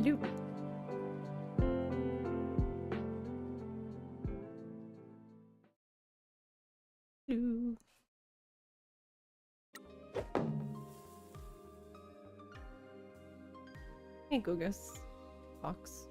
Hello. Hello. Hey, Gogus. Fox.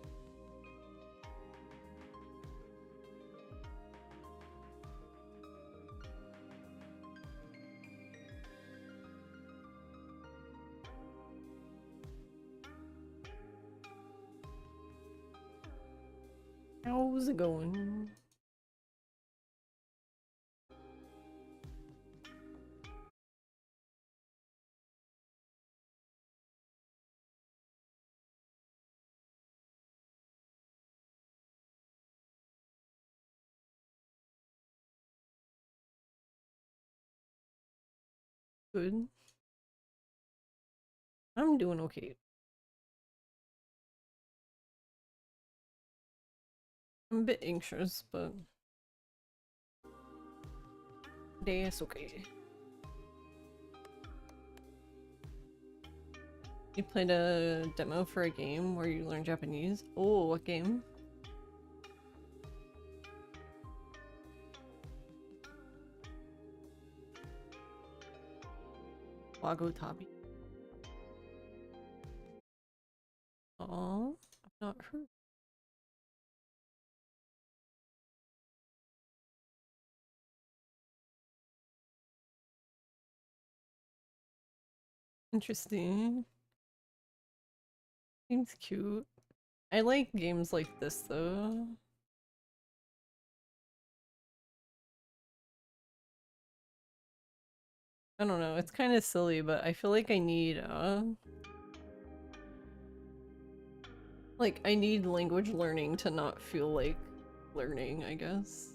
How's it going? Good. I'm doing okay. I'm a bit anxious, but today is okay. You played a demo for a game where you learn Japanese? Oh, what game? Wago Tabi. Oh, I've not heard. Interesting. Seems cute. I like games like this though. I don't know, it's kind of silly, but I feel like I need like I need language learning to not feel like learning, I guess.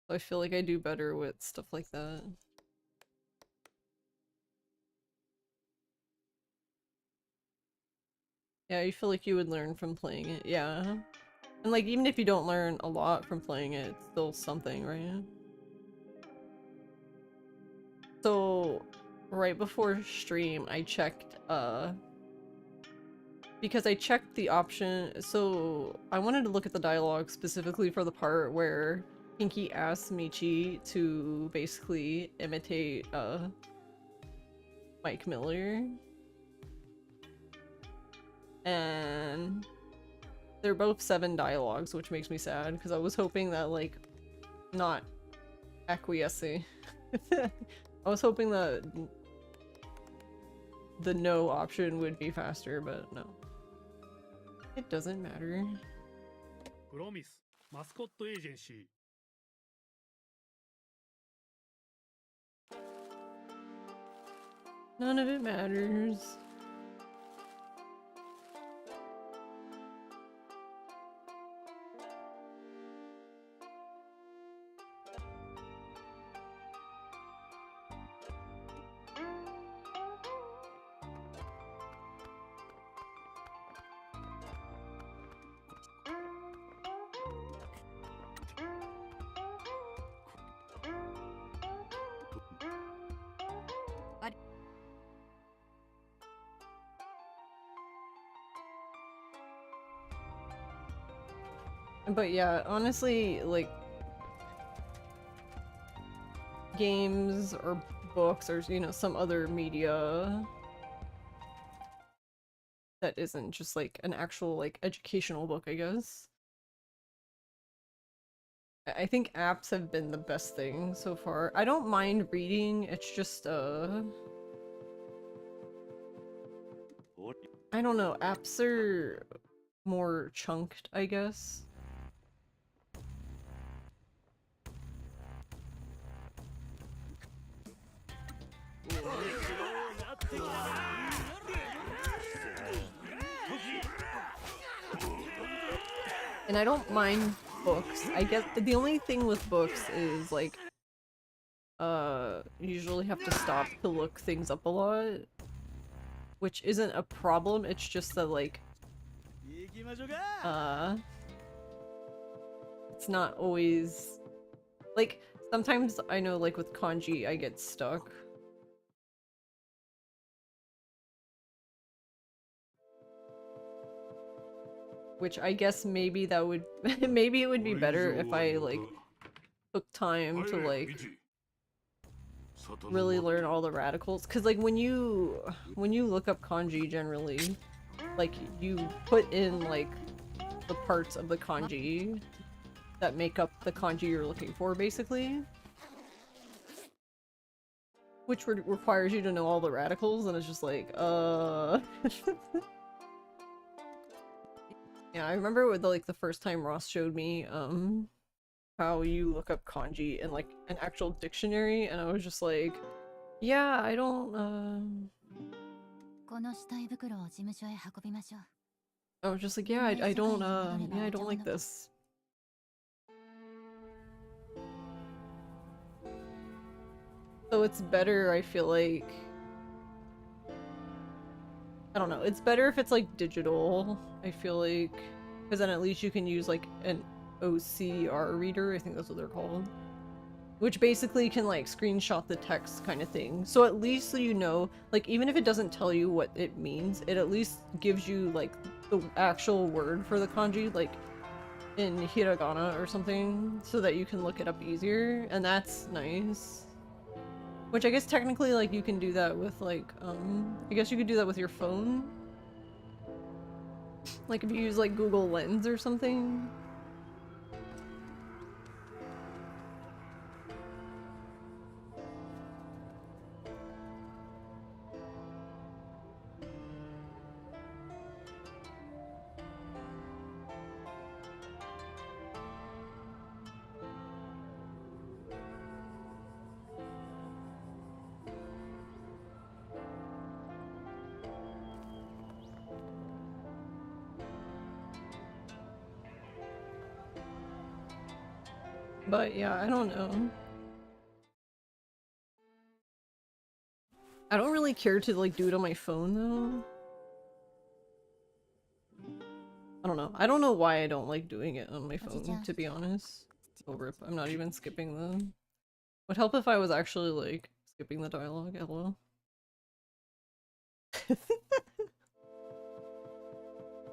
So I feel like I do better with stuff like that. Yeah, you feel like you would learn from playing it, yeah. And like, even if you don't learn a lot from playing it, it's still something, right? So, right before stream, I checked, because I checked the option, so I wanted to look at the dialogue specifically for the part where Pinky asks Michi to basically imitate, Mike Miller. And they're both 7 dialogues, which makes me sad, because I was hoping that, like, not acquiescing. I was hoping that the no option would be faster, but no. It doesn't matter. Promise, mascot agency. None of it matters. But yeah, honestly, like, games or books or, you know, some other media that isn't just like an actual, like, educational book, I guess. I think apps have been the best thing so far. I don't mind reading, it's just, I don't know, apps are more chunked, I guess. And I don't mind books. I guess the only thing with books is, like, you usually have to stop to look things up a lot. Which isn't a problem, it's just that, like, it's not always... Like, sometimes I know, like, with kanji, I get stuck. which I guess maybe that would maybe it would be better if I like took time to like really learn all the radicals, because like when you look up kanji generally, like you put in like the parts of the kanji that make up the kanji you're looking for, basically, which requires you to know all the radicals, and it's just like yeah, I remember with like the first time Ross showed me how you look up kanji in like an actual dictionary, and I was just like, yeah, I don't I was just like, yeah, I don't yeah, I don't like this. So it's better, I feel like, I don't know, it's better if it's like digital, I feel like, because then at least you can use like an OCR reader, I think that's what they're called, which basically can like screenshot the text kind of thing. So at least you know, like even if it doesn't tell you what it means, it at least gives you like the actual word for the kanji, like in hiragana or something, so that you can look it up easier, and that's nice. Which I guess technically, like, you can do that with, like, I guess you could do that with your phone. Like, if you use, like, Google Lens or something. But yeah, I don't know. I don't really care to like do it on my phone though. I don't know. I don't know why I don't like doing it on my phone, to be honest. Oh, rip. I'm not even skipping them. Would help if I was actually like skipping the dialogue. LOL.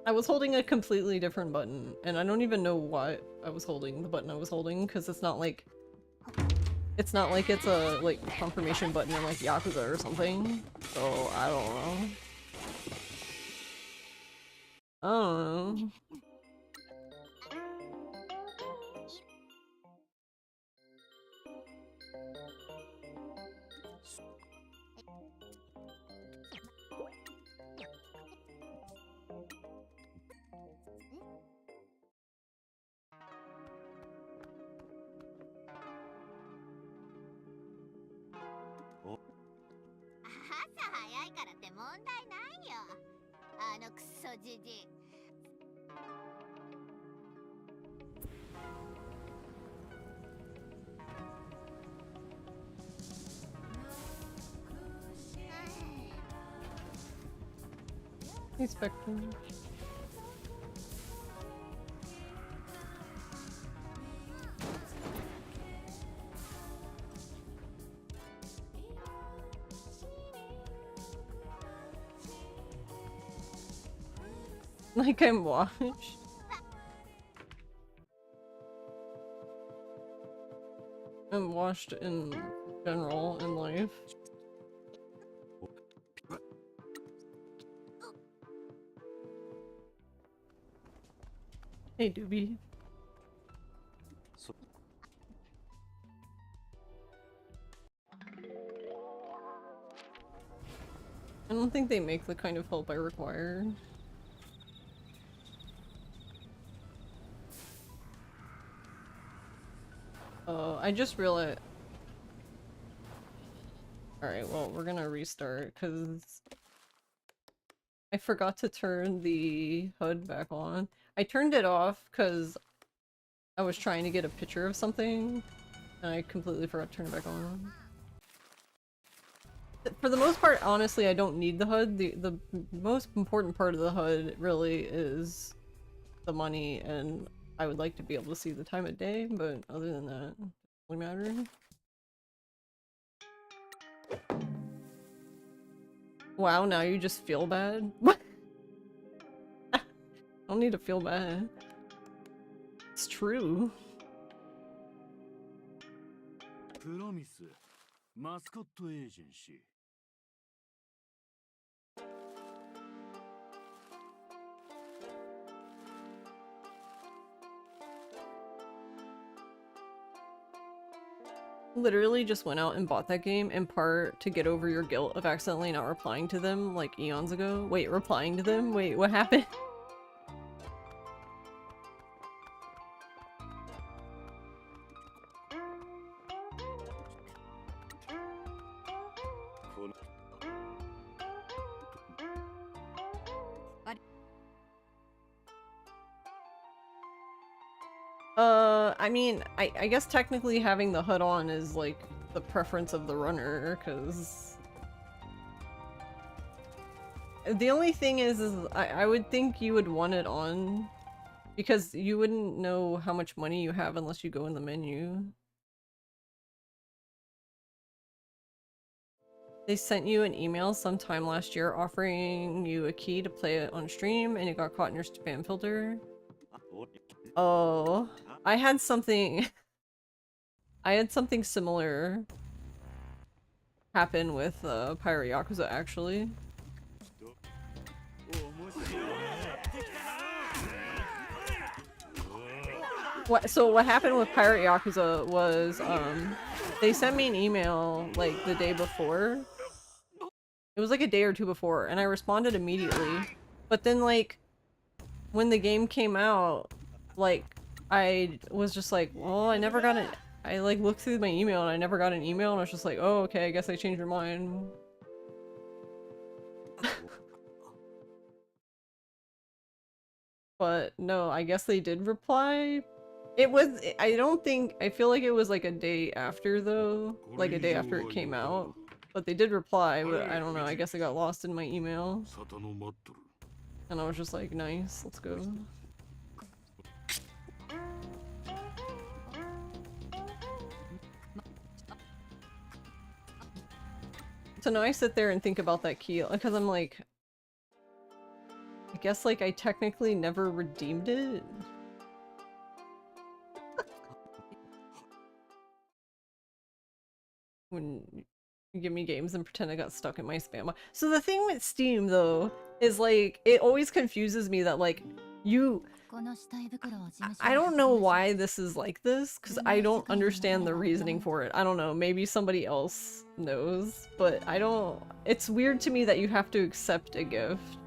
I was holding a completely different button, and I don't even know why I was holding the button I was holding, because it's not like it's a like confirmation button in like Yakuza or something. So I don't know. I don't know. Hey, Spectrum. Like I'm washed. I'm washed in general in life. Hey, Doobie. I don't think they make the kind of help I require. Oh, I just realized. Alright, well, we're gonna restart, because I forgot to turn the HUD back on. I turned it off because I was trying to get a picture of something, and I completely forgot to turn it back on. For the most part, honestly, I don't need the HUD. The most important part of the HUD really is the money, and I would like to be able to see the time of day, but other than that, it doesn't really matter. Wow, now you just feel bad? I don't need to feel bad. It's true. Promise, mascot agency. Literally just went out and bought that game in part to get over your guilt of accidentally not replying to them like eons ago. Wait, replying to them? Wait, what happened? I mean, I guess technically having the HUD on is like the preference of the runner, because the only thing is I would think you would want it on because you wouldn't know how much money you have unless you go in the menu. They sent you an email sometime last year offering you a key to play it on stream and it got caught in your spam filter. Oh, I had something similar happen with Pirate Yakuza actually. So what happened with Pirate Yakuza was they sent me an email like the day before. It was like a day or two before and I responded immediately. But then like when the game came out, like I was just like, well, I never got it. I like looked through my email and I never got an email and I was just like, oh, okay, I guess I changed your mind. But no, I guess they did reply. It was, I feel like it was like a day after though, like a day after it came out. But they did reply, but I don't know, I guess it got lost in my email. And I was just like, nice, let's go. So now I sit there and think about that key, because I'm like, I guess like I technically never redeemed it. When you give me games and pretend I got stuck in my spam. So the thing with Steam though, is like, it always confuses me that like, I don't know why this is like this, because I don't understand the reasoning for it. I don't know, maybe somebody else knows, but I don't... It's weird to me that you have to accept a gift.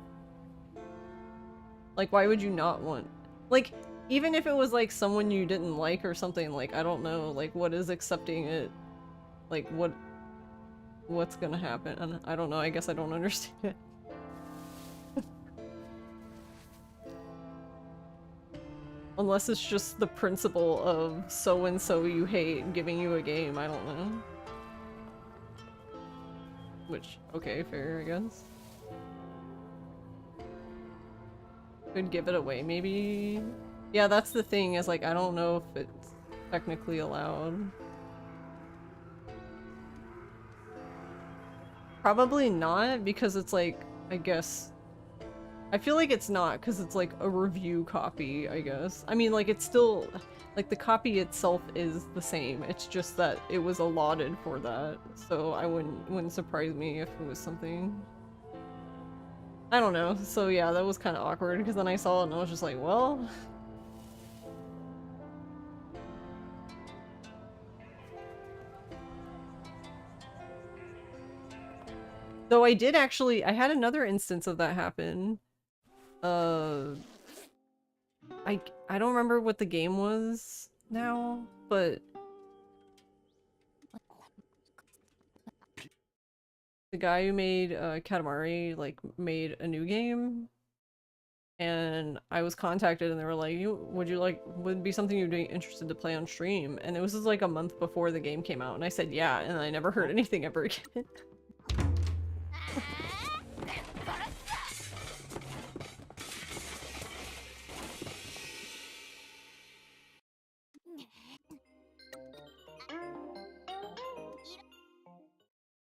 Like, why would you not want... Like, even if it was like someone you didn't like or something, like, I don't know, like, what is accepting it? Like, what's gonna happen? And I don't know, I guess I don't understand it. Unless it's just the principle of so-and-so you hate giving you a game, I don't know. Which, okay, fair, I guess. Could give it away, maybe? Yeah, that's the thing, is like, I don't know if it's technically allowed. Probably not, because it's like, I guess... I feel like it's not, because it's like a review copy, I guess. I mean, like, it's still... Like, the copy itself is the same, it's just that it was allotted for that. So I wouldn't surprise me if it was something... I don't know, so yeah, that was kind of awkward, because then I saw it and I was just like, well... Though I did actually- I had another instance of that happen. I don't remember what the game was now, but... The guy who made Katamari, like, made a new game. And I was contacted and they were like, would it be something you'd be interested to play on stream? And it was just like a month before the game came out and I said yeah, and I never heard anything ever again.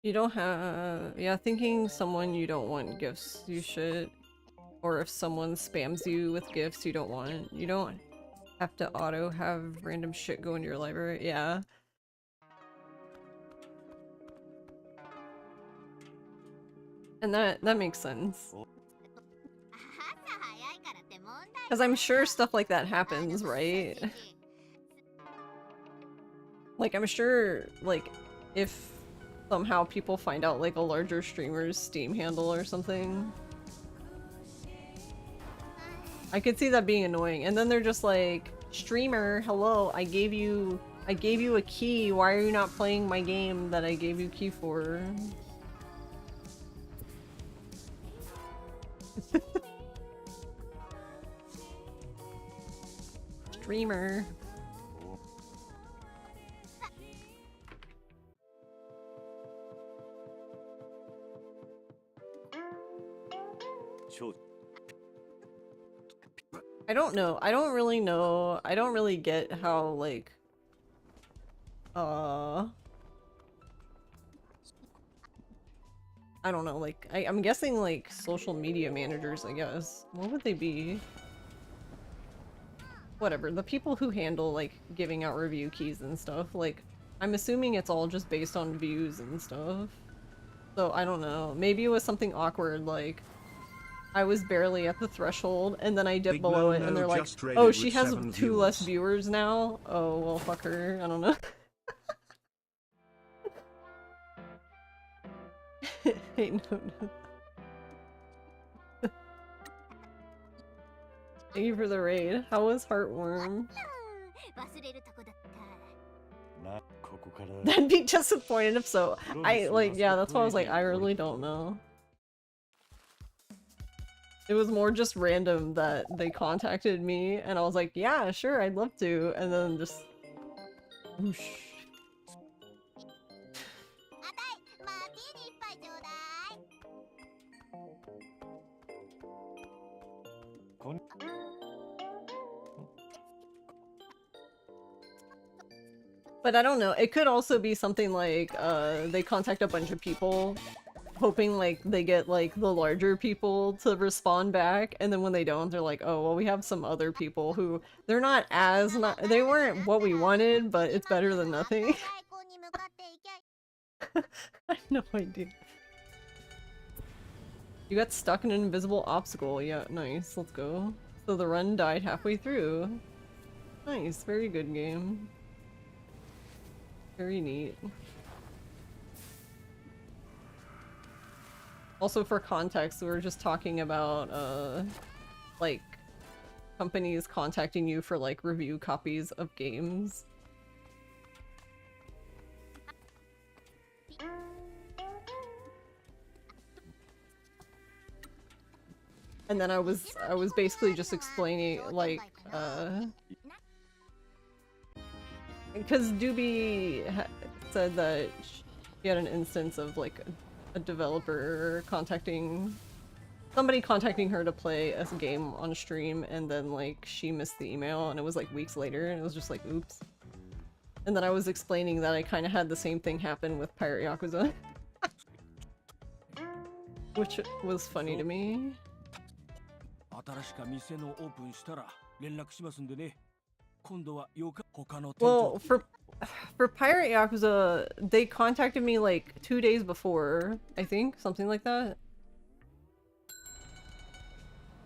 You don't have... Yeah, thinking someone you don't want gifts, you should... Or if someone spams you with gifts you don't want. You don't have to auto have random shit go into your library. Yeah. And that makes sense. Because I'm sure stuff like that happens, right? Like, I'm sure, like, if somehow people find out, like, a larger streamer's Steam handle or something, I could see that being annoying. And then they're just like, streamer, hello, I gave you a key, why are you not playing my game that I gave you key for? Streamer. I don't know. I don't really know. I don't really get how, like, I don't know, like, I'm guessing, like, social media managers, I guess. What would they be? Whatever, the people who handle, like, giving out review keys and stuff, like, I'm assuming it's all just based on views and stuff. So, I don't know. Maybe it was something awkward, like, I was barely at the threshold, and then I dip below it, and they're like, oh, she has 2 less viewers now? Oh, well, fuck her. I don't know. Hey, no. Thank you for the raid. How was Heartworm? That'd be disappointed if so. Yeah, that's why I was like, I really don't know. It was more just random that they contacted me, and I was like, yeah, sure, I'd love to, and then just... whoosh. But I don't know, it could also be something like, they contact a bunch of people, hoping like they get like the larger people to respond back, and then when they don't, they're like, oh, well, we have some other people who, they weren't what we wanted, but it's better than nothing. I have no idea. You got stuck in an invisible obstacle. Yeah, nice, let's go. So the run died halfway through. Nice, very good game. Very neat. Also, for context, we were just talking about, like, companies contacting you for, like, review copies of games. And then I was basically just explaining, like, because Doobie said that she had an instance of, like, a developer somebody contacting her to play a game on stream, and then, like, she missed the email, and it was, like, weeks later, and it was just like, oops. And then I was explaining that I kind of had the same thing happen with Pirate Yakuza. Which was funny to me. Well, for Pirate Yakuza, they contacted me like 2 days before, I think, something like that.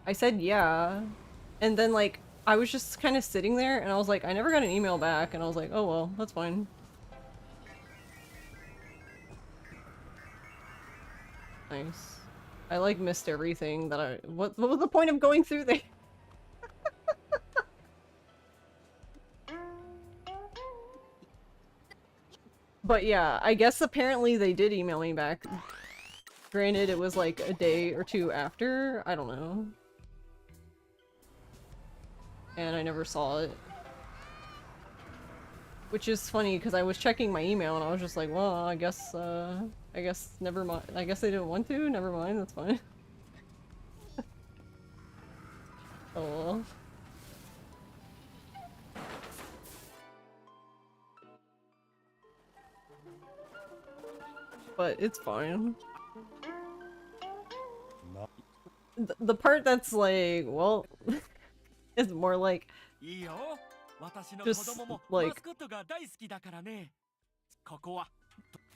I said yeah, and then like I was just kind of sitting there, and I was like, I never got an email back, and I was like, oh well, that's fine. Nice. I like missed everything that what was the point of going through there? But yeah, I guess apparently they did email me back. Granted, it was like a day or 2 after, I don't know. And I never saw it. Which is funny, because I was checking my email and I was just like, well, I guess never mind. I guess they didn't want to? Never mind, that's fine. Oh well. But it's fine. the part that's like, well, is more like いいよ。私の子 just 供も like マスコットが大好きだからね。ここは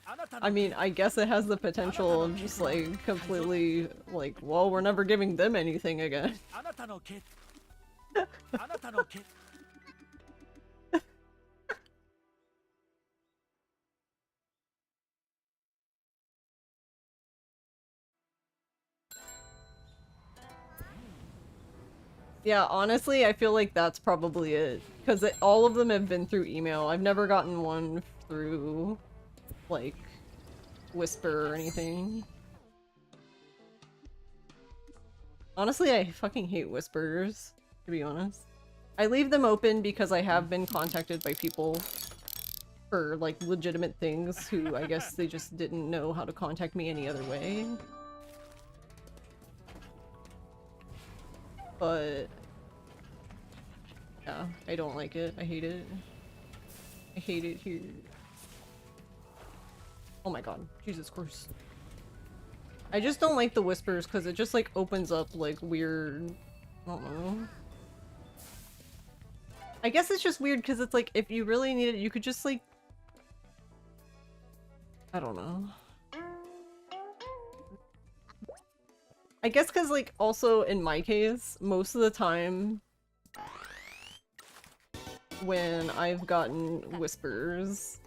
あなた I の mean, I guess it has the potential of just like completely like, well, we're never giving them anything again. あなたの毛あなたの毛 Yeah, honestly, I feel like that's probably it. Because all of them have been through email. I've never gotten one through, like, Whisper or anything. Honestly, I fucking hate Whispers, to be honest. I leave them open because I have been contacted by people for, like, legitimate things who I guess they just didn't know how to contact me any other way. But yeah, I don't like it. I hate it. I hate it here. Oh my god. Jesus Christ. I just don't like the whispers because it just like opens up like weird... I don't know. I guess it's just weird because it's like if you really need it, you could just like... I don't know. I guess because like also in my case, most of the time when I've gotten whispers,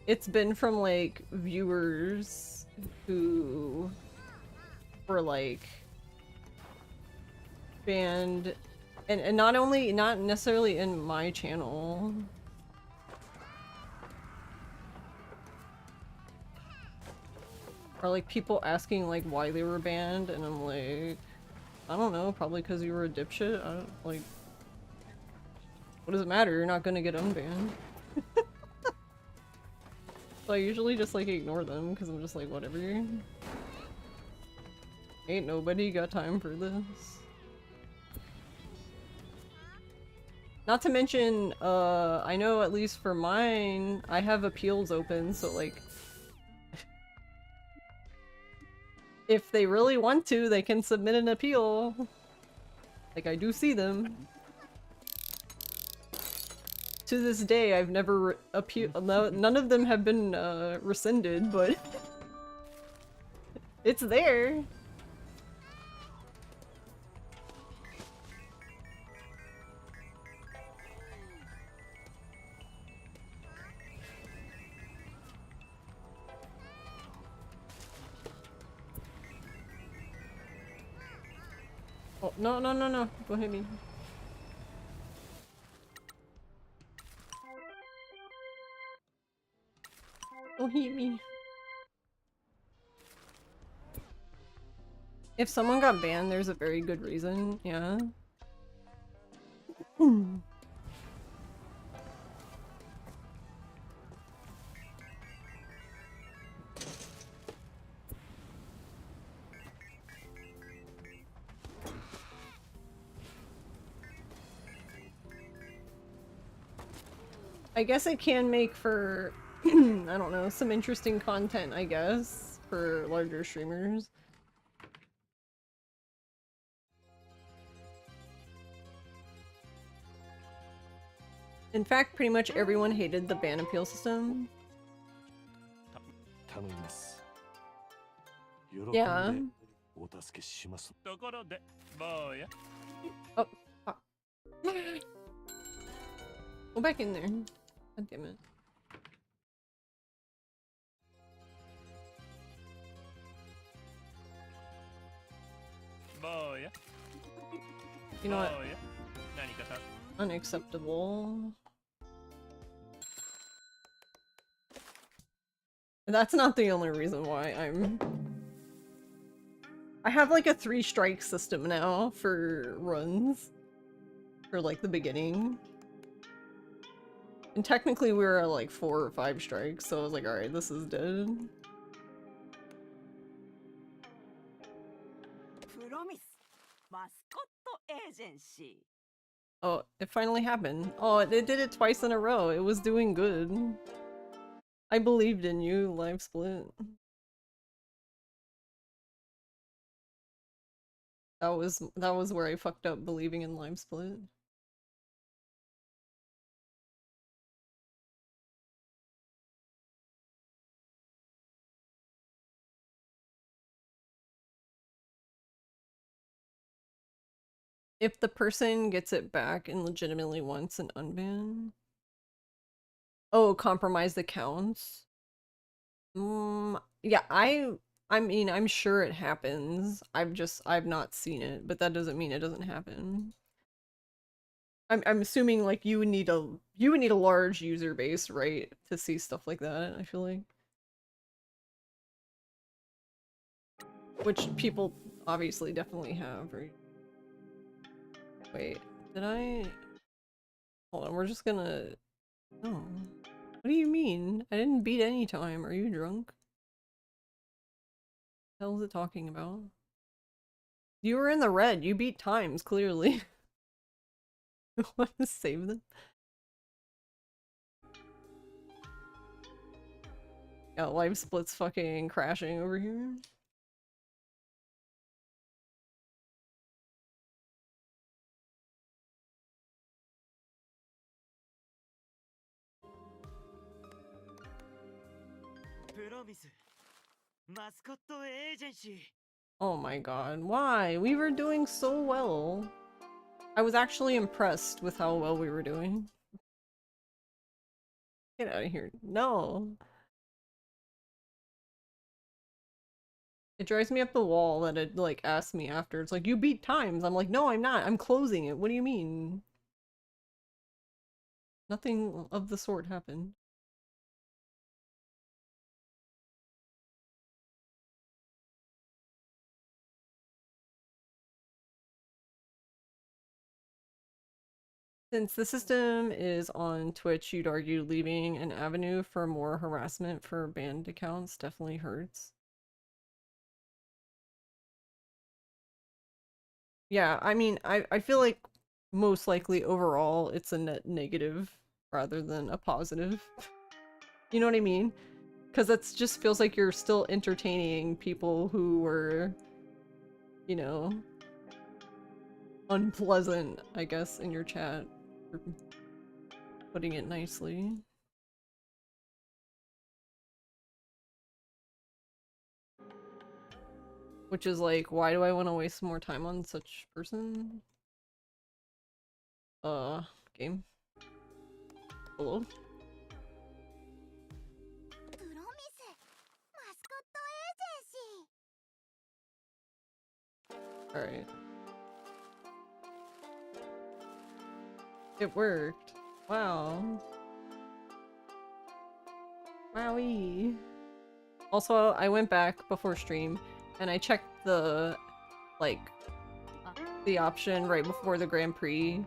it's been from like viewers who were like banned and not necessarily in my channel. Or like people asking like why they were banned and I'm like, I don't know, probably because you were a dipshit. I don't like, what does it matter? You're not gonna get unbanned. So I usually just like ignore them because I'm just like whatever. Ain't nobody got time for this. Not to mention, I know at least for mine, I have appeals open, so like if they really want to, they can submit an appeal. Like, I do see them. To this day, I've never none of them have been rescinded, but it's there. Oh, no, no, no, no. Don't hit me. Don't hit me. If someone got banned, there's a very good reason, yeah. I guess it can make for, I don't know, some interesting content, I guess, for larger streamers. In fact, pretty much everyone hated the ban appeal system. Yeah. Oh, fuck. Go back in there. God damn it. You know what? Unacceptable. That's not the only reason why I have like a 3-strike system now for runs. For like the beginning. And technically we were at like 4 or 5 strikes, so I was like, alright, this is dead. Oh, it finally happened. Oh, it did it twice in a row. It was doing good. I believed in you, Live Split. That was where I fucked up believing in live split. If the person gets it back and legitimately wants an unban. Oh, compromise accounts. Yeah, I mean, I'm sure it happens. I've not seen it, but that doesn't mean it doesn't happen. I'm assuming like you would need a large user base, right, to see stuff like that, I feel like. Which people obviously definitely have, right? Wait, did I? Hold on, we're just gonna. Oh. What do you mean? I didn't beat any time. Are you drunk? What the hell is it talking about? You were in the red. You beat times, clearly. Want to save them? Yeah, live split's fucking crashing over here. Oh my god, why? We were doing so well. I was actually impressed with how well we were doing. Get out of here. No. It drives me up the wall that it, like, asks me after. It's like, you beat times. I'm like, no, I'm not. I'm closing it. What do you mean? Nothing of the sort happened. Since the system is on Twitch, you'd argue leaving an avenue for more harassment for banned accounts definitely hurts. Yeah, I mean, I feel like most likely overall it's a net negative rather than a positive. You know what I mean? Because that just feels like you're still entertaining people who were, you know, unpleasant, I guess, in your chat. For putting it nicely. Which is like, why do I want to waste more time on such person? Game. Hello? Alright. It worked. Wow. Wowie. Also, I went back before stream and I checked the, like, the option right before the Grand Prix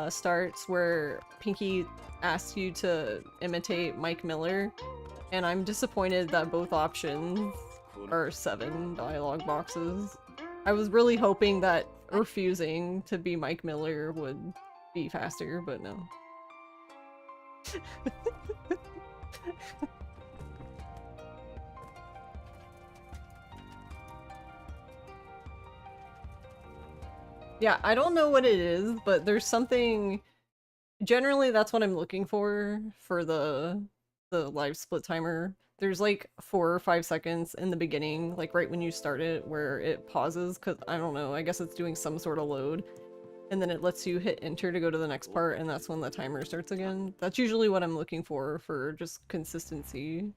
starts where Pinky asks you to imitate Mike Miller, and I'm disappointed that both options are 7 dialogue boxes. I was really hoping that refusing to be Mike Miller would be faster, but no. Yeah, I don't know what it is, but there's something... Generally, that's what I'm looking for the live split timer. There's like 4 or 5 seconds in the beginning, like right when you start it, where it pauses, because I don't know, I guess it's doing some sort of load. And then it lets you hit enter to go to the next part, and that's when the timer starts again. That's usually what I'm looking for just consistency.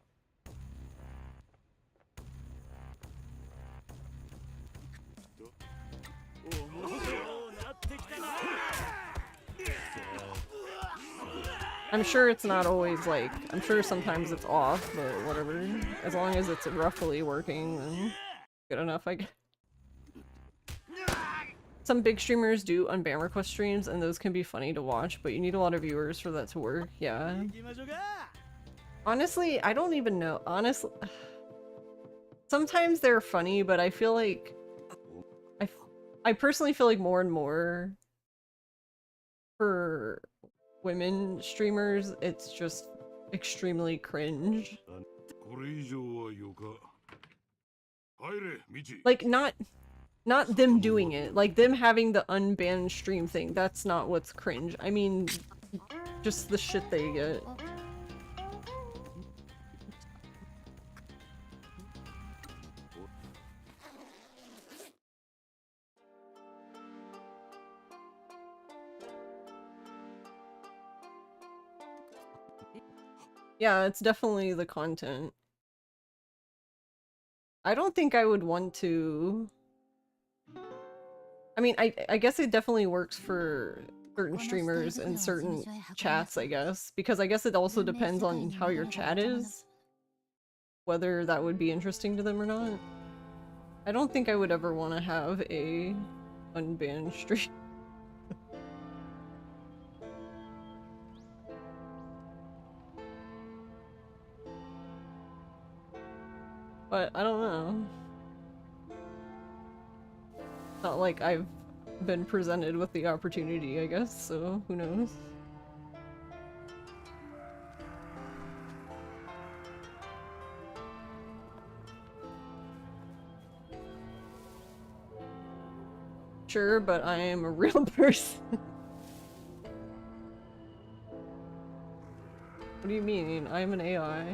I'm sure it's not always like, I'm sure sometimes it's off, but whatever. As long as it's roughly working, then good enough, I guess. Some big streamers do unban request streams, and those can be funny to watch, but you need a lot of viewers for that to work, yeah. Honestly, I don't even know. Honestly, sometimes they're funny, but I feel like... I personally feel like more and more for women streamers, it's just extremely cringe. Like, not not them doing it, like them having the unbanned stream thing. That's not what's cringe. I mean, just the shit they get. Yeah, it's definitely the content. I don't think I would want to... I mean, I guess it definitely works for certain streamers and certain chats, I guess. Because I guess it also depends on how your chat is. Whether that would be interesting to them or not. I don't think I would ever want to have a unbanned stream. But I don't know. Not like I've been presented with the opportunity, I guess, so who knows? Sure, but I am a real person. What do you mean? I'm an AI.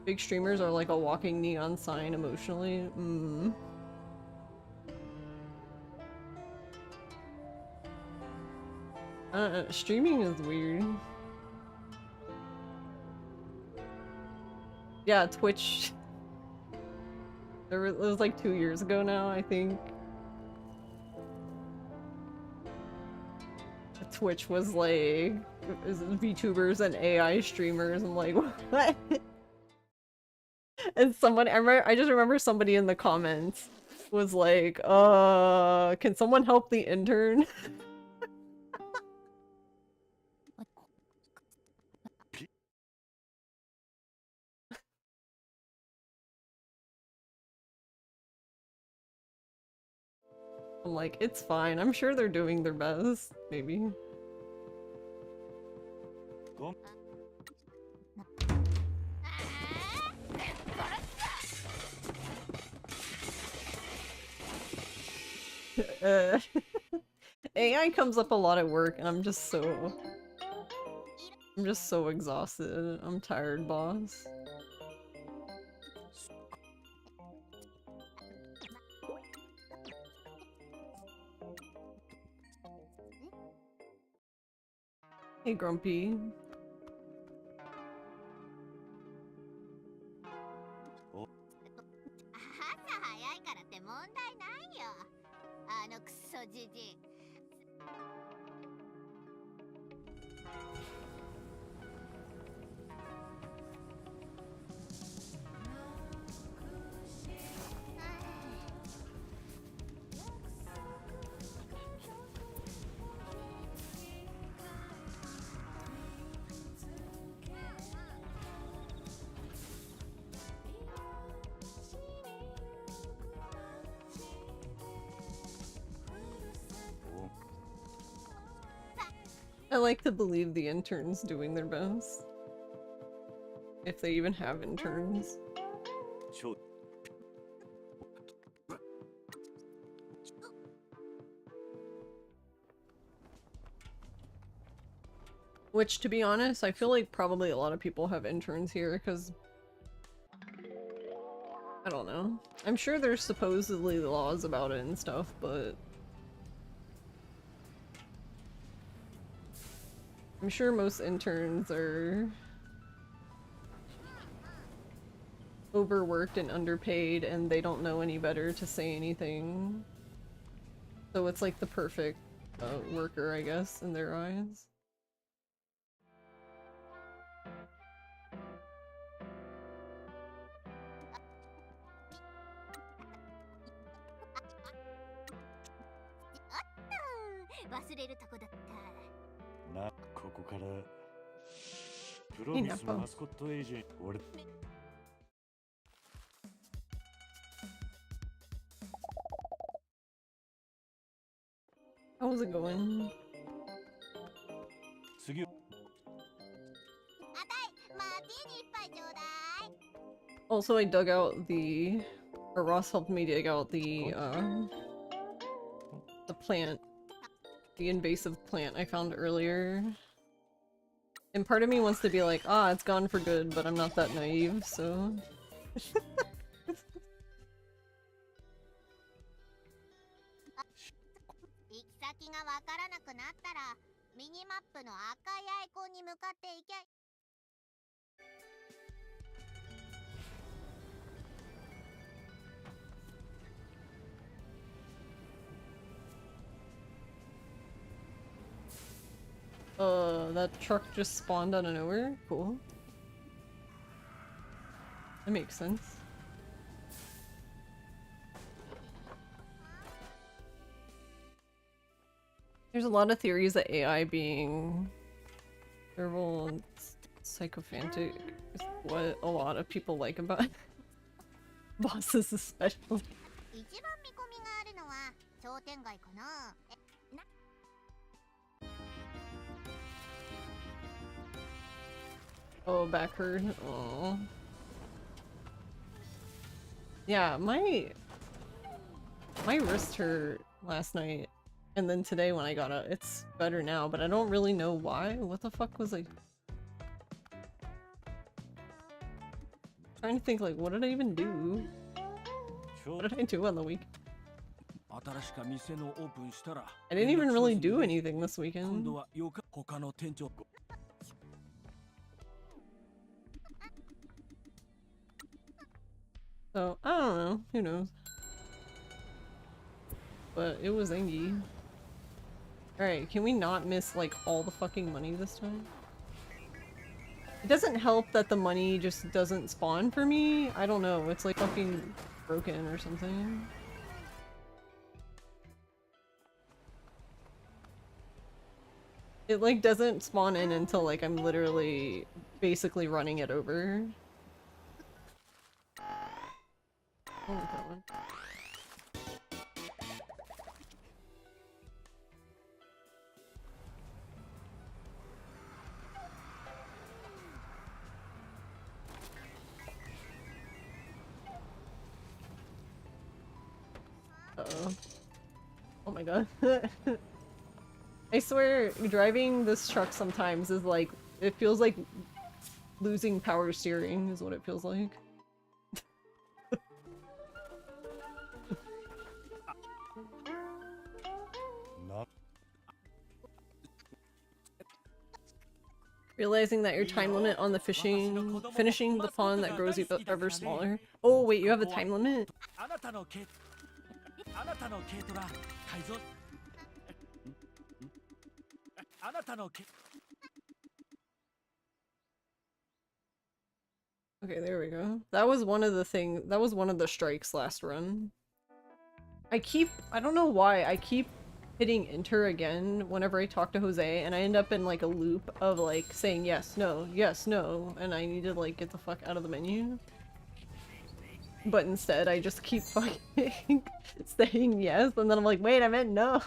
Big streamers are like a walking neon sign emotionally. Streaming is weird. Yeah, Twitch. It was like 2 years ago now, I think. Twitch was like, it was VTubers and AI streamers. I'm like, what? And someone, I just remember somebody in the comments was like, can someone help the intern? I'm like, it's fine. I'm sure they're doing their best. Maybe. AI comes up a lot at work, and I'm just so exhausted. I'm tired, boss. Hey, Grumpy. I like to believe the intern's doing their best. If they even have interns. Which, to be honest, I feel like probably a lot of people have interns here, because... I don't know. I'm sure there's supposedly laws about it and stuff, but... I'm sure most interns are... overworked and underpaid, and they don't know any better to say anything. So it's like the perfect worker, I guess, in their eyes. Hey, Nepo. How's it going? Also, I dug out the... or Ross helped me dig out the plant. The invasive plant I found earlier. And part of me wants to be like, ah, it's gone for good, but I'm not that naive, so... 行き先がわからなくなったらミニマップの赤いアイコンに向かっていけ。 That truck just spawned out of nowhere? Cool. That makes sense. There's a lot of theories that AI being verbal and psychophantic is what a lot of people like about bosses especially. 一番見込みがあるのは商店街かな。 Oh, back hurt. Oh. Yeah, my wrist hurt last night, and then today when I got up, it's better now, but I don't really know why. What the fuck was I trying to think, like, what did I even do? What did I do on the week? I didn't even really do anything this weekend. So, I don't know. Who knows? But it was Engie. Alright, can we not miss, like, all the fucking money this time? It doesn't help that the money just doesn't spawn for me. I don't know. It's, like, fucking broken or something. It, like, doesn't spawn in until, like, I'm literally basically running it over. Oh, that one. Uh-oh. Oh my god. I swear, driving this truck sometimes is like, it feels like losing power steering is what it feels like. Realizing that your time limit on the finishing the pawn that grows ever smaller. Oh wait, you have a time limit? Okay, there we go. That was one of the strikes last run. I don't know why, I keep hitting enter again whenever I talk to Jose, and I end up in like a loop of like saying yes, no, and I need to like get the fuck out of the menu. But instead I just keep fucking saying yes, and then I'm like, wait, I meant no.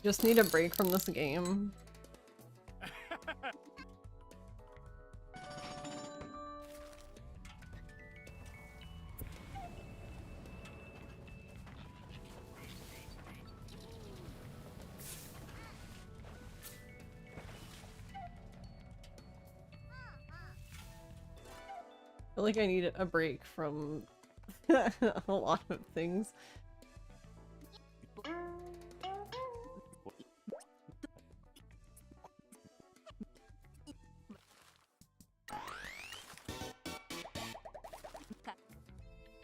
Just need a break from this game. I feel like I need a break from a lot of things.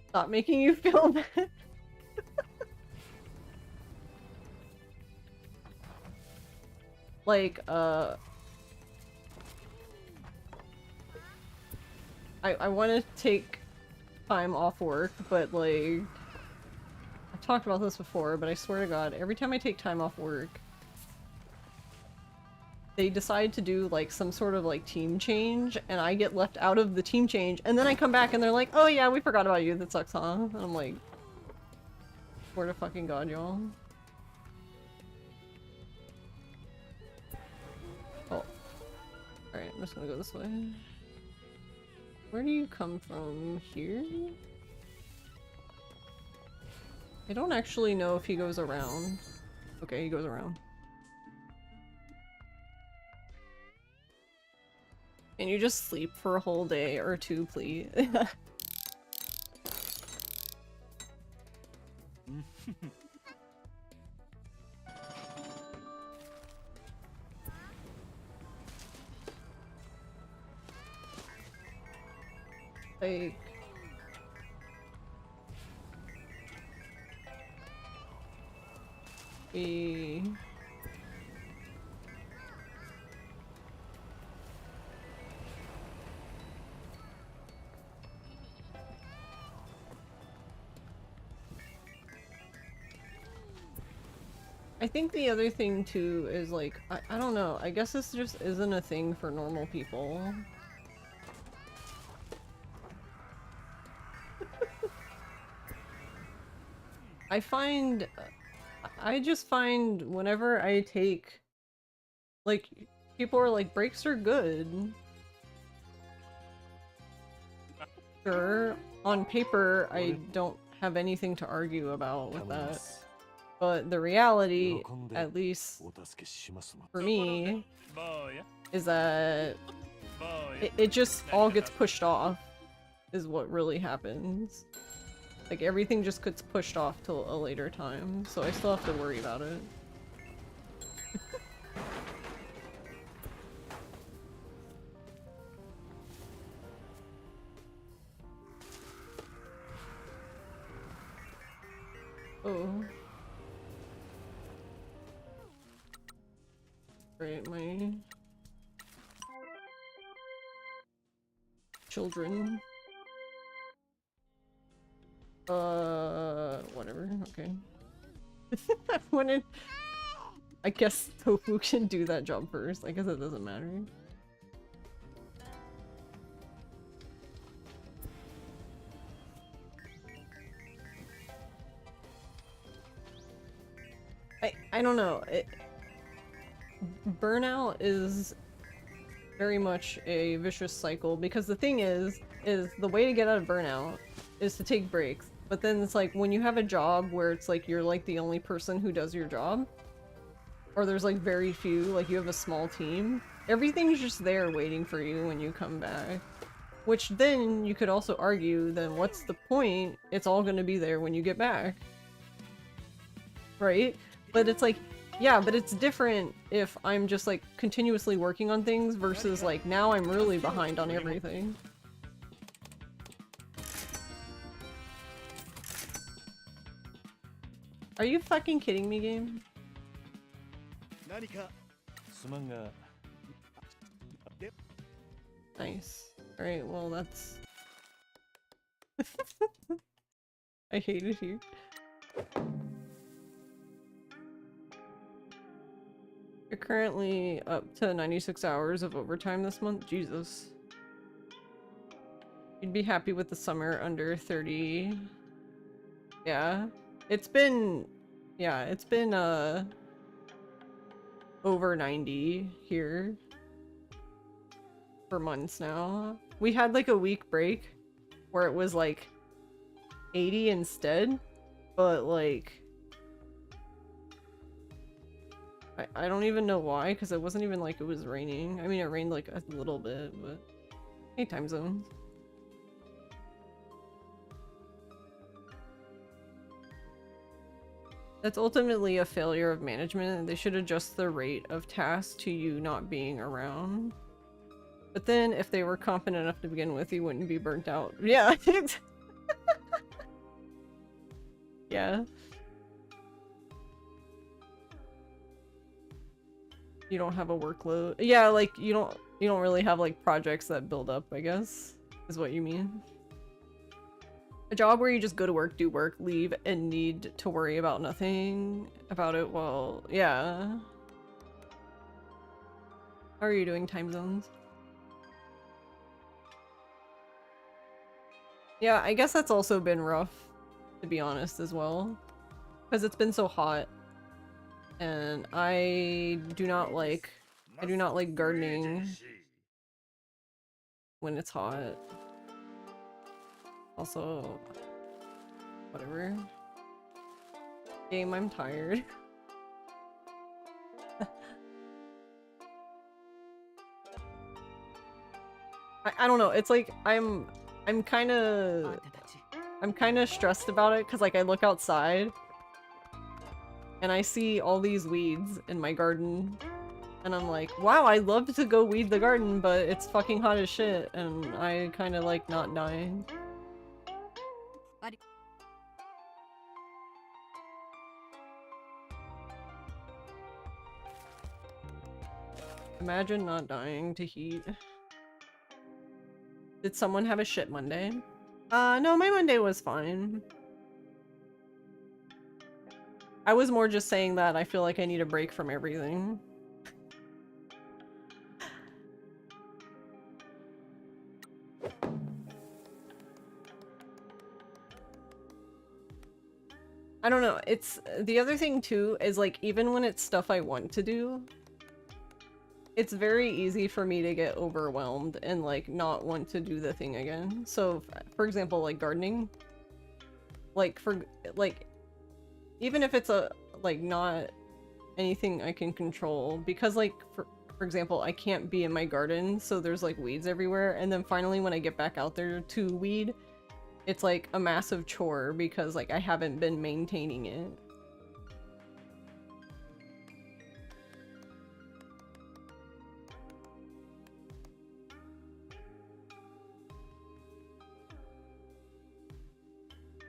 Stop making you feel bad. Like, I want to take time off work, but like, I've talked about this before, but I swear to God, every time I take time off work, they decide to do like some sort of like team change, and I get left out of the team change, and then I come back and they're like, oh yeah, we forgot about you, that sucks, huh? And I'm like, swear to fucking God, y'all. Oh. I'm just gonna go this way. Where do you come from? Here? I don't actually know if he goes around. Okay, he goes around. Can you just sleep for a whole day or two, please? Like... We... I think the other thing too is like, I don't know, I guess this just isn't a thing for normal people. I just find whenever I take, like, people are like, breaks are good. Sure, on paper, I don't have anything to argue about with that. But the reality, at least for me, is that it just all gets pushed off, is what really happens. Like, everything just gets pushed off till a later time, so I still have to worry about it. Oh. Right, my... children. Whatever, okay. I wanted... I guess Tofu can do that job first. I guess it doesn't matter. I don't know. Burnout is very much a vicious cycle because the thing is the way to get out of burnout is to take breaks. But then it's like when you have a job where it's like you're like the only person who does your job, or there's like very few, like you have a small team, everything's just there waiting for you when you come back. Which then you could also argue, then what's the point? It's all gonna be there when you get back. Right? But it's like, yeah, but it's different if I'm just like continuously working on things versus like now I'm really behind on everything. Are you fucking kidding me, game? Nice. Alright, well that's... I hate it here. You're currently up to 96 hours of overtime this month? Jesus. You'd be happy with the summer under 30. Yeah. It's been... yeah, it's been, over 90 here. For months now. We had like a week break where it was like 80 instead, but like... I don't even know why, because it wasn't even like it was raining. I mean, it rained like a little bit, but... hey, time zones. That's ultimately a failure of management. They should adjust the rate of tasks to you not being around. But then, if they were competent enough to begin with, you wouldn't be burnt out. Yeah. Yeah. You don't have a workload. Yeah, like you don't really have like projects that build up, I guess, is what you mean. A job where you just go to work, do work, leave, and need to worry about nothing about it. Well, yeah. How are you doing, time zones? Yeah, I guess that's also been rough, to be honest, as well. Because it's been so hot. And I do not like gardening when it's hot. Also, whatever. Game, I'm tired. I don't know, it's like I'm kind of stressed about it because like I look outside and I see all these weeds in my garden and I'm like, wow, I'd love to go weed the garden, but it's fucking hot as shit and I kind of like not dying. Imagine not dying to heat. Did someone have a shit Monday? No, my Monday was fine. I was more just saying that I feel like I need a break from everything. I don't know, it's the other thing too is like even when it's stuff I want to do, it's very easy for me to get overwhelmed and like not want to do the thing again. So for example, like gardening, like even if it's a like not anything I can control, because like for example, I can't be in my garden, so there's like weeds everywhere, and then finally when I get back out there to weed, it's like a massive chore because like I haven't been maintaining it.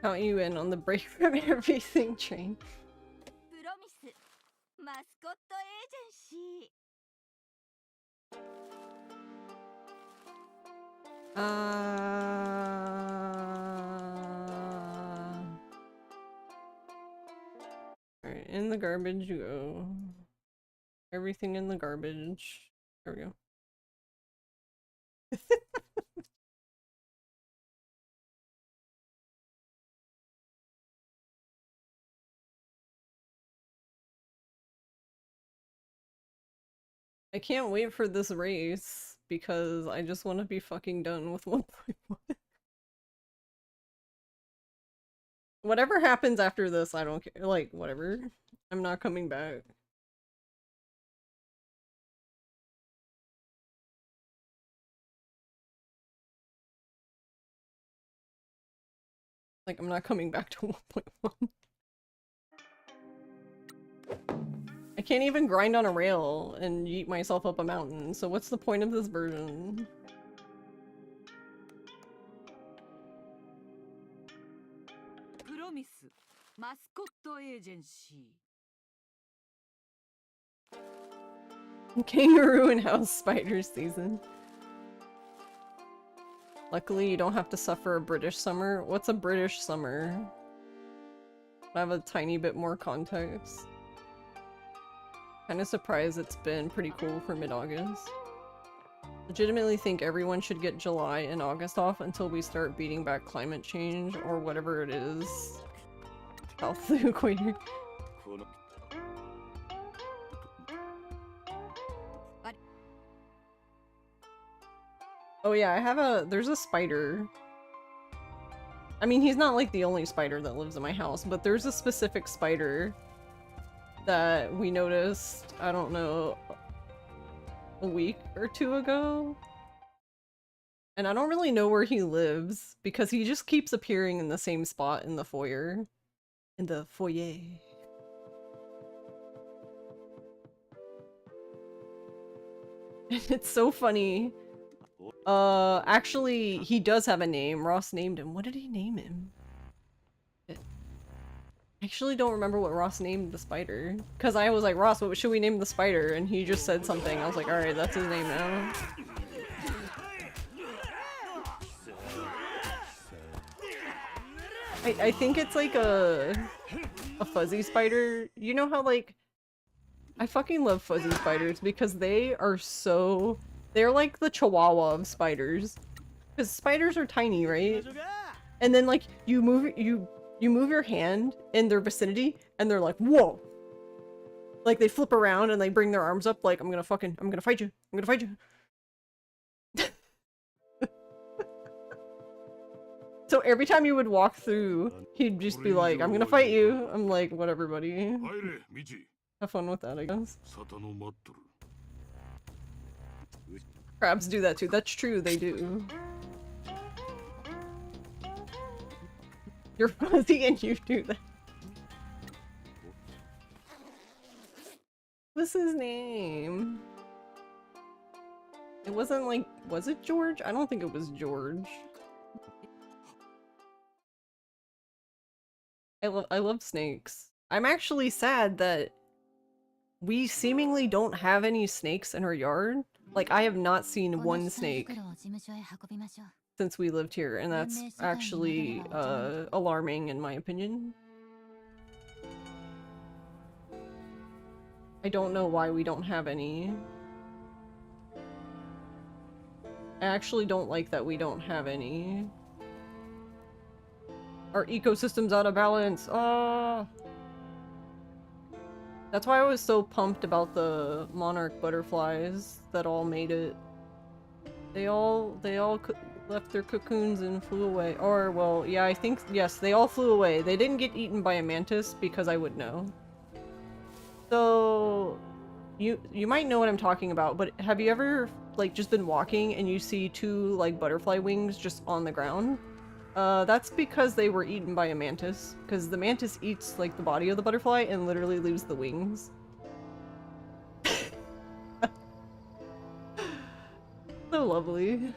Count you in on the break from everything train. Alright, in the garbage you go. Everything in the garbage. There we go. I can't wait for this race because I just want to be fucking done with 1.1. Whatever happens after this, I don't care. Like, whatever. I'm not coming back. Like, I'm not coming back to 1.1. I can't even grind on a rail and yeet myself up a mountain, so what's the point of this version? Kangaroo and house spider season. Luckily, you don't have to suffer a British summer. What's a British summer? I have a tiny bit more context. Kinda surprised it's been pretty cool for mid-August. Legitimately think everyone should get July and August off until we start beating back climate change or whatever it is south of the equator. Oh yeah, there's a spider. I mean, he's not like the only spider that lives in my house, but there's a specific spider that we noticed, I don't know, a week or two ago. And I don't really know where he lives because he just keeps appearing in the same spot in the foyer. In the foyer. It's so funny. Actually, he does have a name. Ross named him. What did he name him? I actually don't remember what Ross named the spider. Because I was like, Ross, what should we name the spider? And he just said something. I was like, alright, that's his name now. I think it's like a fuzzy spider. You know how like... I fucking love fuzzy spiders because they are so... They're like the chihuahua of spiders. Because spiders are tiny, right? And then like you move your hand in their vicinity and they're like, whoa! Like they flip around and they bring their arms up like, I'm gonna fight you. I'm gonna fight you. So every time you would walk through, he'd just be like, I'm gonna fight you. I'm like, whatever, buddy. 入れ道 Have fun with that, I guess. 沙汰の待っとる Crabs do that too. That's true, they do. You're fuzzy and you do that. What's his name? It wasn't like, was it George? I don't think it was George. I love snakes. I'm actually sad that we seemingly don't have any snakes in our yard. Like, I have not seen one snake since we lived here, and that's actually alarming in my opinion. I don't know why we don't have any. I actually don't like that we don't have any. Our ecosystem's out of balance. Ah. That's why I was so pumped about the monarch butterflies that all made it. They all left their cocoons and flew away. Or, well, yeah, I think, yes, they all flew away. They didn't get eaten by a mantis because I would know. So, you might know what I'm talking about, but have you ever, like, just been walking and you see two, like, butterfly wings just on the ground? That's because they were eaten by a mantis. Because the mantis eats, like, the body of the butterfly and literally leaves the wings. So lovely.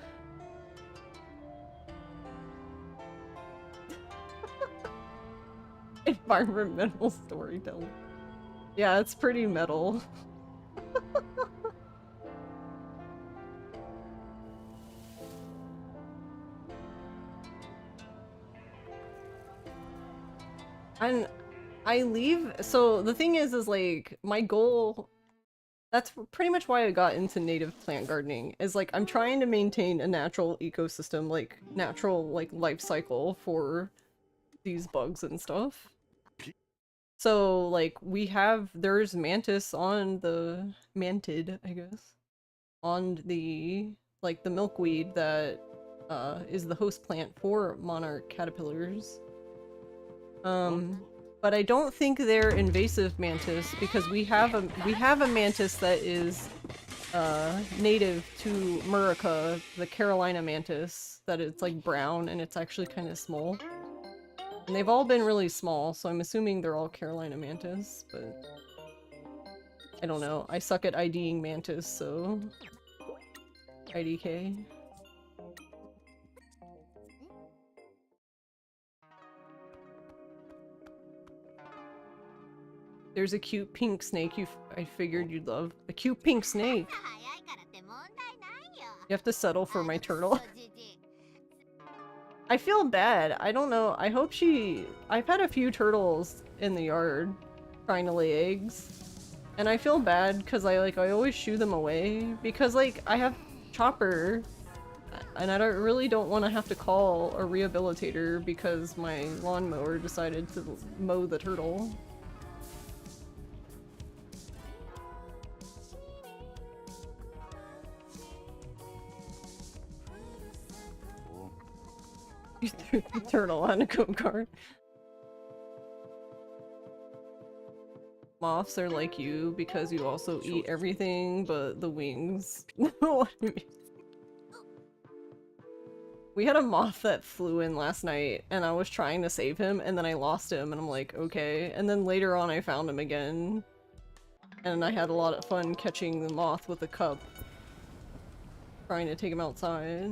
Environmental storytelling. Yeah, it's pretty metal. And I leave, so the thing is like, my goal, that's pretty much why I got into native plant gardening, is like, I'm trying to maintain a natural ecosystem, like, natural, like, life cycle for these bugs and stuff. So, like, there's mantis on the, mantid, I guess, on the, like, the milkweed that, is the host plant for monarch caterpillars. But I don't think they're invasive mantis because we have a mantis that is native to Murica, the Carolina mantis, that it's like brown and it's actually kind of small. And they've all been really small, so I'm assuming they're all Carolina mantis, but I don't know. I suck at IDing mantis, so IDK. There's a cute pink snake I figured you'd love. A cute pink snake! You have to settle for my turtle. I feel bad. I don't know. I hope I've had a few turtles in the yard trying to lay eggs. And I feel bad because I always shoo them away. Because, like, I have Chopper. And I really don't want to have to call a rehabilitator because my lawnmower decided to mow the turtle. You threw the turtle on a go-kart. Moths are like you because you also eat everything but the wings. We had a moth that flew in last night and I was trying to save him and then I lost him and I'm like, okay. And then later on I found him again. And I had a lot of fun catching the moth with a cup. Trying to take him outside.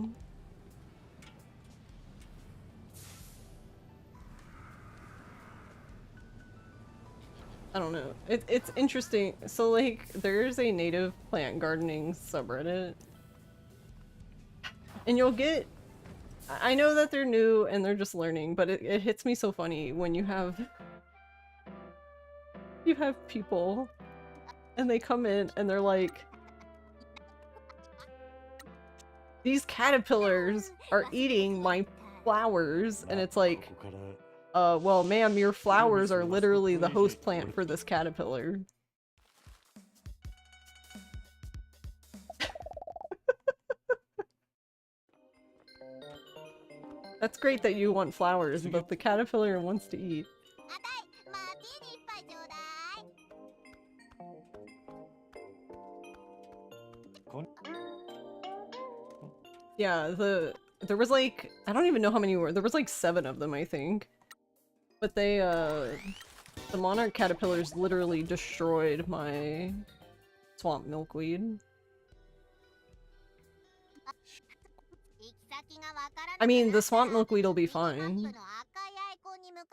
I don't know. It's interesting. So, like, there's a native plant gardening subreddit. And you'll get... I know that they're new and they're just learning, but it hits me so funny when you have... You have people and they come in and they're like... These caterpillars are eating my flowers, and it's like... well, ma'am, your flowers are literally the host plant for this caterpillar. That's great that you want flowers, but the caterpillar wants to eat. あたいマーティーニ一杯ちょうだい。 Yeah, there was like, I don't even know how many were. There was like 7 of them, I think. But they, the monarch caterpillars literally destroyed my swamp milkweed. I mean, the swamp milkweed will be fine.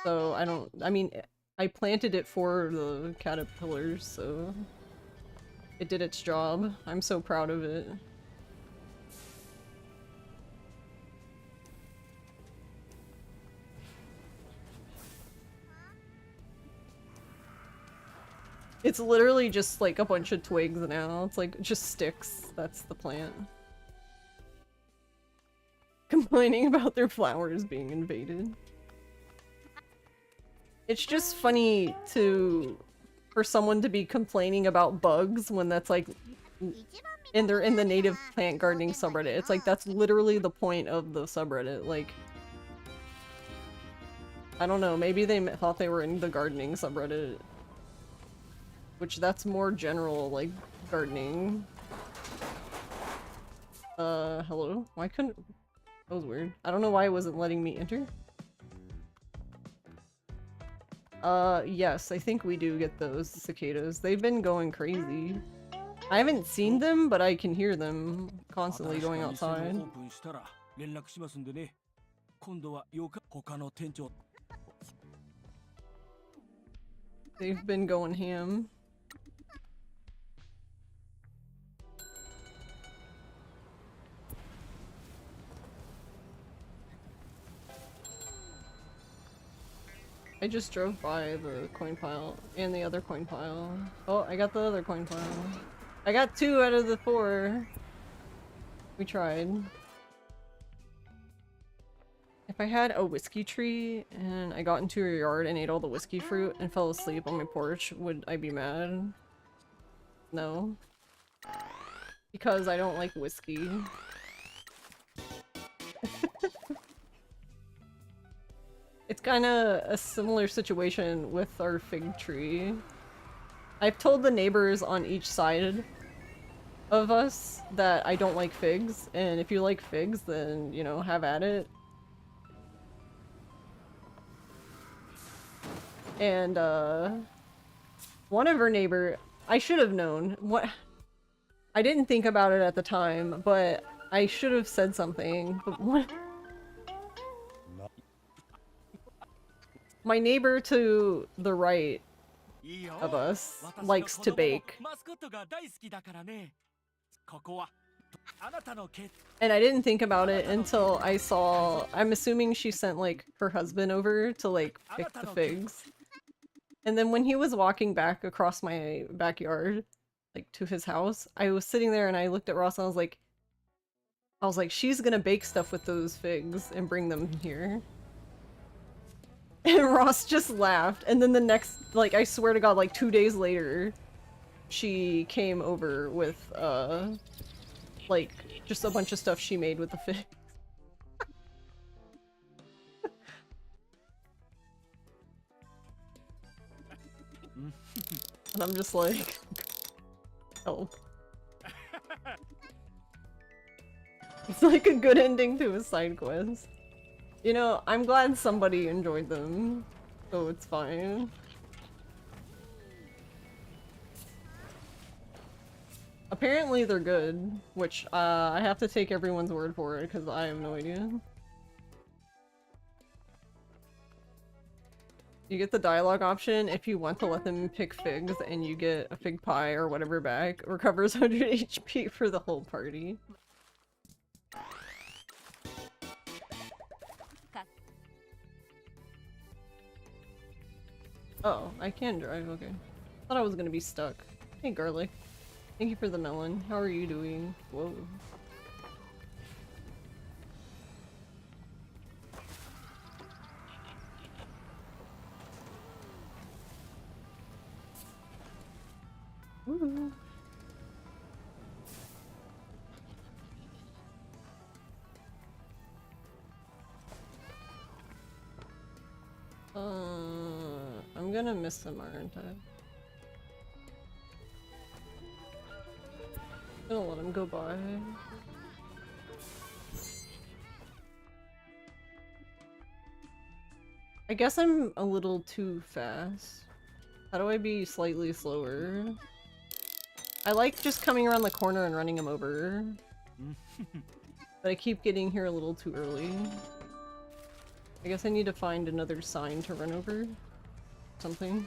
So I mean, I planted it for the caterpillars, so it did its job. I'm so proud of it. It's literally just like a bunch of twigs now. It's like just sticks. That's the plant. Complaining about their flowers being invaded. It's just funny for someone to be complaining about bugs when that's like they're in the native plant gardening subreddit. It's like that's literally the point of the subreddit. Like, I don't know, maybe they thought they were in the gardening subreddit. Which that's more general, like, gardening. Hello? Why couldn't... That was weird. I don't know why it wasn't letting me enter. Yes, I think we do get those cicadas. They've been going crazy. I haven't seen them, but I can hear them constantly going outside. They've been going ham. I just drove by the coin pile and the other coin pile. Oh, I got the other coin pile. I got 2 out of the 4. We tried. If I had a whiskey tree and I got into your yard and ate all the whiskey fruit and fell asleep on my porch, would I be mad? No. Because I don't like whiskey. It's kinda a similar situation with our fig tree. I've told the neighbors on each side of us that I don't like figs, and if you like figs, then, you know, have at it. And, one of her neighbor, I should have known. I didn't think about it at the time, but I should have said something. But what? My neighbor to the right of us likes to bake. And I didn't think about it until I saw, I'm assuming she sent like her husband over to like pick the figs. And then when he was walking back across my backyard, like to his house, I was sitting there and I looked at Ross and I was like, she's gonna bake stuff with those figs and bring them here. And Ross just laughed, and then the next, like, I swear to God, like 2 days later, she came over with, like, just a bunch of stuff she made with the figs. And I'm just like, oh. It's like a good ending to a side quest. You know, I'm glad somebody enjoyed them, so it's fine. Apparently they're good, which I have to take everyone's word for it because I have no idea. You get the dialogue option if you want to let them pick figs, and you get a fig pie or whatever back. Recovers 100 HP for the whole party. Oh, I can drive, okay. Thought I was gonna be stuck. Hey, Garlic. Thank you for the melon. How are you doing? Whoa. Ooh. I'm gonna miss him, aren't I? I'm gonna let him go by. I guess I'm a little too fast. How do I be slightly slower? I like just coming around the corner and running him over. But I keep getting here a little too early. I guess I need to find another sign to run over. Something.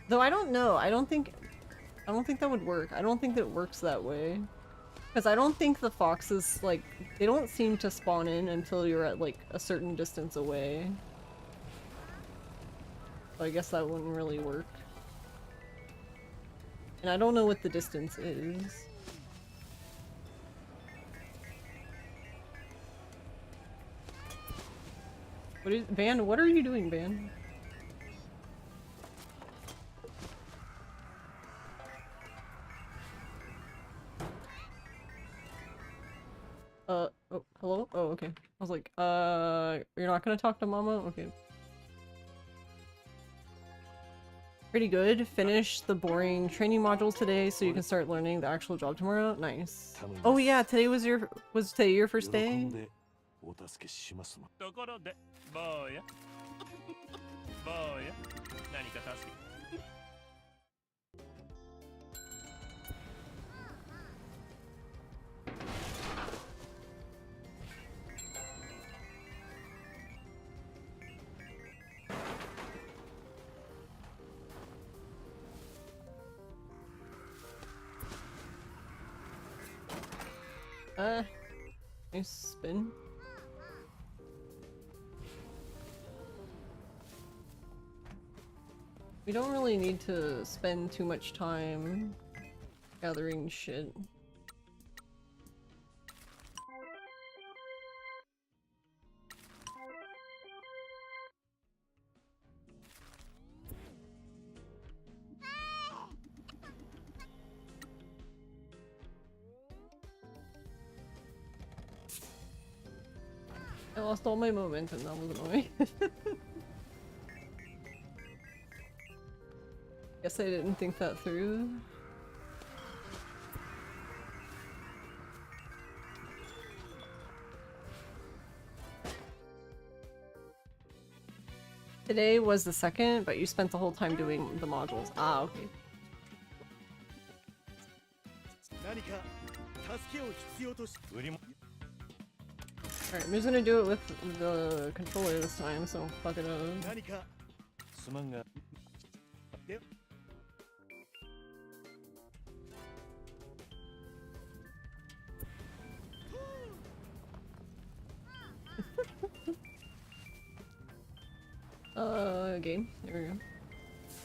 Though I don't know. I don't think that would work. I don't think that it works that way. Because I don't think the foxes, like, they don't seem to spawn in until you're at, like, a certain distance away. So I guess that wouldn't really work. And I don't know what the distance is. Van, what are you doing, Van? Oh, hello? Oh, okay. I was like, you're not gonna talk to Mama? Okay. Pretty good. Finish the boring training modules today so you can start learning the actual job tomorrow. Nice. Oh yeah, was today your first day? ところで坊や坊や何か助けNice spin. We don't really need to spend too much time gathering shit. I lost all my momentum, that was annoying. Guess I didn't think that through. Today was the second, but you spent the whole time doing the modules. Ah, okay. Alright, I'm just gonna do it with the controller this time, so fuck it up. Game. There we go.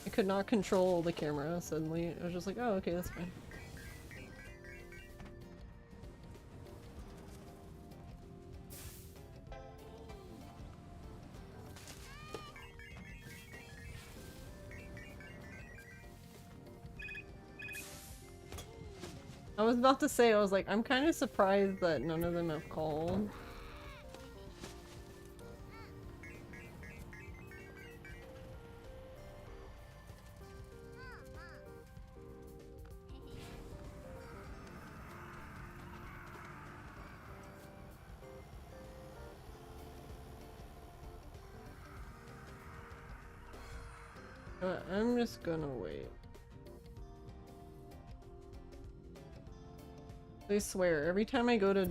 I could not control the camera suddenly. I was just like, oh, okay, that's fine. I was about to say, I was like, I'm kind of surprised that none of them have called. I'm just gonna wait. I swear, every time I go to...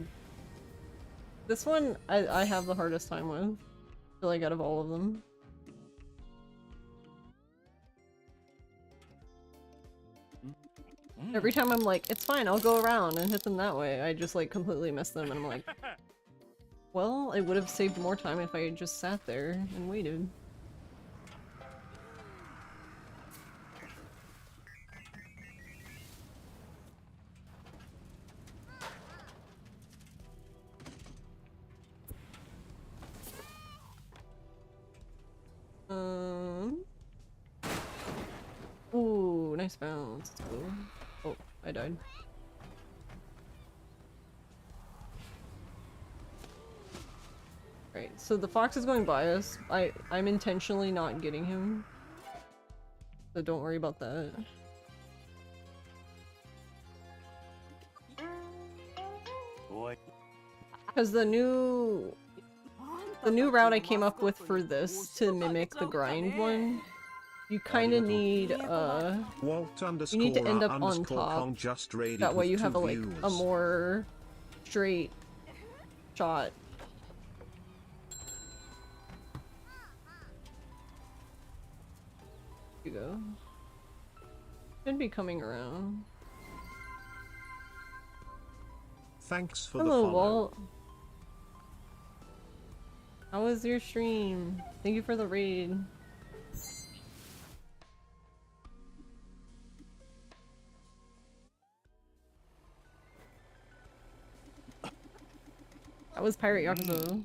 This one, I have the hardest time with. I feel like out of all of them. Every time I'm like, it's fine, I'll go around and hit them that way, I just like completely miss them and I'm like... Well, I would have saved more time if I had just sat there and waited. Ooh, nice bounce. Let's go. Oh, I died. Right, so the fox is going by us. I'm intentionally not getting him. So don't worry about that. Because the new route I came up with for this to mimic the grind one, you kind of need you need to end up on top. That way you have a more straight shot. Here you go. Should be coming around. Thanks for Hello, the follow. Walt. How was your stream? Thank you for the raid. That was Pirate Yakuza.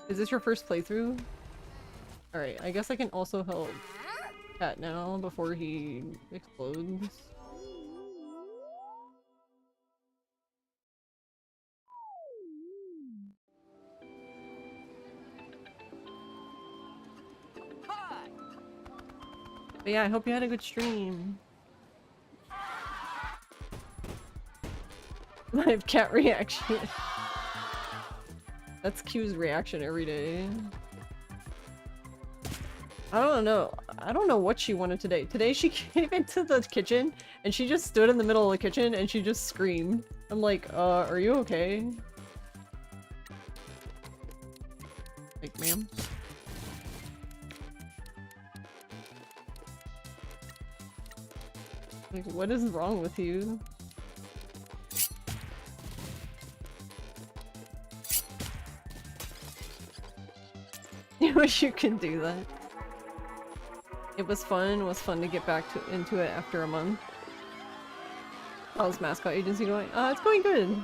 Is this your first playthrough? Alright, I guess I can also help Cat now before he explodes. But yeah, I hope you had a good stream. Live cat reaction. That's Q's reaction every day. I don't know what she wanted today. Today she came into the kitchen and she just stood in the middle of the kitchen and she just screamed. I'm like, are you okay? Like, ma'am? Like, what is wrong with you? I wish you could do that. It was fun to get back into it after a month. How's Mascot Agency going? It's going good.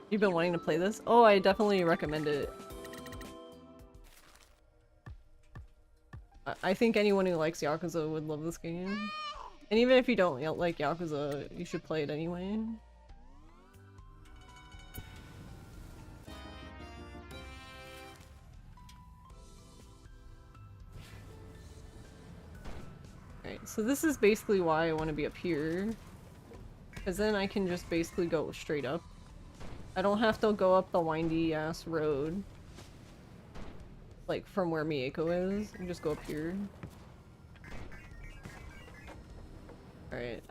You've been wanting to play this? Oh, I definitely recommend it. I think anyone who likes Yakuza would love this game. And even if you don't like Yakuza, you should play it anyway. Alright, so this is basically why I want to be up here. Because then I can just basically go straight up. I don't have to go up the windy ass road. Like from where Mieko is. I just go up here. Alright.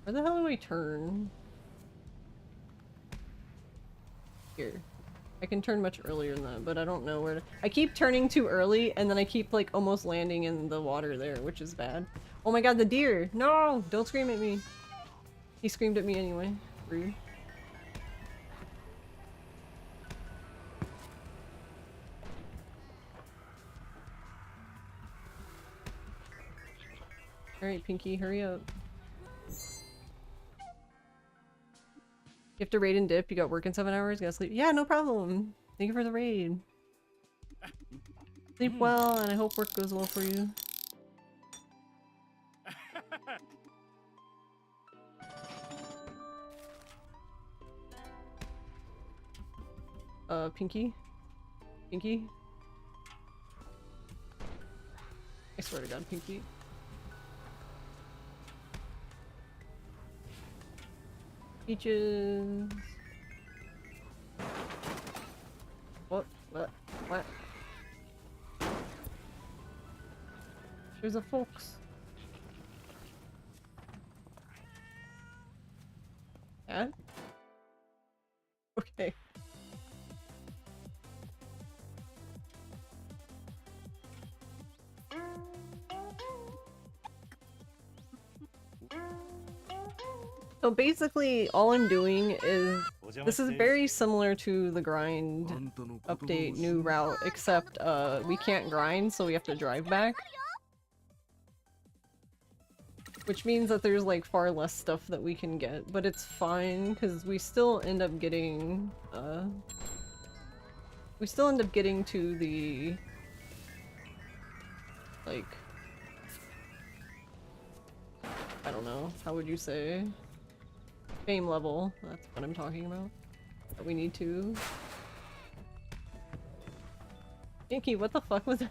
Where the hell do I turn? Here. I can turn much earlier than that, but I don't know where to- I keep turning too early, and then I keep, like, almost landing in the water there, which is bad. Oh my god, the deer! No! Don't scream at me! He screamed at me anyway. Rude. Alright, Pinky, hurry up. You have to raid and dip, you got work in 7 hours, gotta sleep. Yeah, no problem! Thank you for the raid. Sleep well, and I hope work goes well for you. Pinky? Pinky? I swear to god, Pinky. Peaches. What? What? There's a fox. Yeah? Okay. So basically, all I'm doing is... This is very similar to the grind update new route, except we can't grind, so we have to drive back. Which means that there's like far less stuff that we can get, but it's fine, because we still end up getting to the... like... I don't know, how would you say? Fame level. That's what I'm talking about. But we need to. Yankee, what the fuck was that?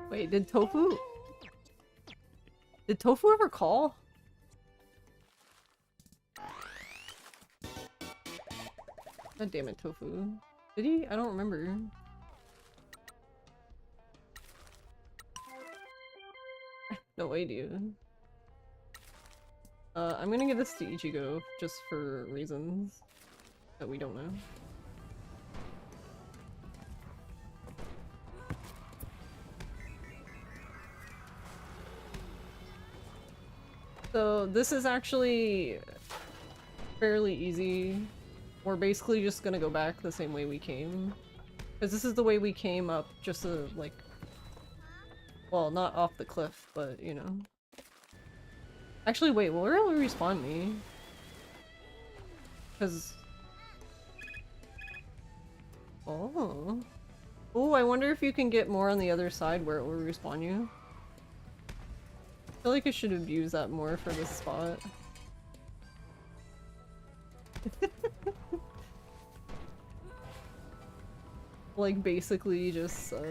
Wait, did Tofu ever call? God damn it, Tofu. Did he? I don't remember. No idea. I'm gonna give this to Ichigo just for reasons that we don't know. So this is actually fairly easy. We're basically just gonna go back the same way we came. Because this is the way we came up, just to, like... Well, not off the cliff, but, you know. Actually, wait, where will it respawn me? Because... Oh. Oh, I wonder if you can get more on the other side where it will respawn you. I feel like I should have used that more for this spot. Like, basically just, Hold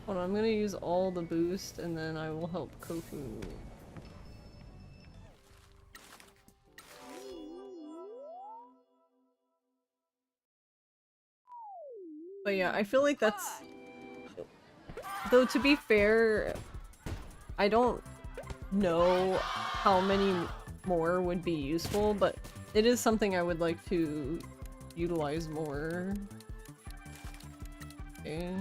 on, I'm gonna use all the boost and then I will help Kofu. But yeah, I feel like that's... Though to be fair, I don't know how many more would be useful, but it is something I would like to utilize more. Okay.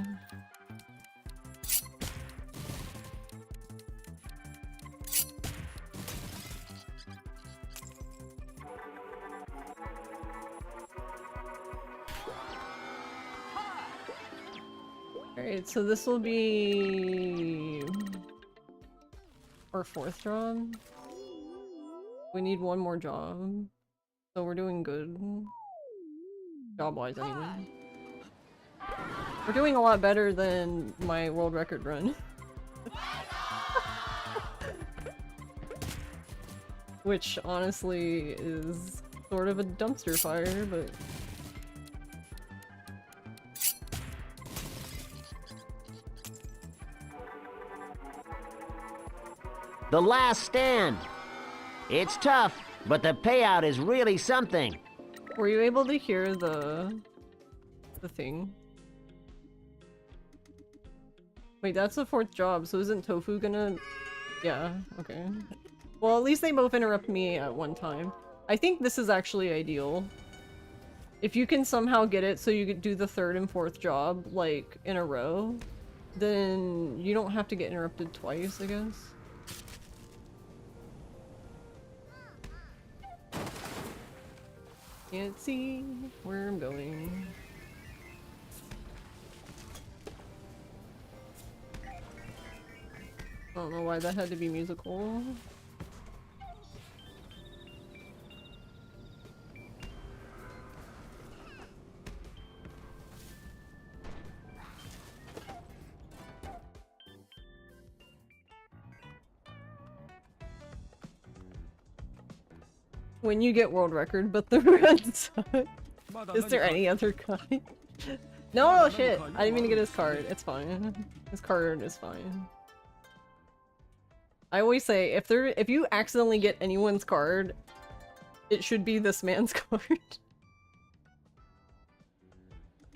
Alright, so this will be our 4th job. We need one more job. So we're doing good. Job-wise, anyway. We're doing a lot better than my world record run. Which, honestly, is sort of a dumpster fire, but... The Last Stand. It's tough, but the payout is really something. Were you able to hear the thing? Wait, that's the 4th job, so isn't Tofu gonna... Yeah, okay. Well, at least they both interrupt me at one time. I think this is actually ideal. If you can somehow get it so you could do the 3rd and 4th job, like, in a row, then you don't have to get interrupted twice, I guess. Can't see where I'm going. I don't know why that had to be musical. When you get world record, but the run suck. Is there any other kind? No, shit! I didn't mean to get his card. It's fine. His card is fine. I always say, if you accidentally get anyone's card, it should be this man's card.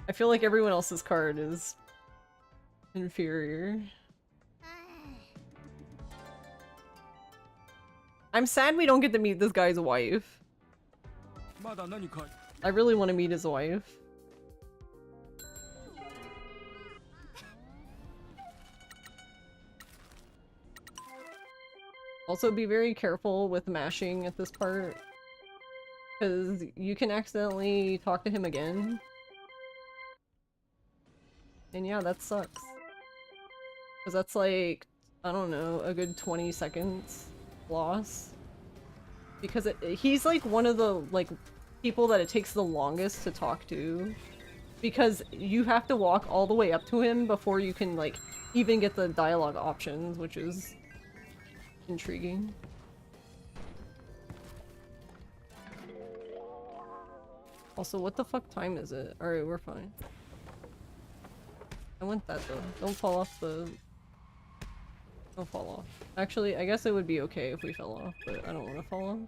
I feel like everyone else's card is inferior. I'm sad we don't get to meet this guy's wife. I really want to meet his wife. Also, be very careful with mashing at this part. Because you can accidentally talk to him again. And yeah, that sucks. Because that's like, I don't know, a good 20 seconds loss. Because he's like one of the like people that it takes the longest to talk to. Because you have to walk all the way up to him before you can like even get the dialogue options, which is intriguing. Also, what the fuck time is it? Alright, we're fine. I want that though. Don't fall off the... Don't fall off. Actually, I guess it would be okay if we fell off, but I don't want to fall off.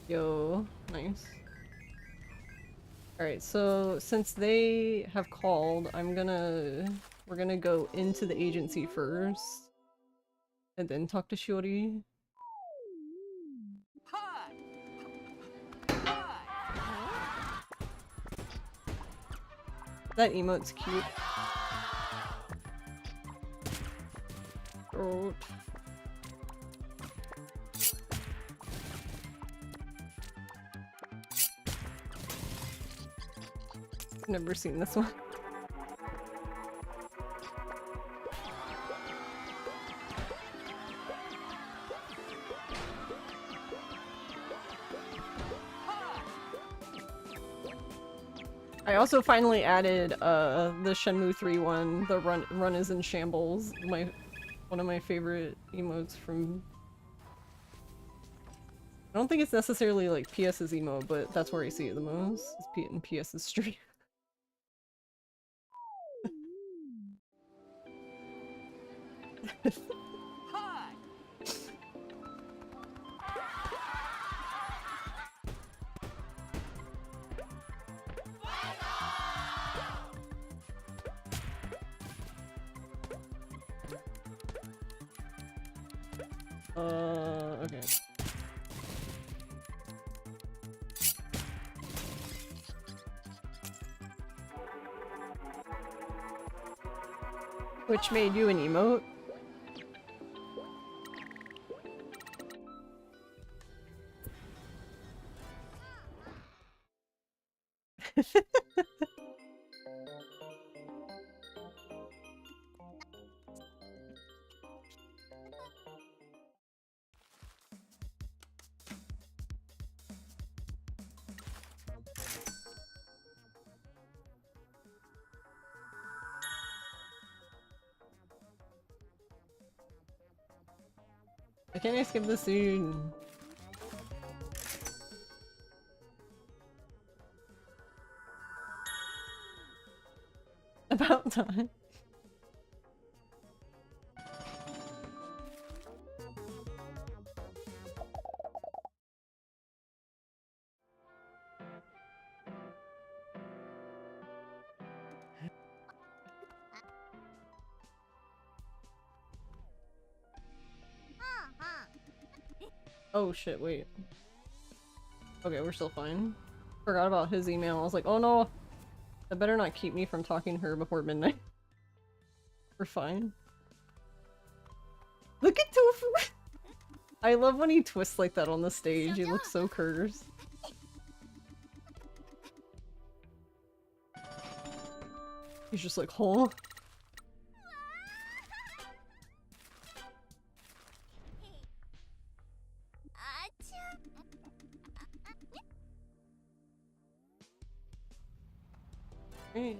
Yo, nice. Alright, so since they have called, we're gonna go into the agency first. And then talk to Shiori. That emote's cute. Oh. Never seen this one. I also finally added the Shenmue 3 one, the run is in shambles, one of my favorite emotes from... I don't think it's necessarily like PS's emote, but that's where I see it the most, is in PS's stream. Okay. Which made you an emote? Why can't I skip the scene? About time. Oh shit, wait. Okay, we're still fine. Forgot about his email. I was like, oh no! That better not keep me from talking to her before midnight. We're fine. Look at Tofu! I love when he twists like that on the stage. He looks so cursed. He's just like, huh? Right.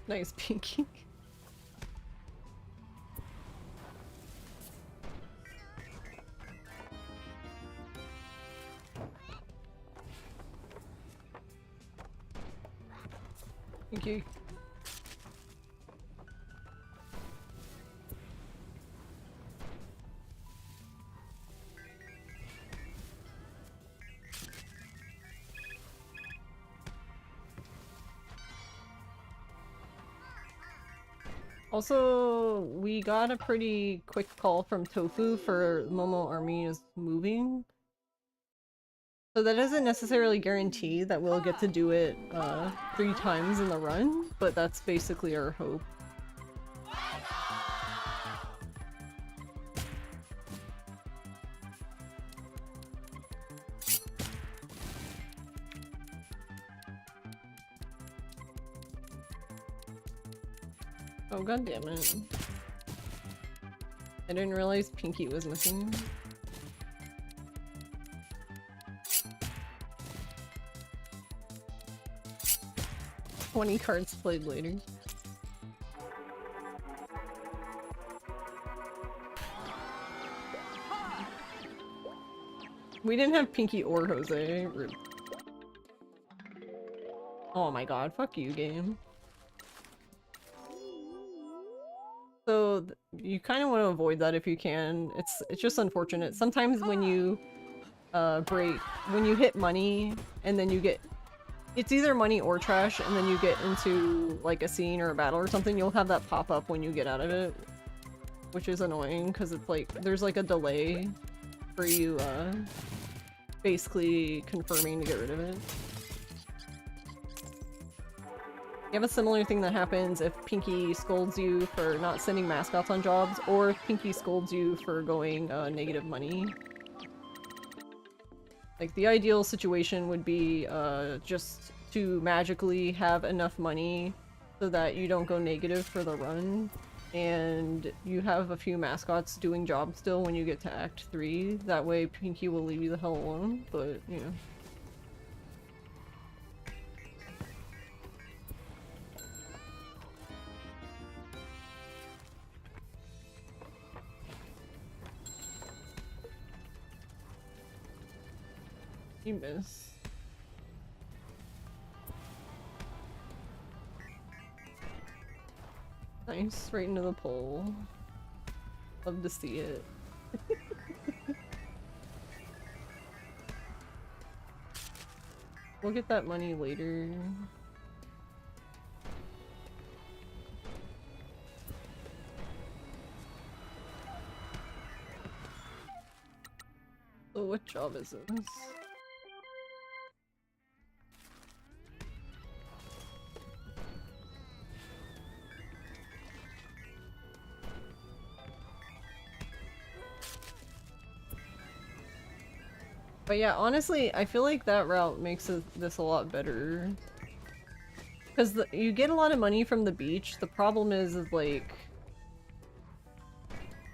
Nice pinky. Thank you. Also, we got a pretty quick call from Tofu for Momo Army is moving. So that doesn't necessarily guarantee that we'll get to do it 3 times in the run, but that's basically our hope. Oh god damn it. I didn't realize Pinky was missing. "20 cards played later." We didn't have Pinky or Jose. Rude. Oh my god, fuck you, game. So you kind of want to avoid that if you can. It's just unfortunate. Sometimes when you when you hit money and then you get, it's either money or trash, and then you get into like a scene or a battle or something, you'll have that pop up when you get out of it, which is annoying because it's like there's like a delay for you basically confirming to get rid of it. You have a similar thing that happens if Pinky scolds you for not sending mascots on jobs, or if Pinky scolds you for going negative money. Like, the ideal situation would be just to magically have enough money so that you don't go negative for the run, and you have a few mascots doing jobs still when you get to Act 3. That way Pinky will leave you the hell alone, but, you know. You miss. Nice, right into the pole. Love to see it. We'll get that money later. So what job is this? But yeah, honestly, I feel like that route makes this a lot better. Because you get a lot of money from the beach. The problem is like,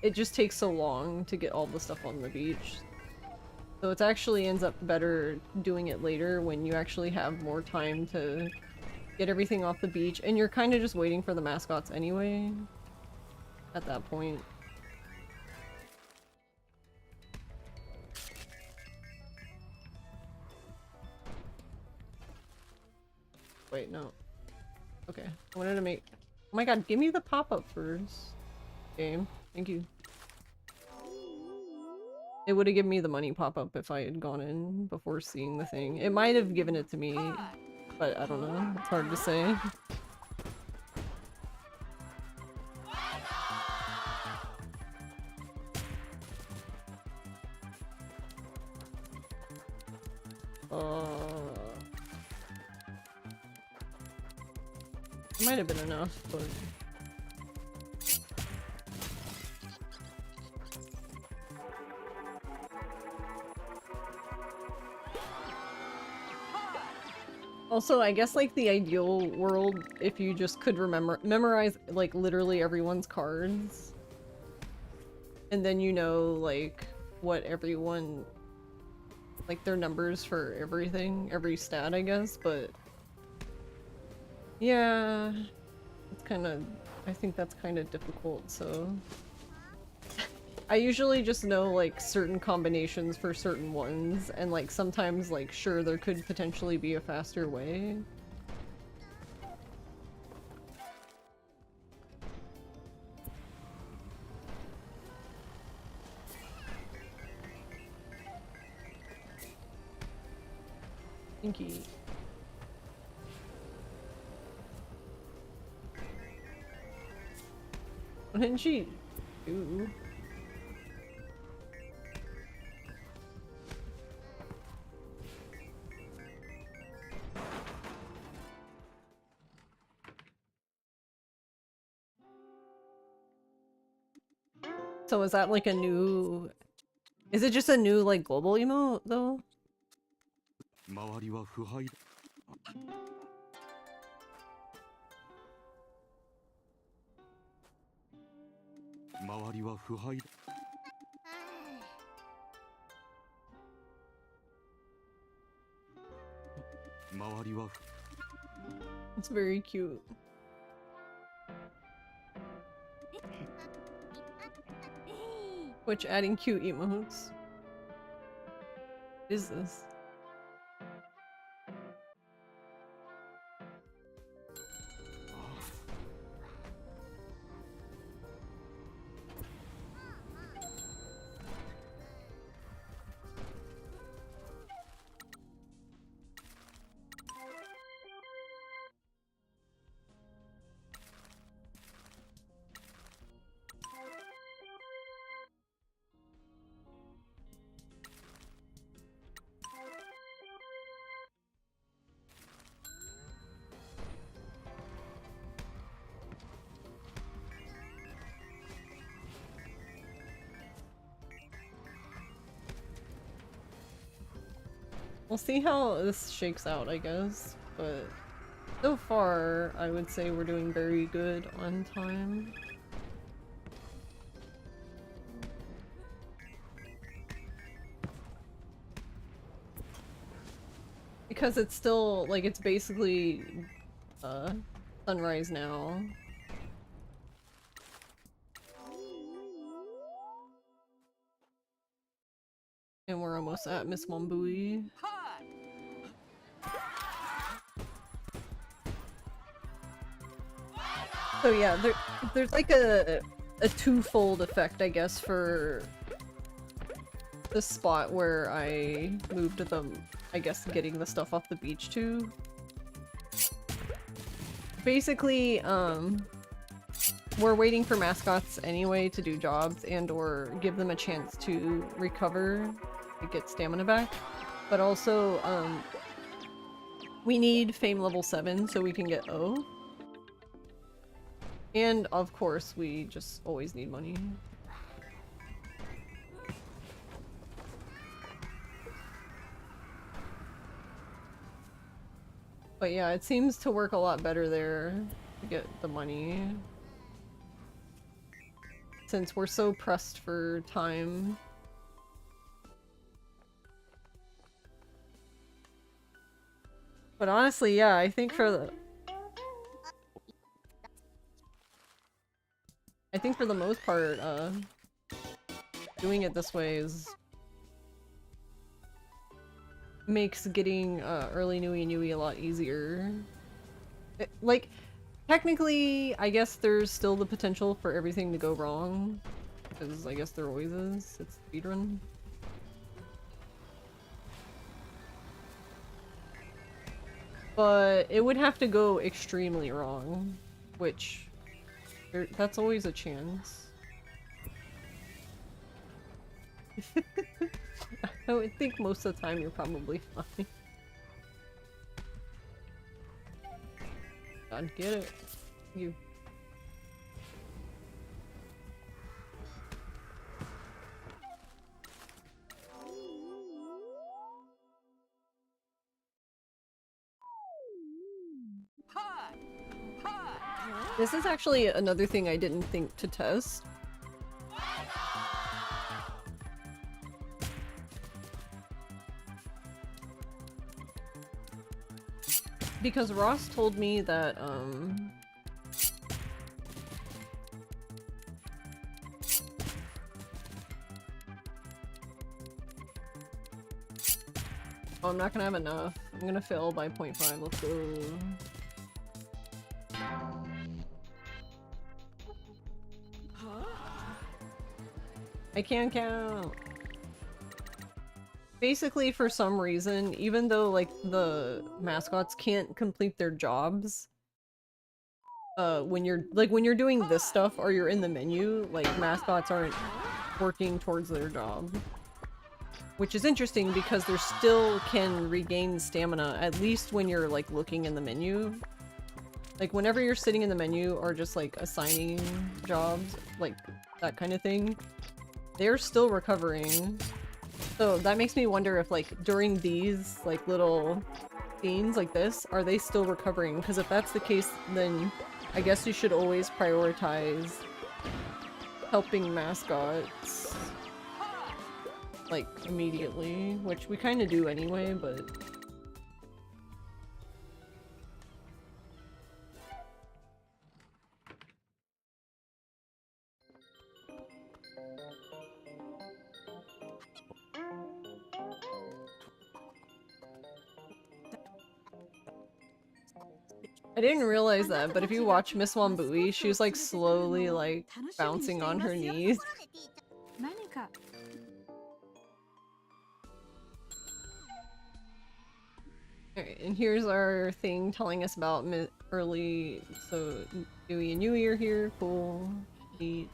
it just takes so long to get all the stuff on the beach. So it actually ends up better doing it later when you actually have more time to get everything off the beach. And you're kind of just waiting for the mascots anyway at that point. Wait, no. Okay. I wanted to make... Oh my god, give me the pop-up first. Game. Thank you. It would have given me the money pop-up if I had gone in before seeing the thing. It might have given it to me, but I don't know. It's hard to say. It might have been enough, but... Also, I guess like the ideal world, if you just could memorize like literally everyone's cards, and then you know like what everyone, like their numbers for everything, every stat, I guess, but yeah, it's kind of, I think that's kind of difficult, so I usually just know like certain combinations for certain ones, and like sometimes like sure there could potentially be a faster way. Pinky. What didn't she do? So is that like a new... Is it just a new like global emote though? 周りは腐敗だ。周りは腐敗だ。周りは It's very cute. Which adding cute emotes? What is this? We'll see how this shakes out, I guess, but so far, I would say we're doing very good on time. Because it's still, like, it's basically, sunrise now. And we're almost at Miss Wambui. So yeah, there's like a twofold effect, I guess, for the spot where I moved them, I guess, getting the stuff off the beach to. Basically, we're waiting for mascots anyway to do jobs and or give them a chance to recover, to get stamina back. But also, we need fame level 7 so we can get O. And of course, we just always need money. But yeah, it seems to work a lot better there to get the money. Since we're so pressed for time. But honestly, yeah, I think for the most part, doing it this way makes getting early Nui a lot easier. Like, technically, I guess there's still the potential for everything to go wrong, because I guess there always is. It's speedrun. But it would have to go extremely wrong, which that's always a chance. I would think most of the time you're probably fine. God, get it. You. This is actually another thing I didn't think to test. Because Ross told me that, oh, I'm not gonna have enough. I'm gonna fail by 0.5. Let's go. I can't count. Basically, for some reason, even though like the mascots can't complete their jobs, when you're doing this stuff or you're in the menu, like mascots aren't working towards their job. Which is interesting because they still can regain stamina, at least when you're like looking in the menu. Like whenever you're sitting in the menu or just like assigning jobs, like that kind of thing, they're still recovering. So that makes me wonder if like during these like little scenes like this, are they still recovering? Because if that's the case, then I guess you should always prioritize helping mascots like immediately, which we kind of do anyway, but I didn't realize that, but if you watch Miss Wambui, she's like slowly like bouncing on her knees. 何か Alright, and here's our thing telling us about early, so Dewey and Yui are here, cool, neat.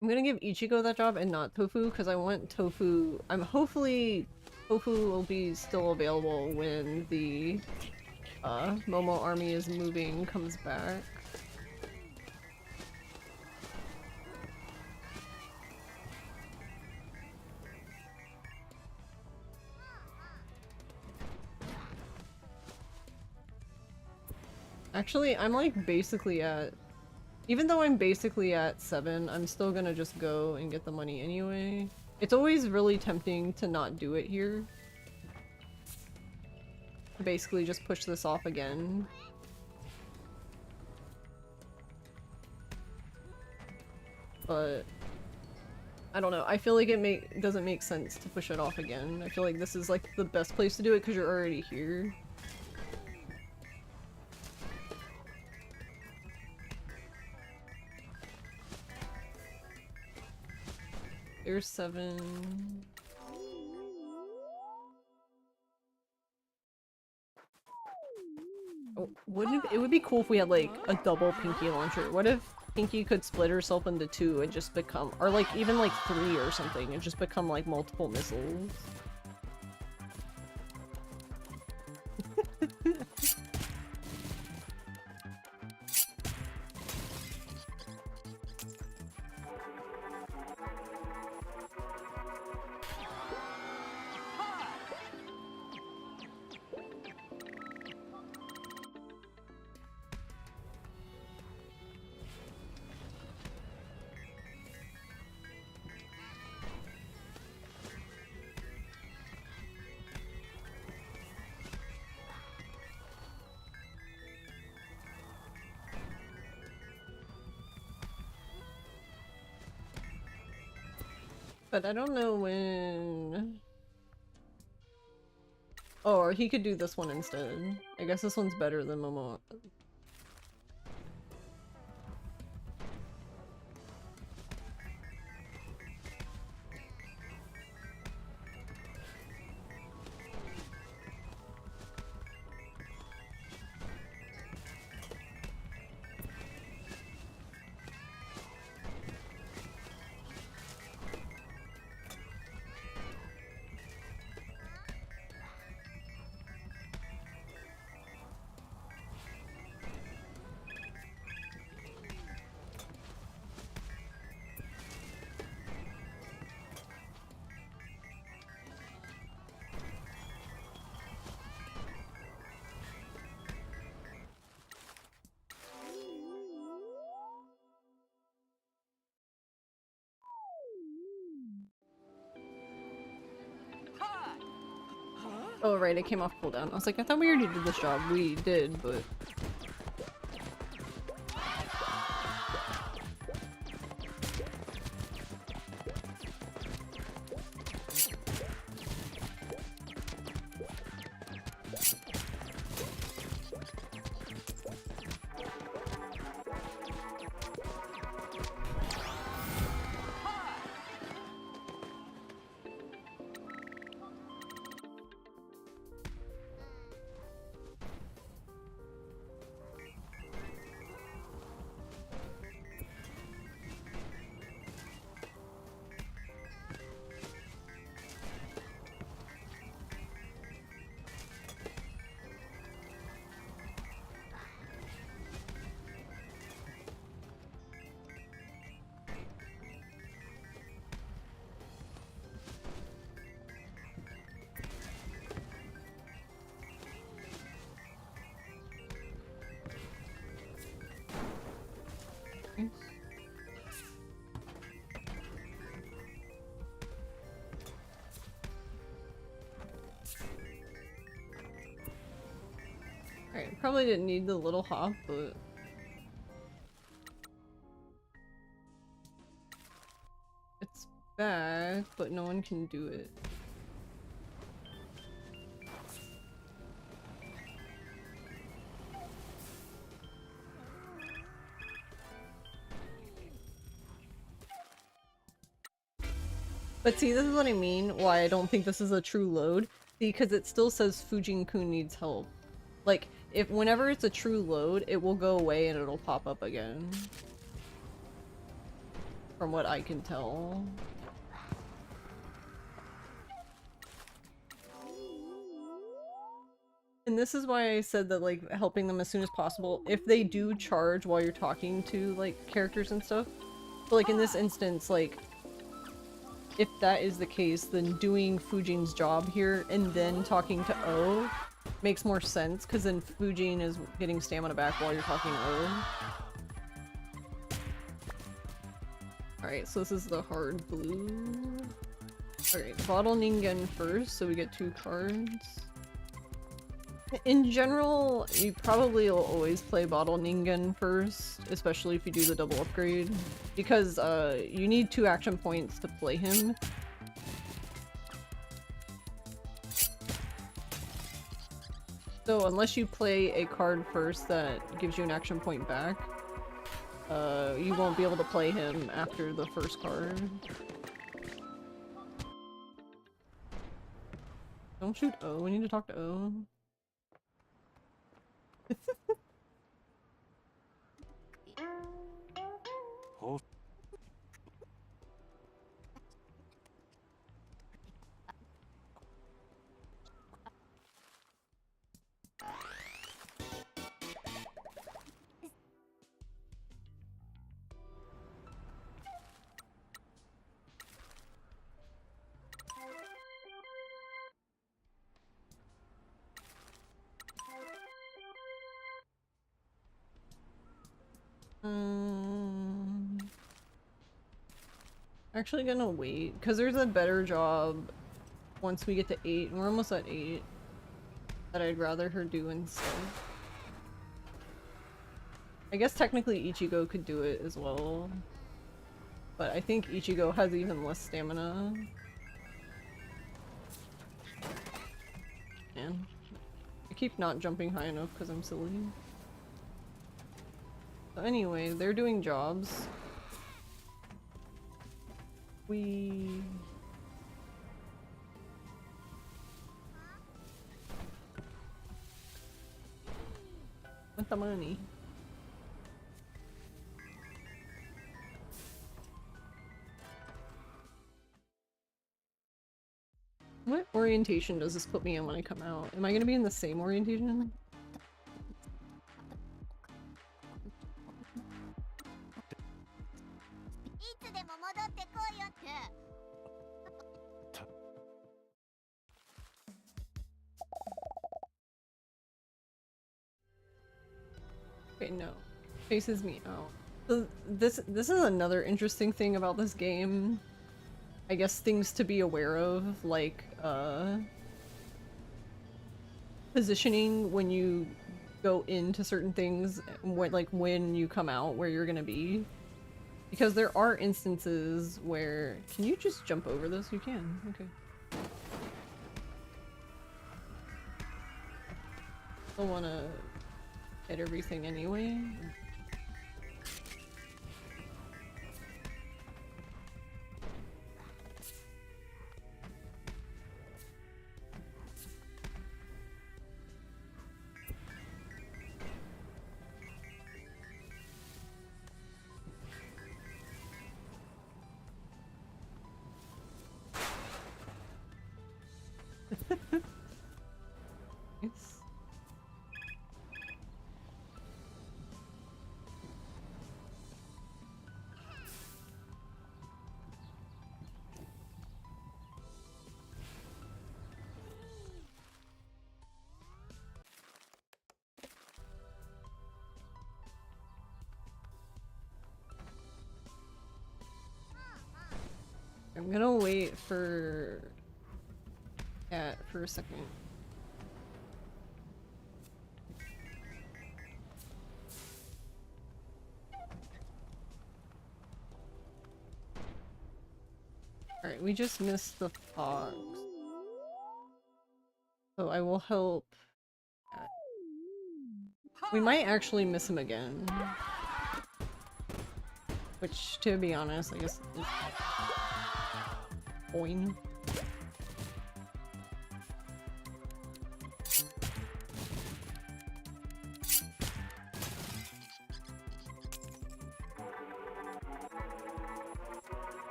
I'm gonna give Ichigo that job and not Tofu because I want Tofu. Hopefully Tofu will be still available when the Momo army is moving comes back. Actually, I'm like basically at, even though I'm basically at 7, I'm still gonna just go and get the money anyway. It's always really tempting to not do it here. Basically just push this off again. But I don't know, I feel like it doesn't make sense to push it off again. I feel like this is like the best place to do it because you're already here. There's 7. Oh, it would be cool if we had like a double Pinky launcher. What if Pinky could split herself into 2 and just become, or like even like 3 or something, and just become like multiple missiles? But I don't know when... Oh, or he could do this one instead. I guess this one's better than Momo. Oh right, it came off cooldown. I was like, I thought we already did this job. We did, but... Alright, probably didn't need the little hop, but... It's back, but no one can do it. But see, this is what I mean, why I don't think this is a true load. Because it still says Fujin-kun needs help. Like, if whenever it's a true load, it will go away and it'll pop up again. From what I can tell. And this is why I said that, like, helping them as soon as possible, if they do charge while you're talking to, like, characters and stuff. But, like, in this instance, like, if that is the case, then doing Fujin's job here and then talking to O makes more sense, because then Fujin is getting stamina back while you're talking to O. Alright, so this is the hard blue. Alright, Bottle Ningen first, so we get 2 cards. In general, you probably will always play Bottle Ningen first, especially if you do the double upgrade, because you need 2 action points to play him. So unless you play a card first that gives you an action point back, you won't be able to play him after the first card. Don't shoot O, we need to talk to O. Actually gonna wait, because there's a better job once we get to 8, and we're almost at 8, that I'd rather her do instead. I guess technically Ichigo could do it as well, but I think Ichigo has even less stamina. Man, I keep not jumping high enough because I'm silly. So anyway, they're doing jobs. We... want the money. What orientation does this put me in when I come out? Am I gonna be in the same orientation? Okay, no. Faces me out. So this is another interesting thing about this game. I guess things to be aware of, like, positioning when you go into certain things, when you come out, where you're gonna be. Because there are instances where... Can you just jump over this? You can. Okay. Still wanna hit everything anyway. Nice. I'm gonna wait for Cat for a second. Alright, we just missed the fox. So I will help. We might actually miss him again. Which, to be honest, I guess is fine.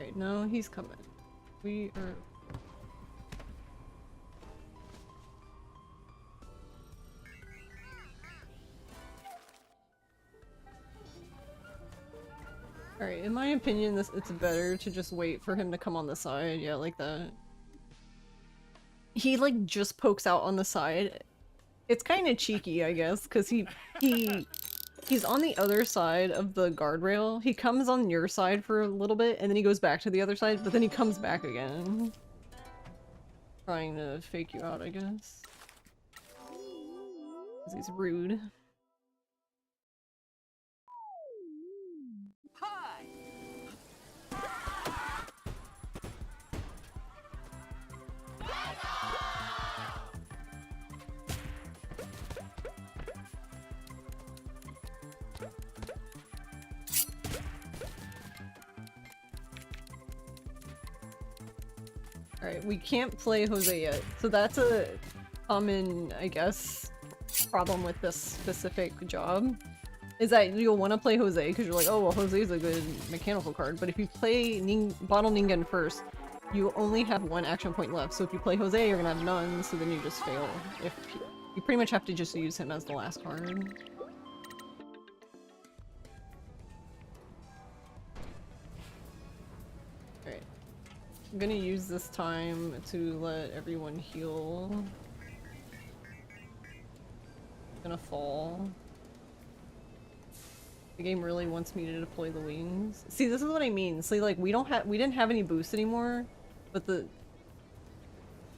Okay, no, he's coming. We are. Alright, in my opinion, it's better to just wait for him to come on the side. Yeah, like that. He, like, just pokes out on the side. It's kind of cheeky, I guess, because he's on the other side of the guardrail. He comes on your side for a little bit, and then he goes back to the other side, but then he comes back again. Trying to fake you out, I guess. Because he's rude. Alright, we can't play Jose yet, so that's a common, I guess, problem with this specific job. Is that you'll want to play Jose because you're like, oh well, Jose is a good mechanical card, but if you play Bottle Ningen first, you only have one action point left, so if you play Jose, you're gonna have none, so then you just fail. If you pretty much have to just use him as the last card. Alright. I'm gonna use this time to let everyone heal. I'm gonna fall. The game really wants me to deploy the wings. See, this is what I mean. See, like, we didn't have any boost anymore, but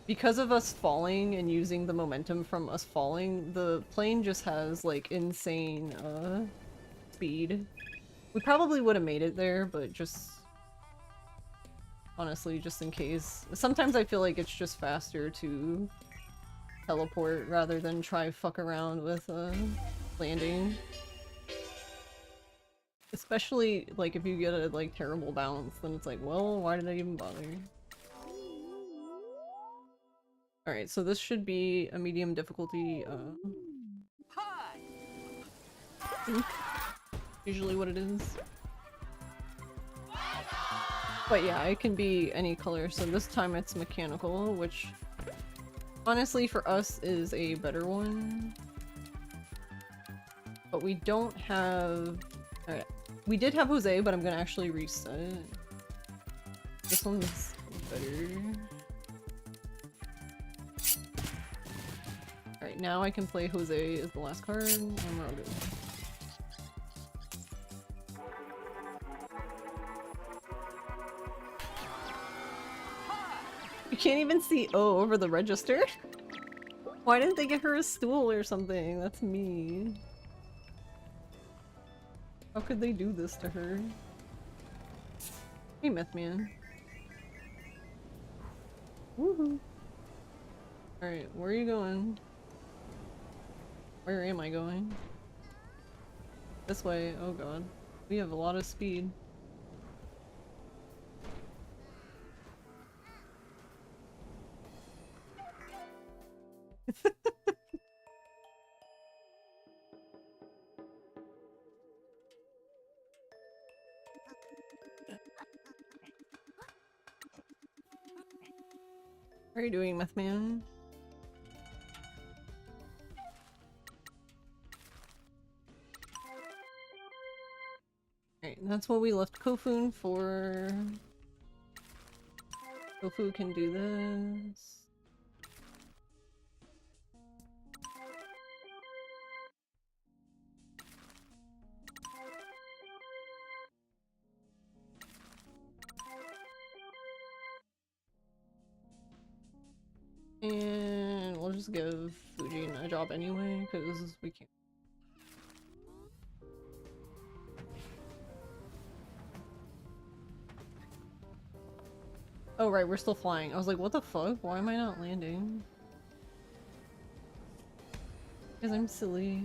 because of us falling and using the momentum from us falling, the plane just has, like, insane, speed. We probably would have made it there, but just... honestly, just in case. Sometimes I feel like it's just faster to teleport rather than try fuck around with, landing. Especially, like, if you get a, like, terrible bounce, then it's like, well, why did I even bother? Alright, so this should be a medium difficulty, usually what it is. But yeah, it can be any color, so this time it's mechanical, which honestly for us is a better one. But we don't have... Alright, we did have Jose, but I'm gonna actually reset. This one's better. Alright, now I can play Jose as the last card, and we're all good. You can't even see O over the register? Why didn't they get her a stool or something? That's mean. How could they do this to her? Hey, Mythman. Woohoo! Alright, where are you going? Where am I going? This way. Oh god. We have a lot of speed. How are you doing, Mythman? Alright, that's what we left Kofun for. Kofu can do this. just give Fujin a job anyway, because we can't. Oh right, we're still flying. I was like, what the fuck? Why am I not landing? Because I'm silly.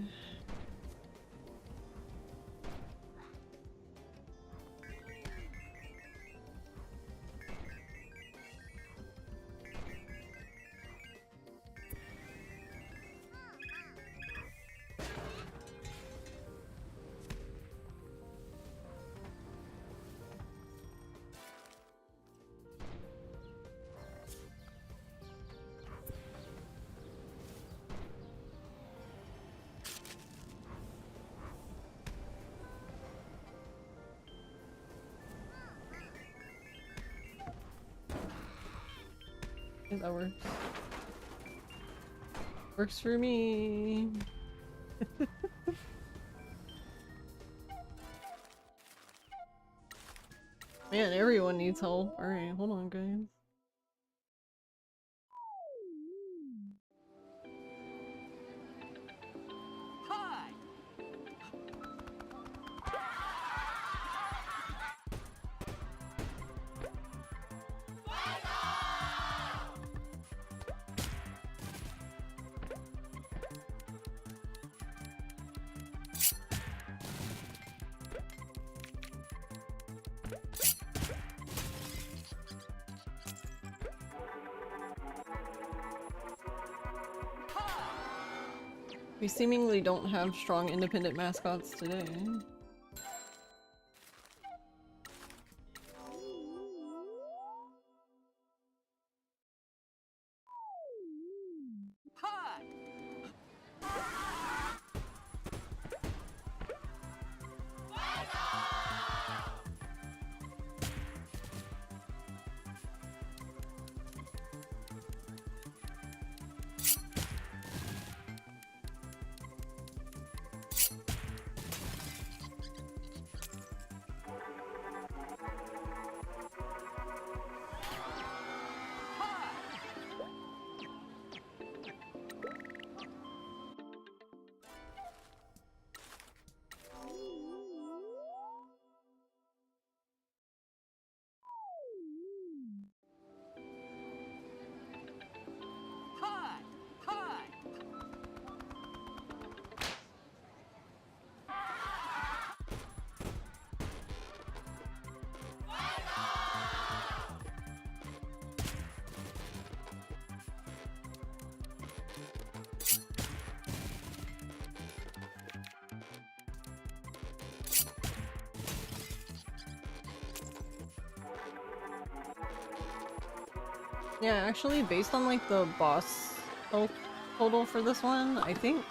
That works. Works for me. Man, everyone needs help. Alright, hold on, guys. We seemingly don't have strong independent mascots today. Yeah, actually, based on like the boss health total for this one, I think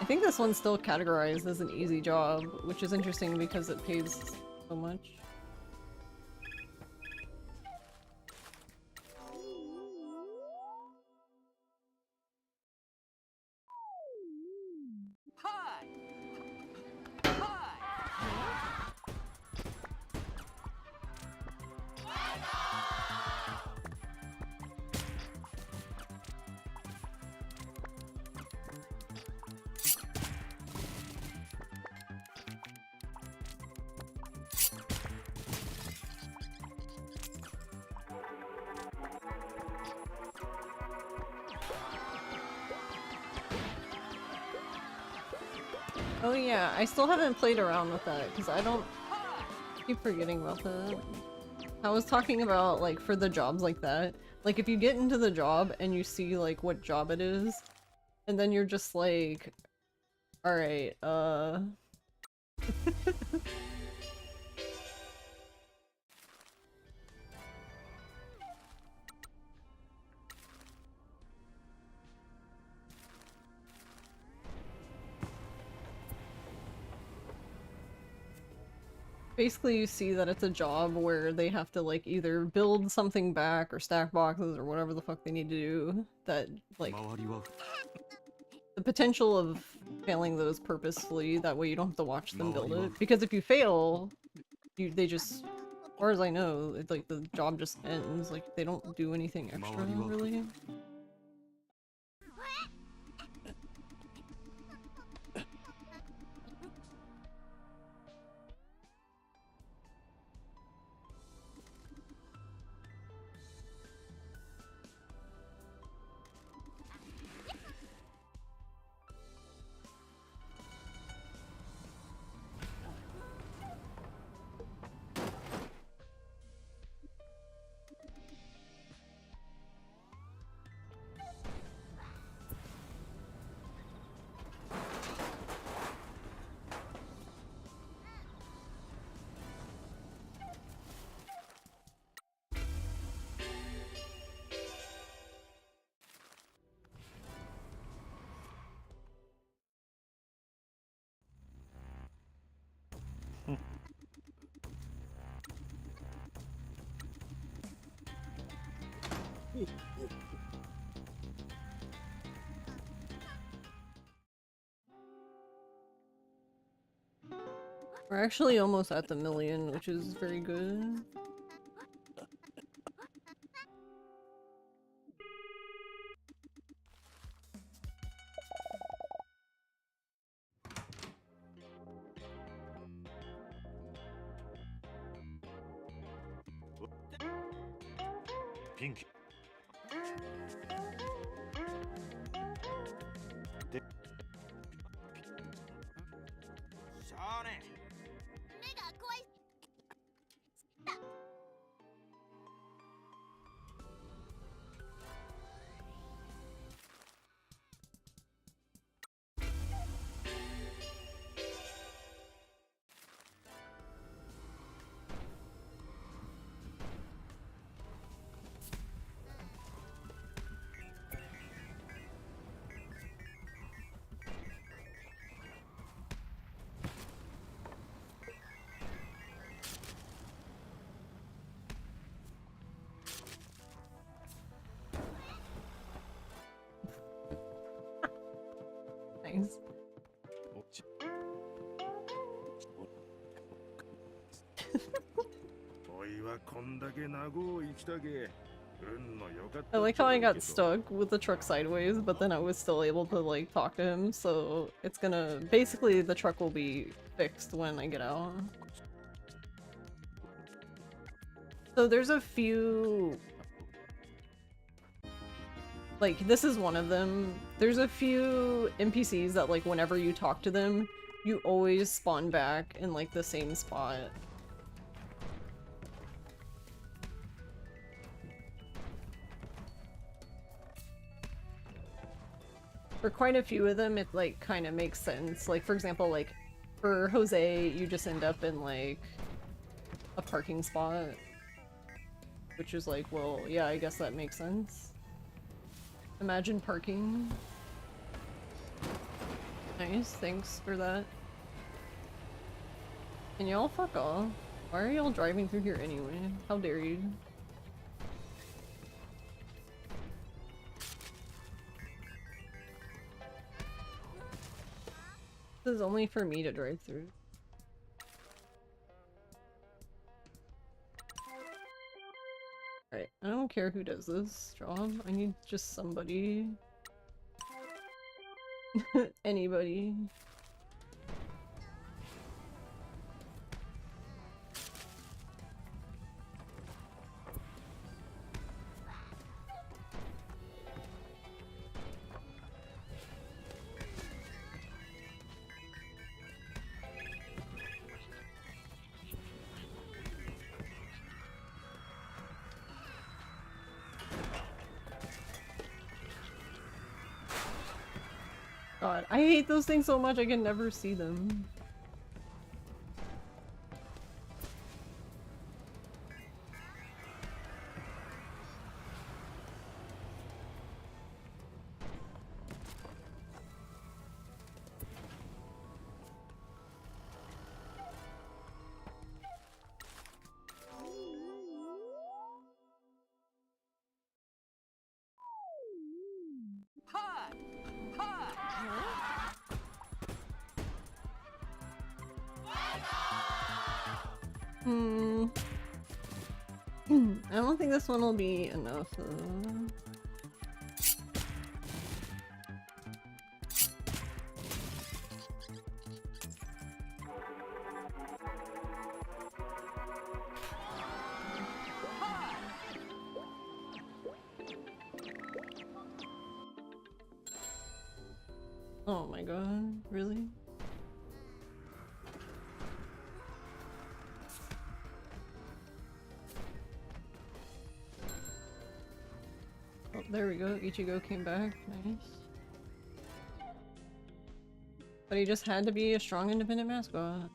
this one's still categorized as an easy job, which is interesting because it pays so much. Oh yeah, I still haven't played around with that because I don't keep forgetting about that. I was talking about like for the jobs like that, like if you get into the job and you see like what job it is, and then you're just like, alright, basically you see that it's a job where they have to like either build something back or stack boxes or whatever the fuck they need to do, that like 周りは the potential of failing those purposefully, that way you don't have to watch them build it. Because if you fail, they just, as far as I know, it's like the job just ends, like they don't do anything extra really. We're actually almost at the million, which is very good. Pink. Nice. おいはこんだけ長を生きたけ。運の良かった I like how I っちゃろう got けど。 stuck with the truck sideways, but then I was still able to like talk to him, so it's gonna basically the truck will be fixed when I get out. So there's a few, like this is one of them. There's a few NPCs that like whenever you talk to them, you always spawn back in like the same spot. For quite a few of them, it like kind of makes sense. Like for example, like for Jose, you just end up in like a parking spot, which is like, well, yeah, I guess that makes sense. Imagine parking. Nice, thanks for that. Can y'all fuck off? Why are y'all driving through here anyway? How dare you? This is only for me to drive through. Right, I don't care who does this job. I need just somebody. Anybody. God, I hate those things so much I can never see them. I don't think this one will be enough. Oh my god, really? Oh, there we go. Ichigo came back. Nice. But he just had to be a strong, independent mascot.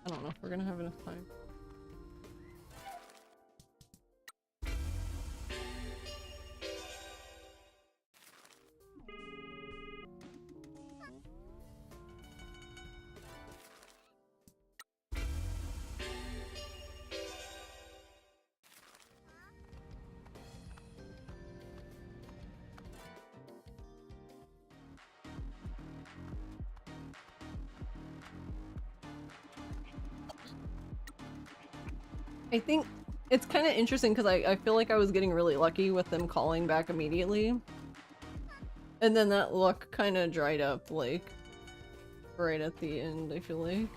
I don't know if we're gonna have enough time. I think it's kind of interesting because I feel like I was getting really lucky with them calling back immediately. And then that luck kind of dried up, like, right at the end, I feel like.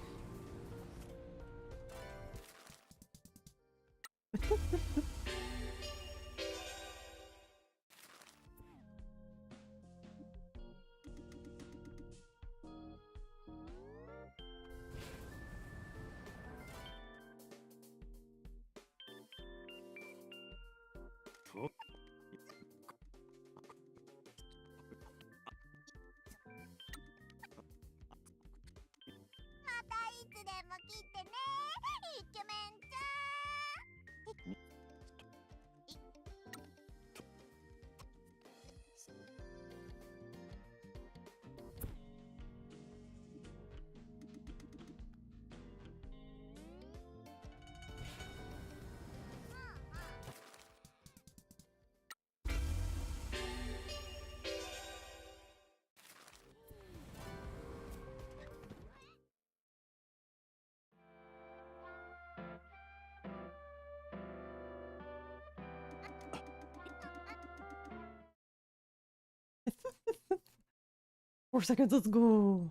Four seconds, let's go.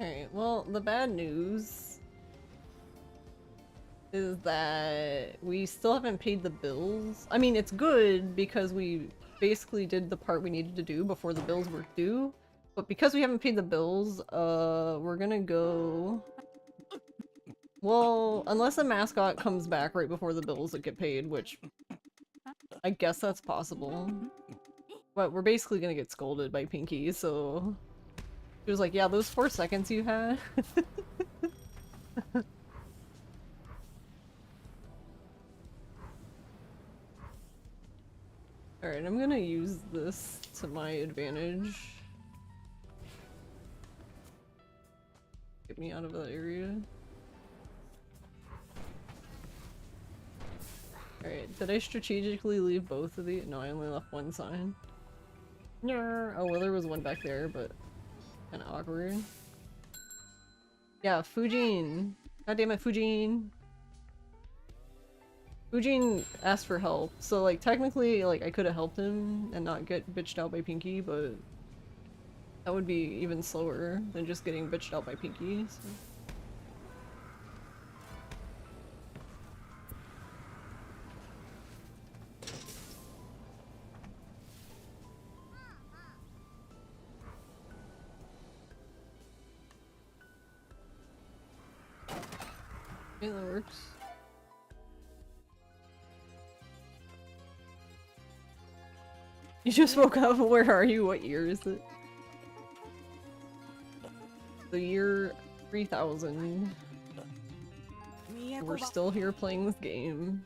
Alright, well, the bad news is that we still haven't paid the bills. I mean, it's good because we basically did the part we needed to do before the bills were due. But because we haven't paid the bills, we're gonna go... Well, unless a mascot comes back right before the bills get paid, which I guess that's possible. But we're basically gonna get scolded by Pinky, so... She was like, yeah, those 4 seconds you had. Alright, I'm gonna use this to my advantage. Get me out of that area. Alright, did I strategically leave both of these? No, I only left one sign. No. Oh, well, there was one back there, but kind of awkward. Yeah, Fujin. God damn it, Fujin. Fujin asked for help, so like technically, like I could have helped him and not get bitched out by Pinky, but that would be even slower than just getting bitched out by Pinky. So. Yeah, that works. You just woke up. Where are you? What year is it? The year 3000. We're still here playing this game.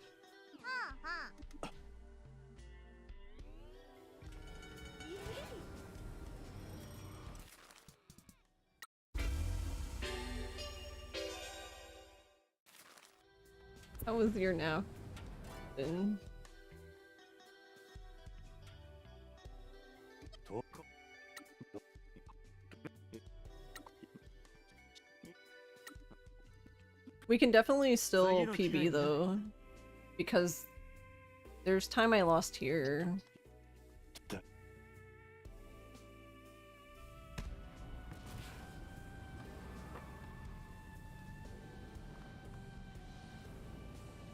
How was your nap? Then? We can definitely still PB though, because there's time I lost here.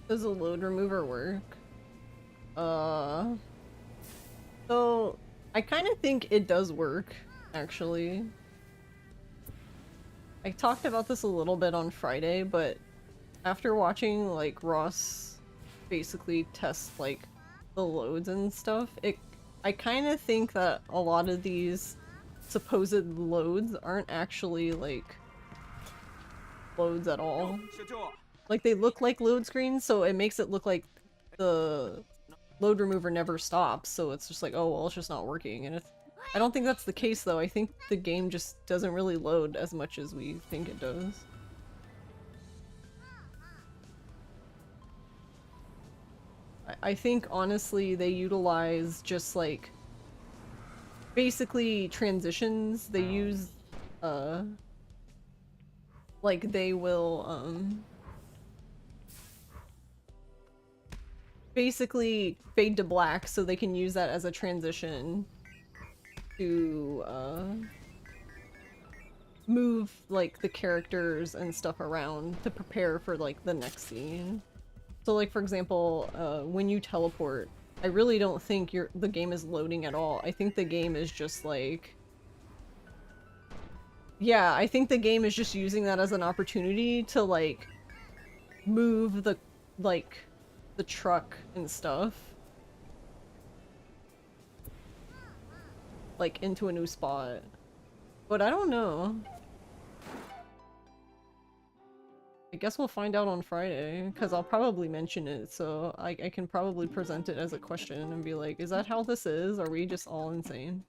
Does a load remover work? So I kind of think it does work, actually. I talked about this a little bit on Friday, but after watching like Ross basically test like the loads and stuff, I kind of think that a lot of these supposed loads aren't actually like loads at all. Like they look like load screens, so it makes it look like the load remover never stops, so it's just like, oh well, it's just not working. And I don't think that's the case though. I think the game just doesn't really load as much as we think it does. I think honestly they utilize just like basically transitions. They use like they will basically fade to black so they can use that as a transition to move like the characters and stuff around to prepare for like the next scene. So like for example, when you teleport, I really don't think the game is loading at all. I think the game is just like, yeah, I think the game is just using that as an opportunity to like move the truck and stuff like into a new spot. But I don't know. I guess we'll find out on Friday, because I'll probably mention it, so I can probably present it as a question and be like, is that how this is? Are we just all insane?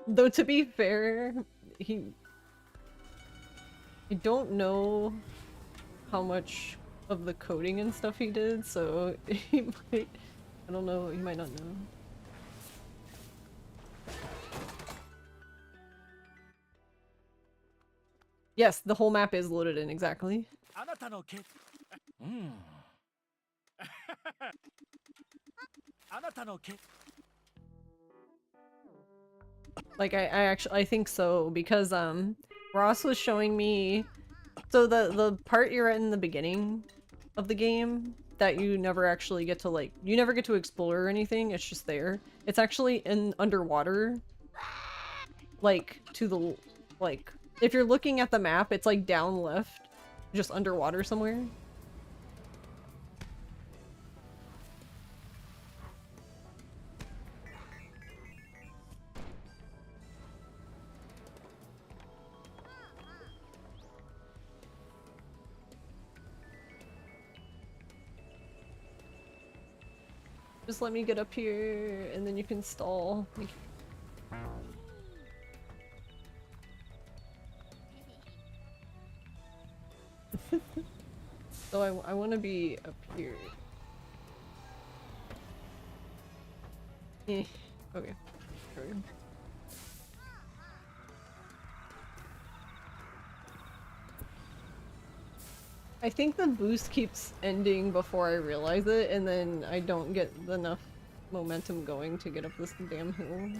Though to be fair, I don't know how much of the coding and stuff he did, so he might, I don't know, he might not know. Yes, the whole map is loaded in, exactly. Like I think so, because Ross was showing me, so the part you're in the beginning of the game that you never actually get to like, you never get to explore or anything, it's just there. It's actually in underwater, like to the, like, if you're looking at the map, it's like down left, just underwater somewhere. Just let me get up here, and then you can stall. So I want to be up here. Okay. There we go. I think the boost keeps ending before I realize it, and then I don't get enough momentum going to get up this damn hill.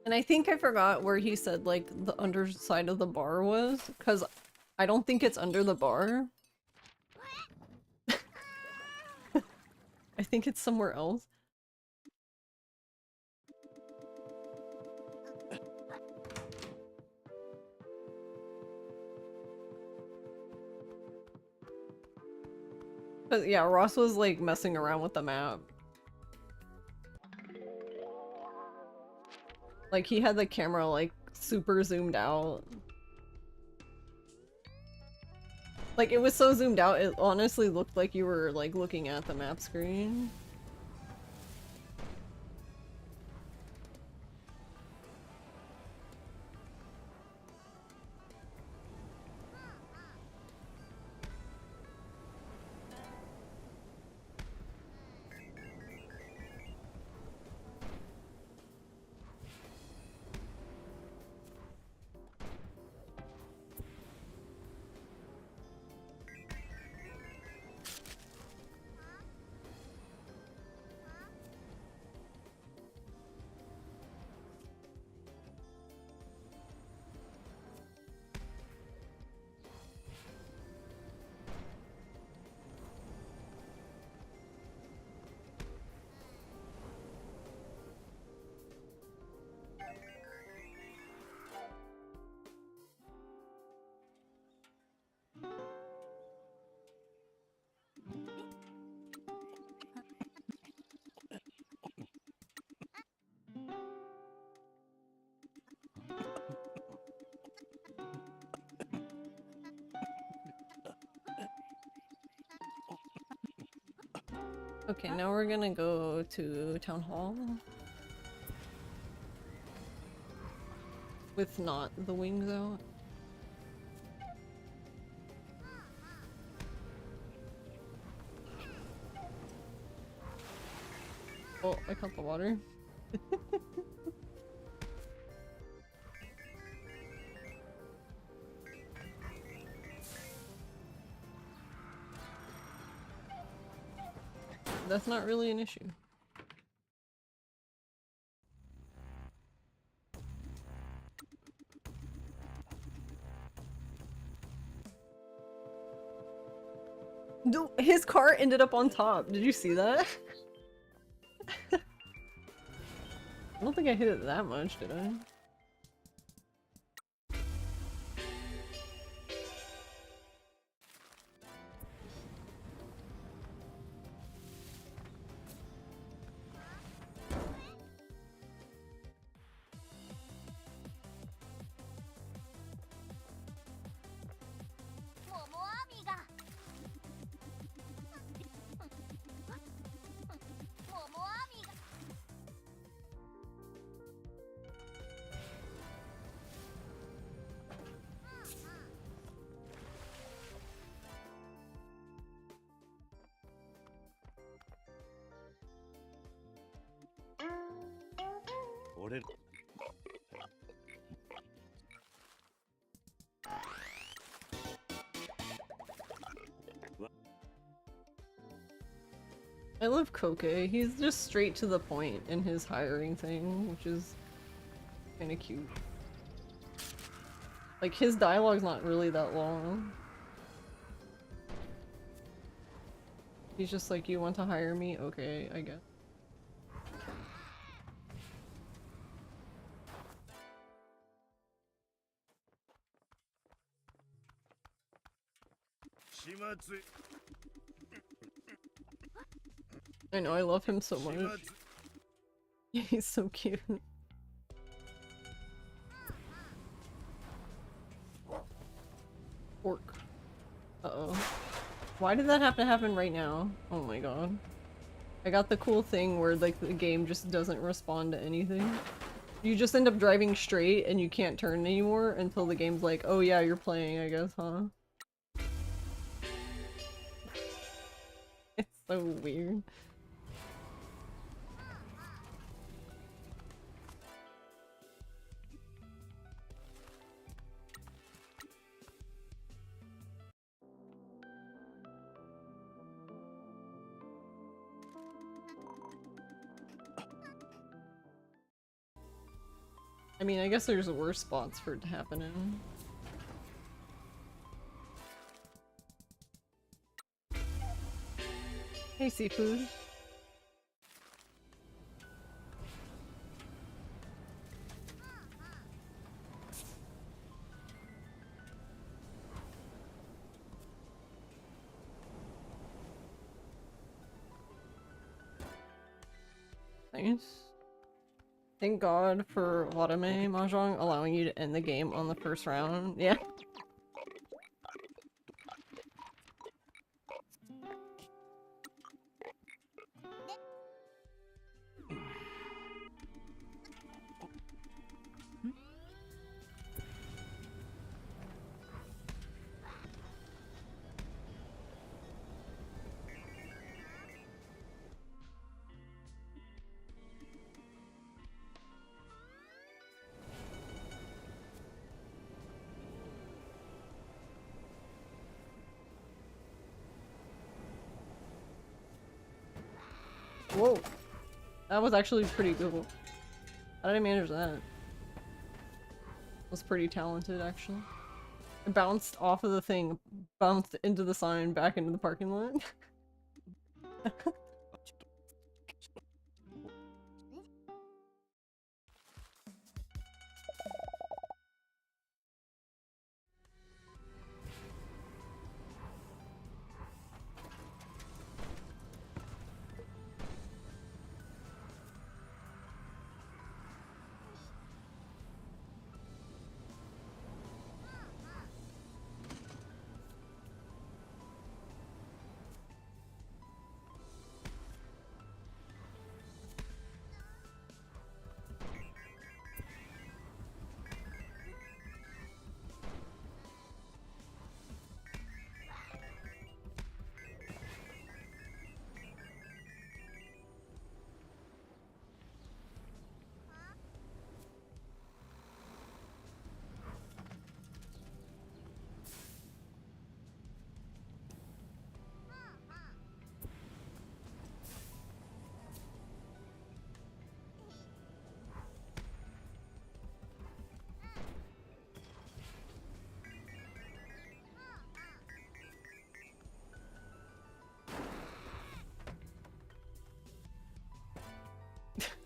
And I think I forgot where he said, like, the underside of the bar was, because I don't think it's under the bar. I think it's somewhere else. But yeah, Ross was, like, messing around with the map. Like, he had the camera, like, super zoomed out. Like, it was so zoomed out, it honestly looked like you were, like, looking at the map screen. Okay, now we're gonna go to Town Hall. With not the wings out. Oh, I caught the water. That's not really an issue. Dude, his car ended up on top. Did you see that? I don't think I hit it that much, did I? I love Koke. He's just straight to the point in his hiring thing, which is kind of cute. Like, his dialogue's not really that long. He's just like, you want to hire me? Okay, I guess. I know, I love him so much. He's so cute. Orc. Uh-oh. Why did that have to happen right now? Oh my god. I got the cool thing where, like, the game just doesn't respond to anything. You just end up driving straight and you can't turn anymore until the game's like, oh yeah, you're playing, I guess, huh? It's so weird. I mean, I guess there's worse spots for it to happen in. Hey, seafood. Nice. Thank God for Watame Mahjong allowing you to end the game on the first round. Yeah. Whoa. That was actually pretty cool. How did I manage that? Was pretty talented, actually. I bounced off of the thing, bounced into the sign, back into the parking lot.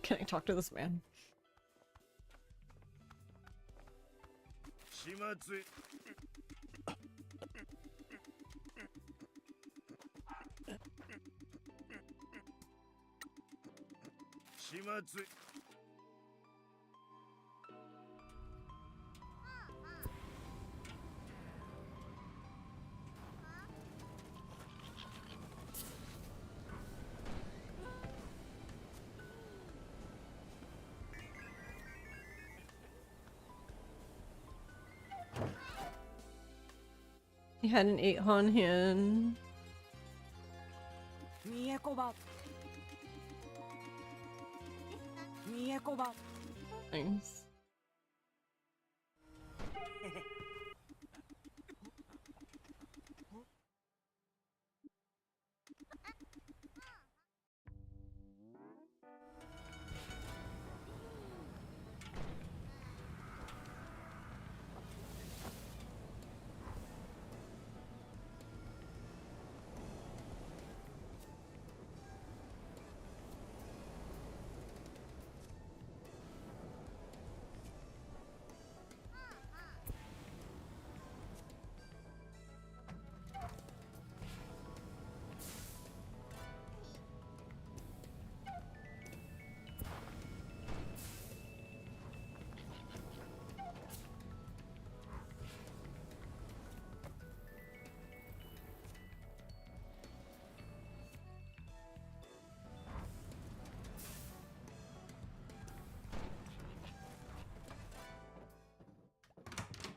Can I talk to this man? 始末始末 He had an 8 on hand. 三重小判三重小判 Nice.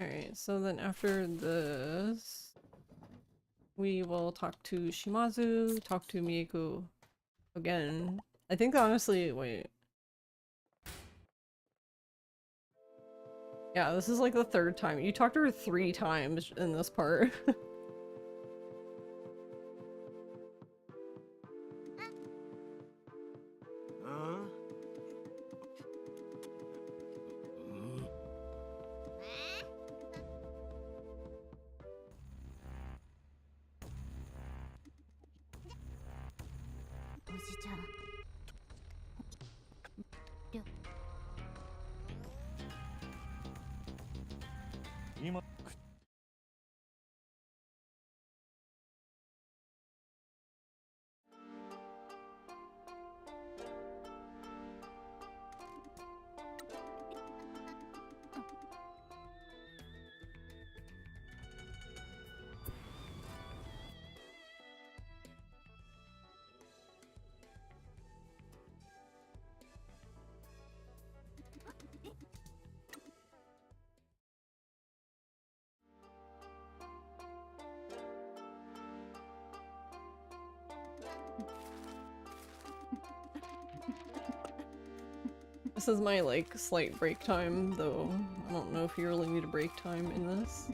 Alright, so then after this, we will talk to Shimazu, talk to Mieko again. I think honestly, wait. Yeah, this is like the 3rd time. You talked to her 3 times in this part. おじちゃん今 This is my like slight break time, though I don't know if you really need a break time in this.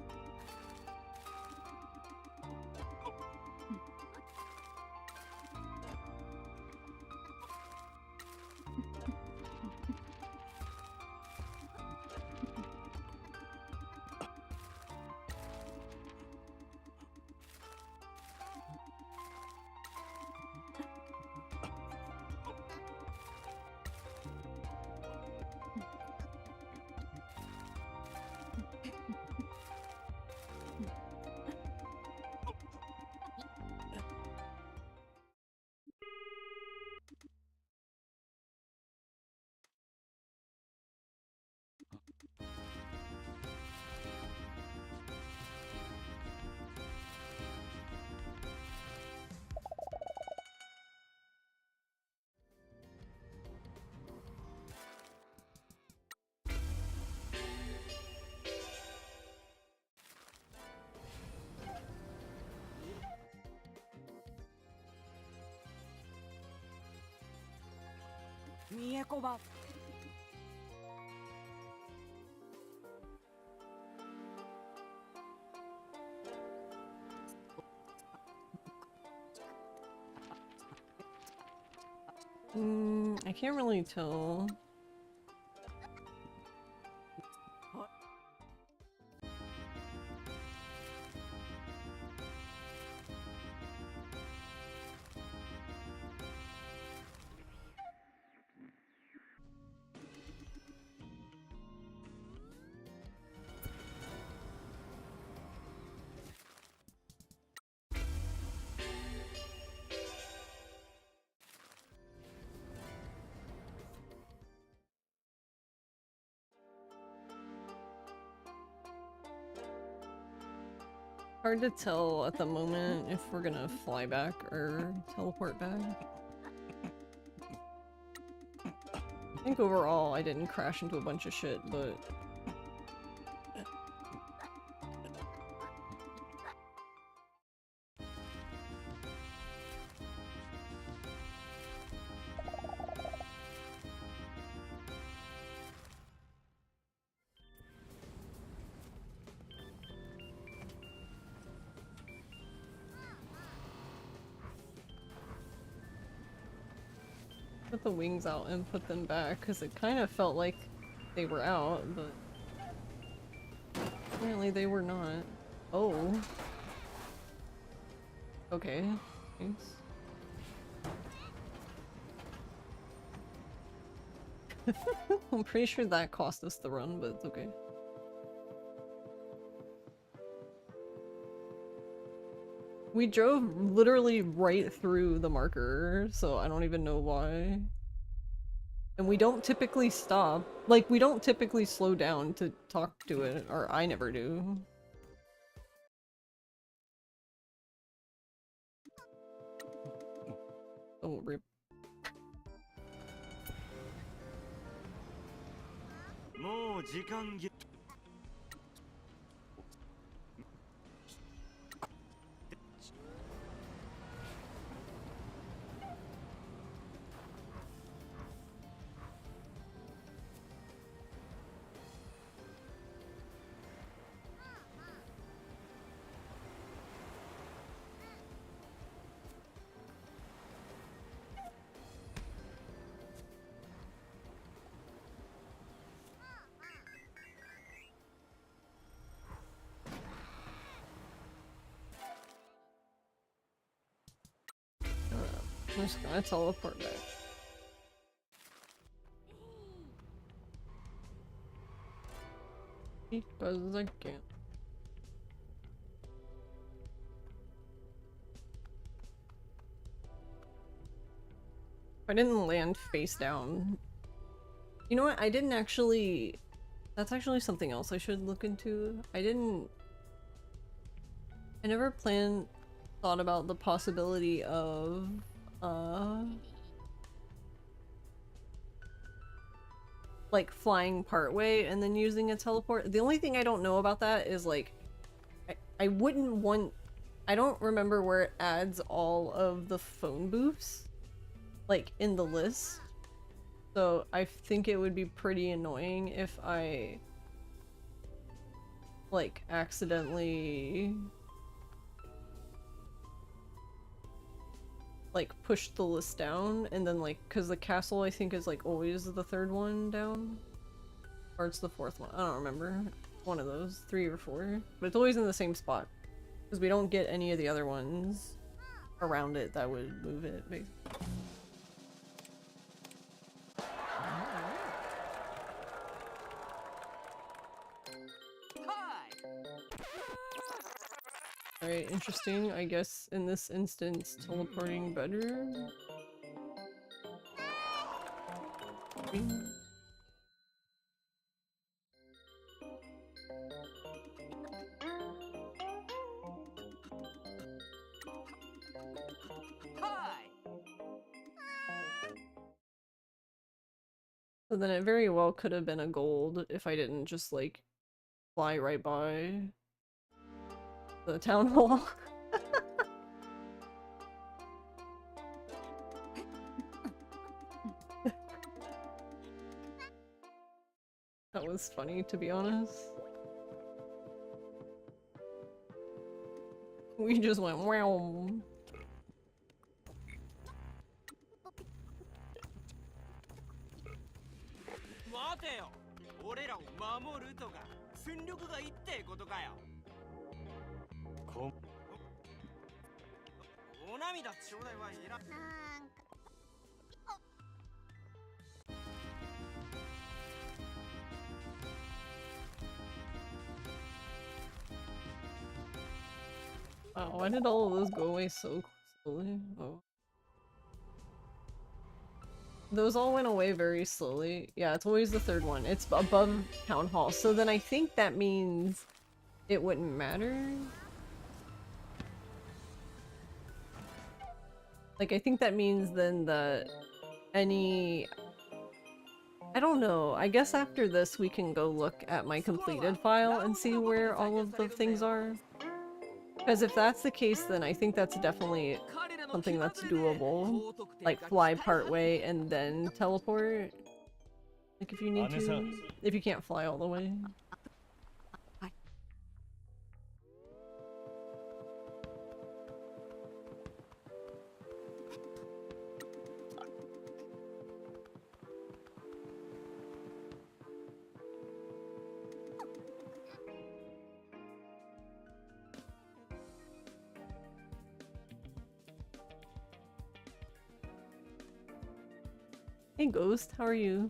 I can't really tell. Hard to tell at the moment if we're gonna fly back or teleport back. I think overall I didn't crash into a bunch of shit, but... Put the wings out and put them back, because it kind of felt like they were out, but apparently they were not. Oh. Okay. Thanks. I'm pretty sure that cost us the run, but it's okay. We drove literally right through the marker, so I don't even know why. And we don't typically stop. Like, we don't typically slow down to talk to it, or I never do. Oh, rip. もう時間ぎ I'm just gonna teleport back. Because I can't. I didn't land face down. You know what? I didn't actually... That's actually something else I should look into. I never thought about the possibility of... like flying partway and then using a teleport. The only thing I don't know about that is like I wouldn't want... I don't remember where it adds all of the phone booths like in the list. So I think it would be pretty annoying if I like accidentally like pushed the list down and then like, because the castle I think is like always the third one down, or it's the fourth one, I don't remember, one of those, 3 or 4, but it's always in the same spot because we don't get any of the other ones around it that would move it basically. Alright, interesting. I guess in this instance, teleporting better. So then it very well could have been a gold if I didn't just like fly right by the town hall. That was funny, to be honest. We just went wow. 待てよ、俺らを守るとか戦力がいいってことかよ。こお涙ちょうだいはいらん。なんか Wow, why did all of those go away so slowly? Oh. Those all went away very slowly. Yeah, it's always the third one. It's above Town Hall. So then I think that means it wouldn't matter. Like, I think that means then that any... I don't know. I guess after this we can go look at my completed file and see where all of the things are. Because if that's the case, then I think that's definitely something that's doable. Like, fly part way and then teleport. Like, if you need to. If you can't fly all the way. Hey Ghost, how are you?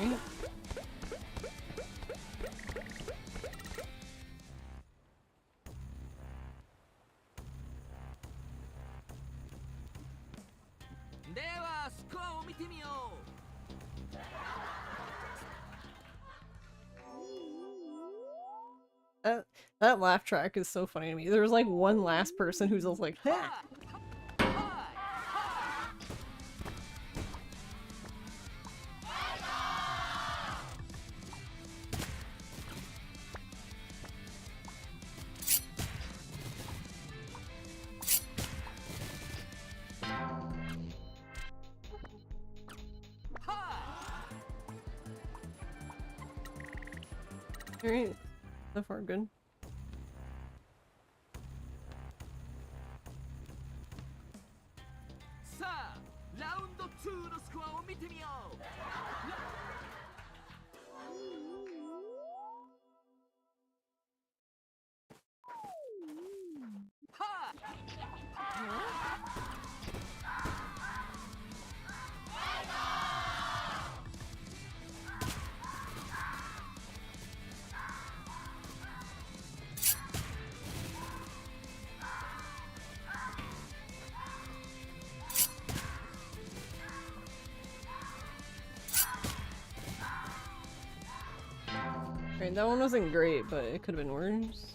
Right. That laugh track is so funny to me. There was like one last person who's just like, ha! Alright, so far good. Right, that one wasn't great, but it could have been worse.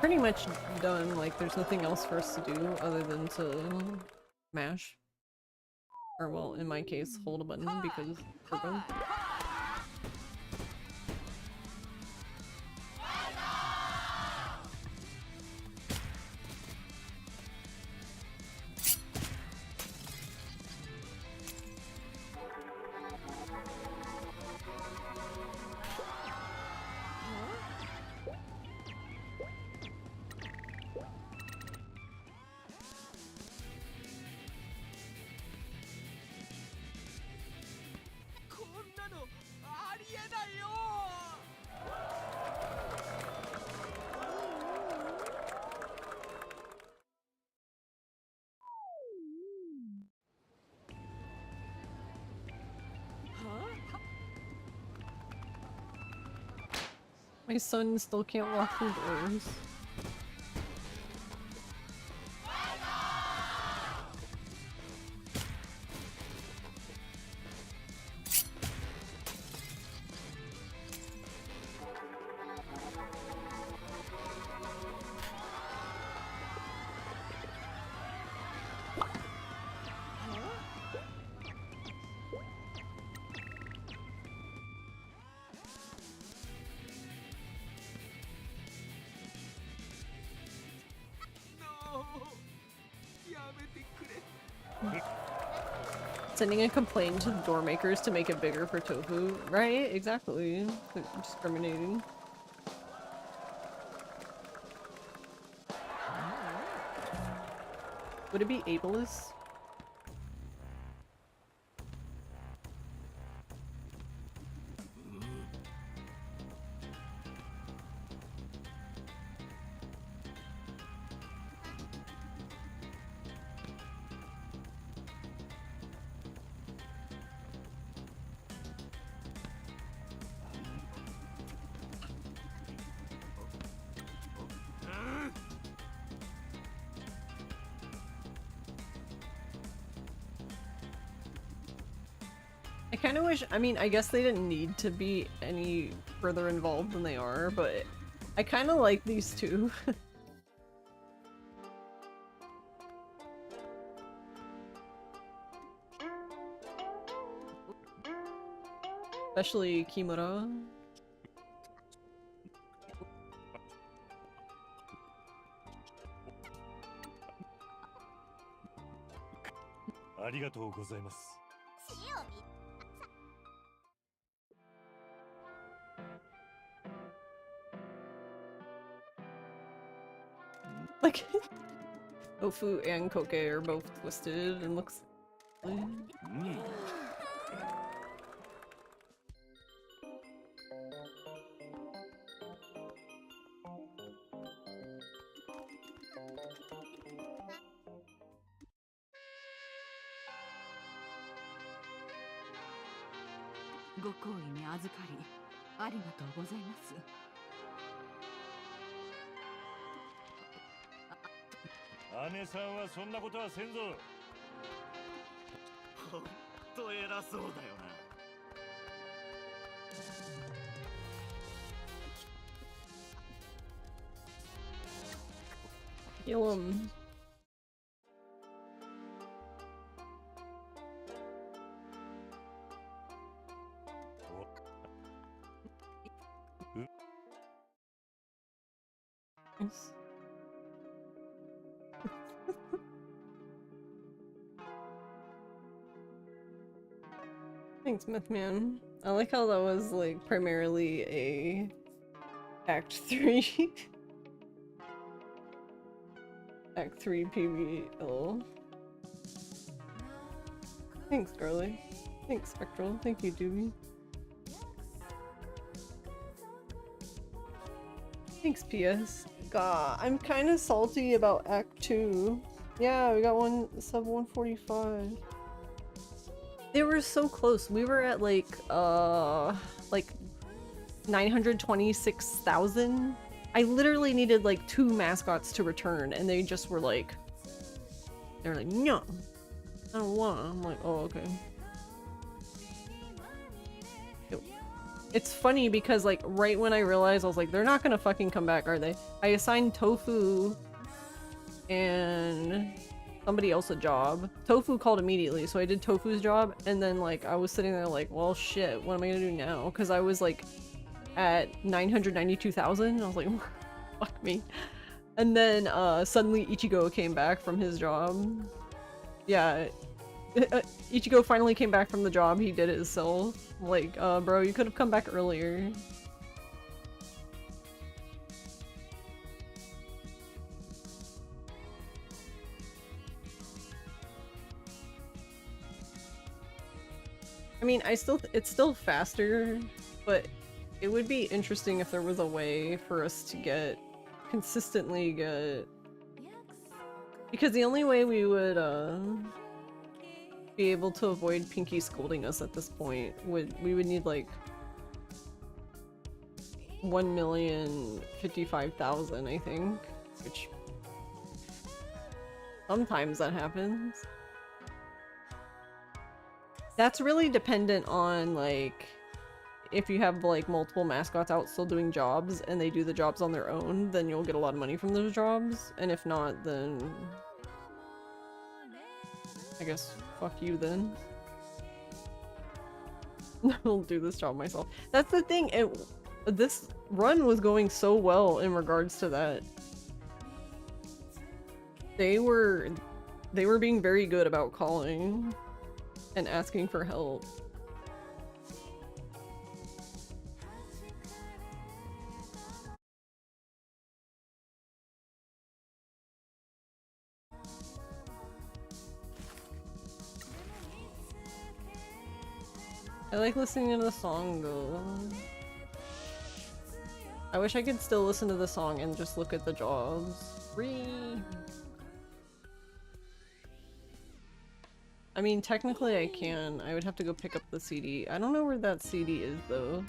Pretty much done, like there's nothing else for us to do other than to mash. Or well, in my case, hold a button because turbo. My son still can't walk through doors. Sending a complaint to the door makers to make it bigger for tofu. Right? Exactly. They're discriminating. Would it be ableist? I kind of wish, I mean, I guess they didn't need to be any further involved than they are, but I kind of like these two. Especially Kimura. ありがとうございます。 Like, Tofu and Koke are both twisted and looks... "姉さんはそんなことはせんぞ." ほんと偉そうだよな。 Kill him. Nice. Thanks, Mythman. I like how that was like primarily a Act 3 Act 3 PBL. Thanks, Garlic. Thanks, Spectral. Thank you, Doobie. Thanks, PS. God, I'm kind of salty about Act 2. Yeah, we got one sub 145. They were so close. We were at like 926,000. I literally needed like 2 mascots to return, and they just were like, they're like, no, I don't want. I'm like, oh, okay. It's funny because like right when I realized, I was like, they're not gonna fucking come back, are they? I assigned Tofu and somebody else a job. Tofu called immediately, so I did Tofu's job, and then like I was sitting there like, well shit, what am I gonna do now? Because I was like at 992,000, and I was like, fuck me. And then suddenly Ichigo came back from his job. Yeah, Ichigo finally came back from the job he did it himself. Like, bro, you could have come back earlier. I mean, it's still faster, but it would be interesting if there was a way for us to consistently get, because the only way we would be able to avoid Pinky scolding us at this point we would need like 1,055,000, I think, which sometimes that happens. That's really dependent on like if you have like multiple mascots out still doing jobs and they do the jobs on their own, then you'll get a lot of money from those jobs, and if not, then I guess fuck you then. I'll do this job myself. That's the thing, this run was going so well in regards to that. They were being very good about calling and asking for help. I like listening to the song though. I wish I could still listen to the song and just look at the jobs. Free. I mean, technically I can. I would have to go pick up the CD. I don't know where that CD is though.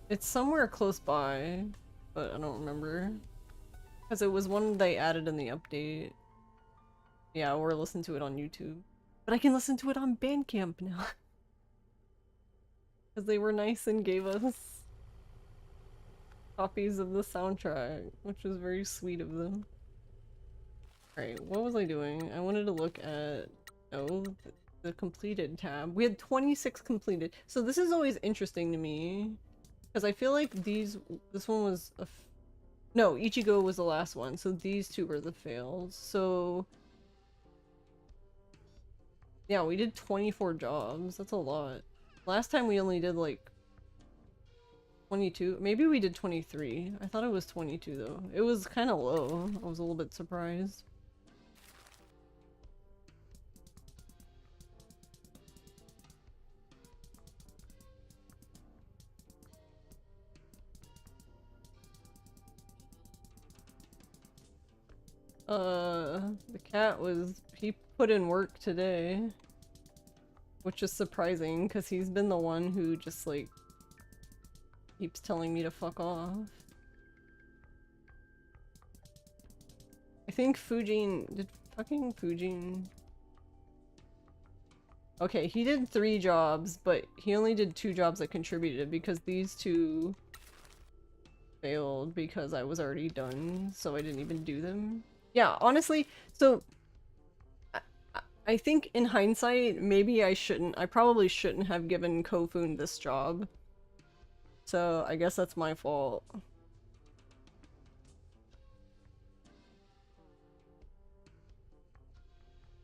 It's somewhere close by, but I don't remember. Because it was one they added in the update. Yeah, or listen to it on YouTube. But I can listen to it on Bandcamp now. Because they were nice and gave us copies of the soundtrack, which was very sweet of them. Alright, what was I doing? I wanted to look at, the completed tab. We had 26 completed. So this is always interesting to me. Because I feel like this one was no, Ichigo was the last one, so these two were the fails. So yeah, we did 24 jobs. That's a lot. Last time we only did like 22. Maybe we did 23. I thought it was 22 though. It was kind of low. I was a little bit surprised. The cat he put in work today, which is surprising because he's been the one who just like keeps telling me to fuck off. I think did fucking Fujin? Okay, he did 3 jobs, but he only did 2 jobs that contributed because these 2 failed because I was already done, so I didn't even do them. Yeah, honestly, so I think in hindsight, maybe I probably shouldn't have given Kofun this job. So I guess that's my fault.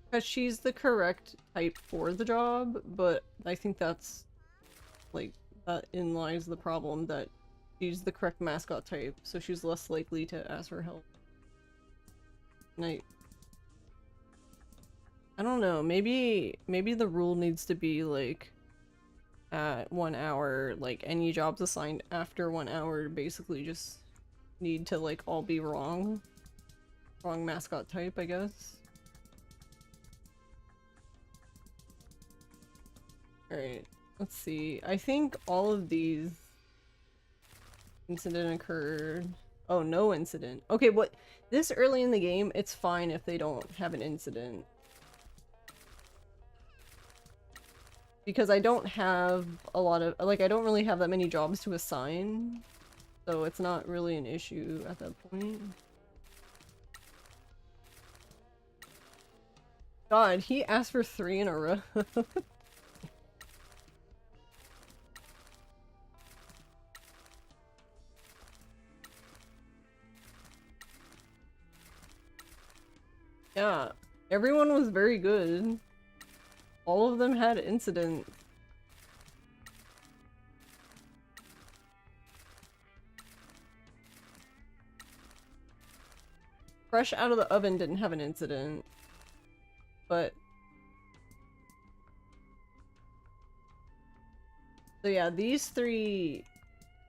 Because she's the correct type for the job, but I think that's, like, that in lies the problem that she's the correct mascot type, so she's less likely to ask for help. And I don't know, maybe the rule needs to be like at 1 hour, like any jobs assigned after 1 hour basically just need to like all be wrong mascot type, I guess. Alright, let's see. I think all of these incident occurred. Oh, no incident. Okay, this early in the game, it's fine if they don't have an incident. Because I don't have a lot of, like, I don't really have that many jobs to assign. So it's not really an issue at that point. God, he asked for 3 in a row. Yeah, everyone was very good. All of them had incidents. Fresh out of the oven didn't have an incident, but so yeah, these 3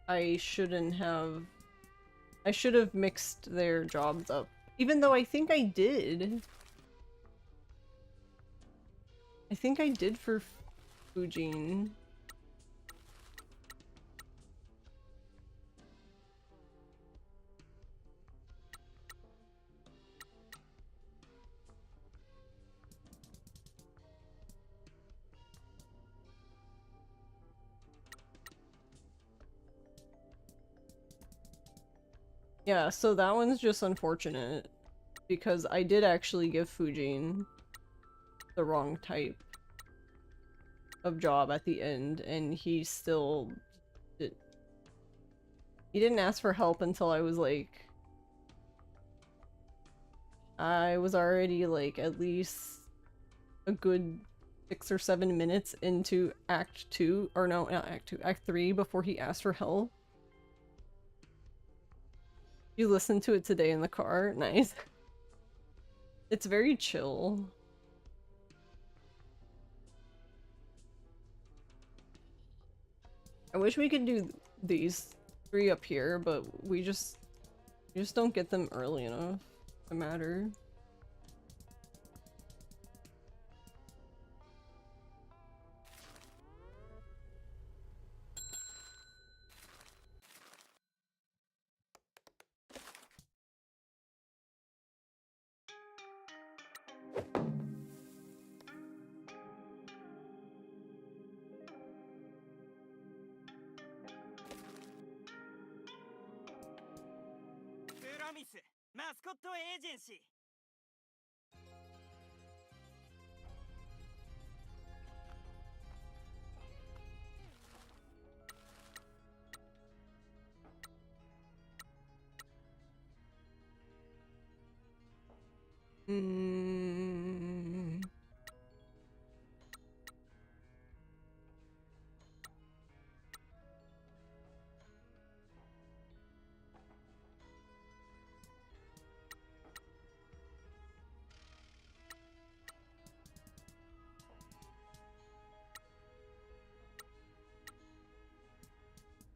I should have mixed their jobs up. Even though I think I did. I think I did for Fujin. Yeah, so that one's just unfortunate because I did actually give Fujin the wrong type of job at the end, and he still did. He didn't ask for help until I was like, I was already like at least a good 6 or 7 minutes into Act 2, or no, not Act 2, Act 3 before he asked for help. You listened to it today in the car? Nice. It's very chill. I wish we could do these 3 up here, but we just don't get them early enough to matter.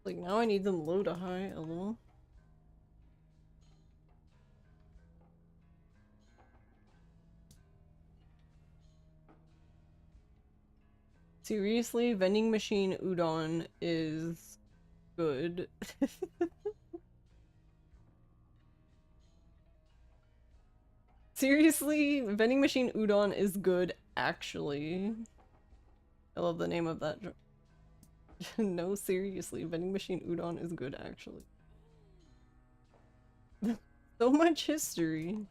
Like, now I need them low to high, lol. Seriously, vending machine udon is good. Seriously, vending machine udon is good, actually. I love the name of that. No, seriously, vending machine udon is good, actually. So much history.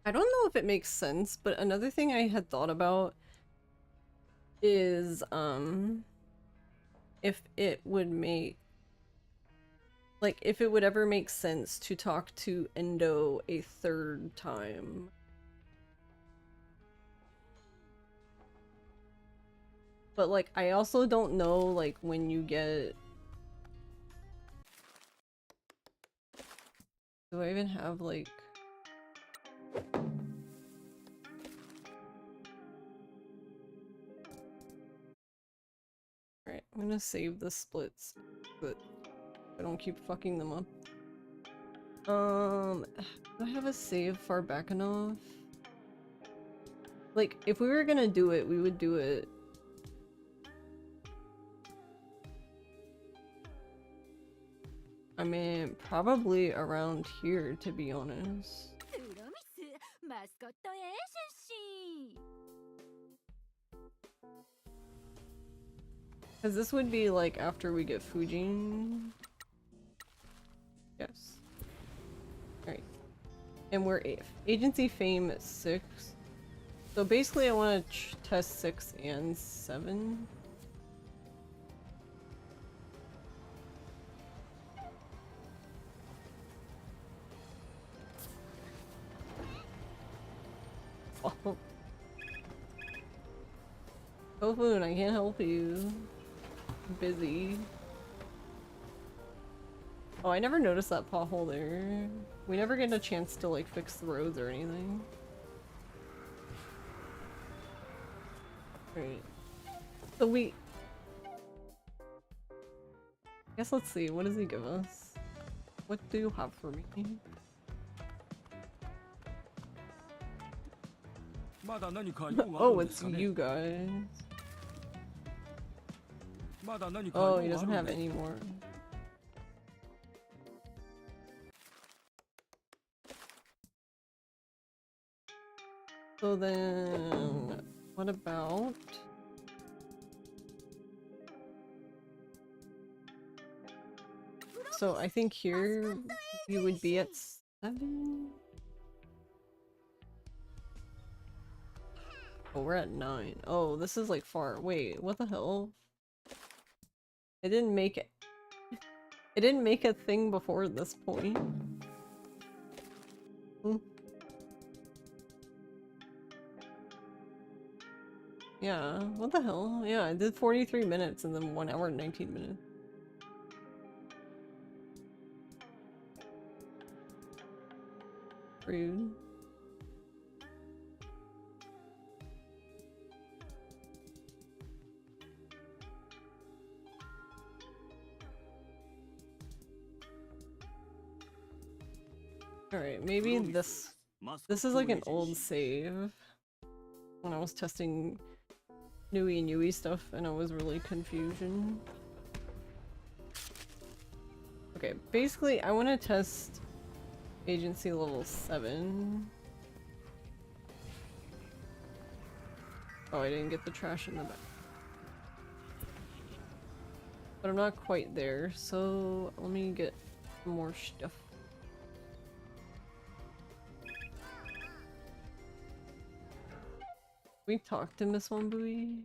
I don't know if it makes sense, but another thing I had thought about is, if it would make, like, if it would ever make sense to talk to Endo a 3rd time. But, like, I also don't know, like, when you get... Do I even have, like... Alright, I'm gonna save the splits, but I don't keep fucking them up. Do I have a save far back enough? Like, if we were gonna do it, we would do it. I mean, probably around here, to be honest. Because this would be like after we get Fujin. Yes. Alright. And we're Agency Fame 6. So basically I want to test 6 and 7. Oh. Kofun, I can't help you. I'm busy. Oh, I never noticed that pothole there. We never get a chance to like fix the roads or anything. Right. So we... I guess let's see, what does he give us? What do you have for me? Oh, it's you guys. Oh, he doesn't have any more. So then, what about... So I think here we would be at 7? Oh, we're at 9. Oh, this is like far. Wait, what the hell? It didn't make it. It didn't make a thing before this point. Hmm. Yeah, what the hell? Yeah, I did 43 minutes and then 1 hour and 19 minutes. Rude. Alright, maybe this is like an old save. When I was testing Nui stuff and I was really confusion. Okay, basically I want to test Agency level 7. Oh, I didn't get the trash in the back. But I'm not quite there, so let me get more stuff. We talked to Miss Wambui?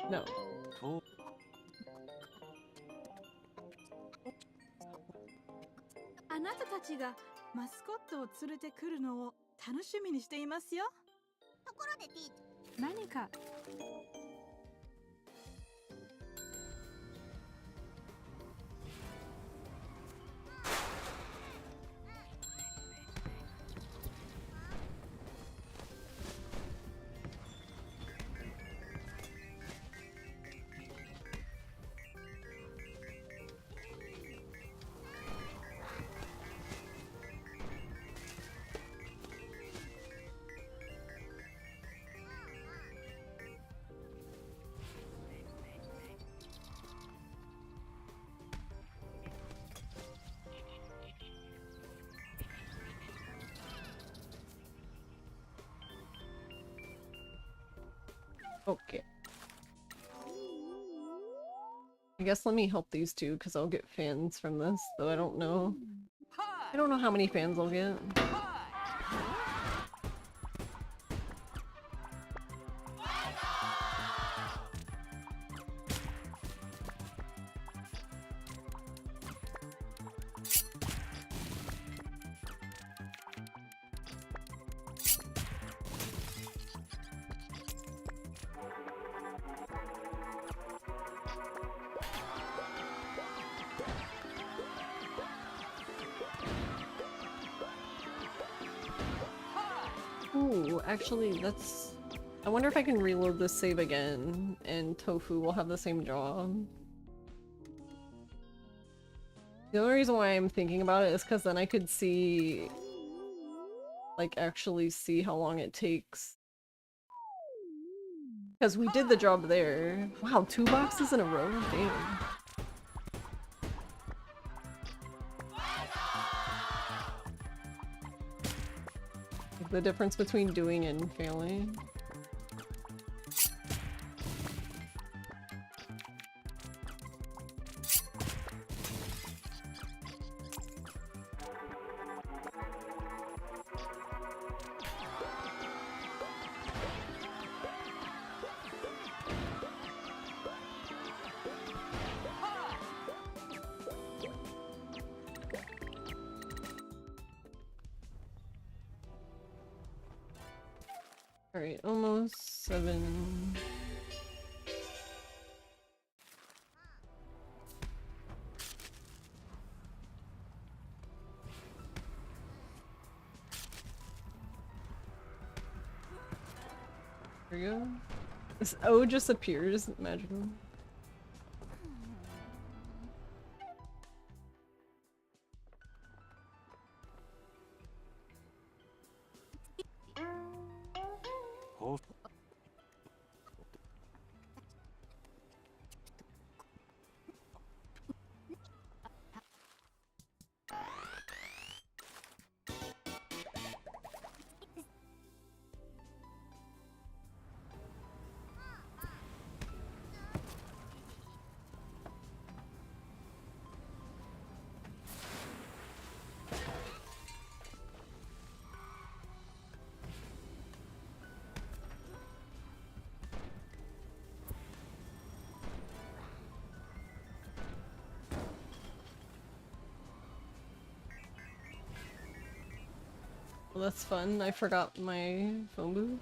No. Oh. あなたたちがマスコットを連れてくるのを楽しみにしていますよ。ところでティー何か Okay. I guess let me help these two because I'll get fans from this, though I don't know. I don't know how many fans I'll get. Ooh, actually, that's... I wonder if I can reload this save again and Tofu will have the same job. The only reason why I'm thinking about it is because then I could see, like, actually see how long it takes. Because we did the job there. Wow, 2 boxes in a row? Damn. Like, the difference between doing and failing. Alright, almost 7. There we go. This O just appears magically. Oh. Well, that's fun. I forgot my phone booth.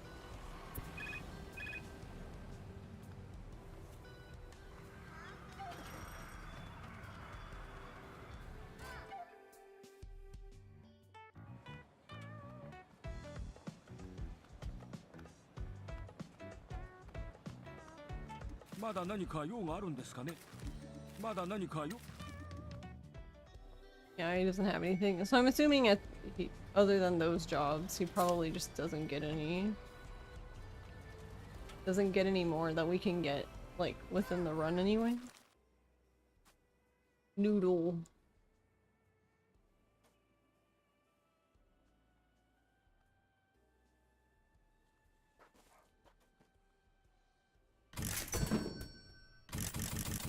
Yeah, he doesn't have anything. So I'm assuming other than those jobs, he probably just doesn't get any. Doesn't get any more that we can get, like, within the run anyway. Noodle.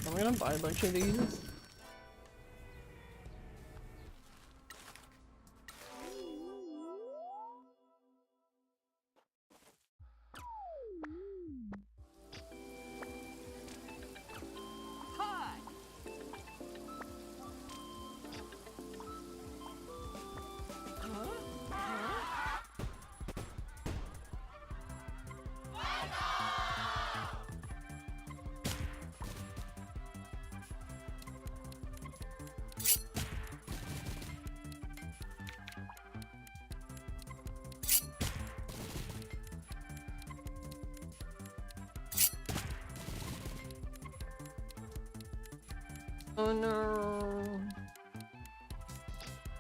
I'm gonna buy a bunch of these. Oh no.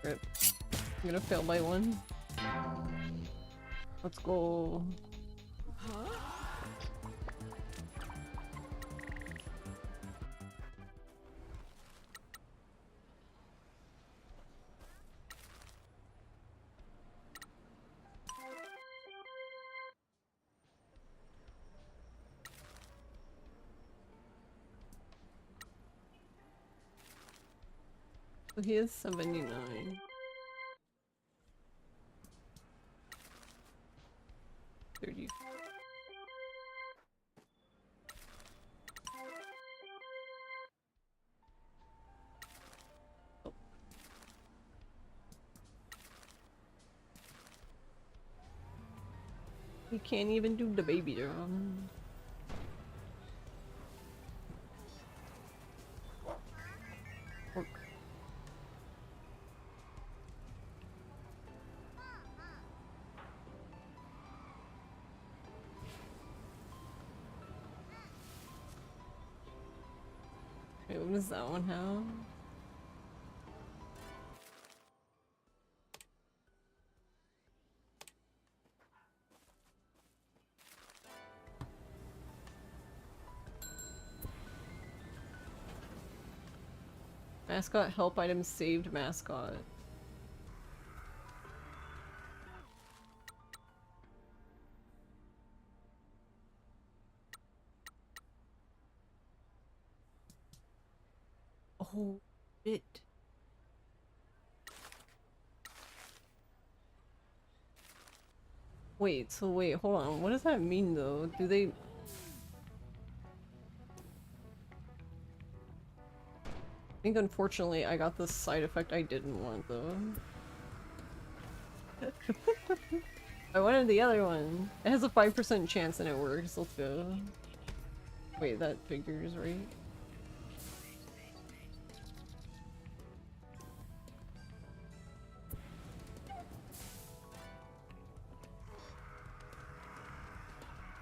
Rip. I'm gonna fail by 1. Let's go. So he is 79. $30. Oh. He can't even do the baby drum. Work. Wait, what does that one have? Mascot help item saved mascot. Oh, shit. Wait, so wait, hold on. What does that mean though? Do they... I think unfortunately I got the side effect I didn't want though. I wanted the other one. It has a 5% chance and it works. Let's go. Wait, that figures right?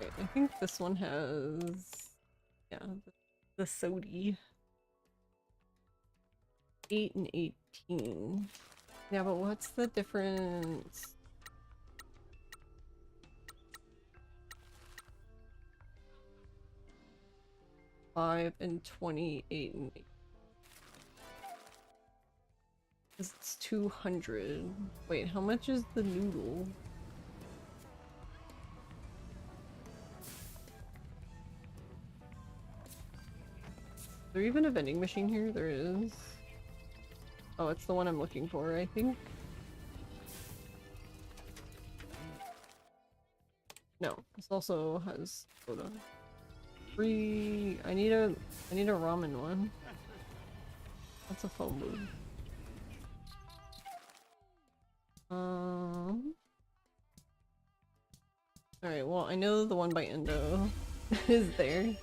Okay, I think this one has... yeah, the sody. 8 and 18. Yeah, but what's the difference? $5 and 28 and 8. It's 200. Wait, how much is the noodle? Is there even a vending machine here? There is. Oh, it's the one I'm looking for, I think. No, this also has soda. Free. I need a ramen one. That's a phone booth. Alright, well, I know the one by Endo is there.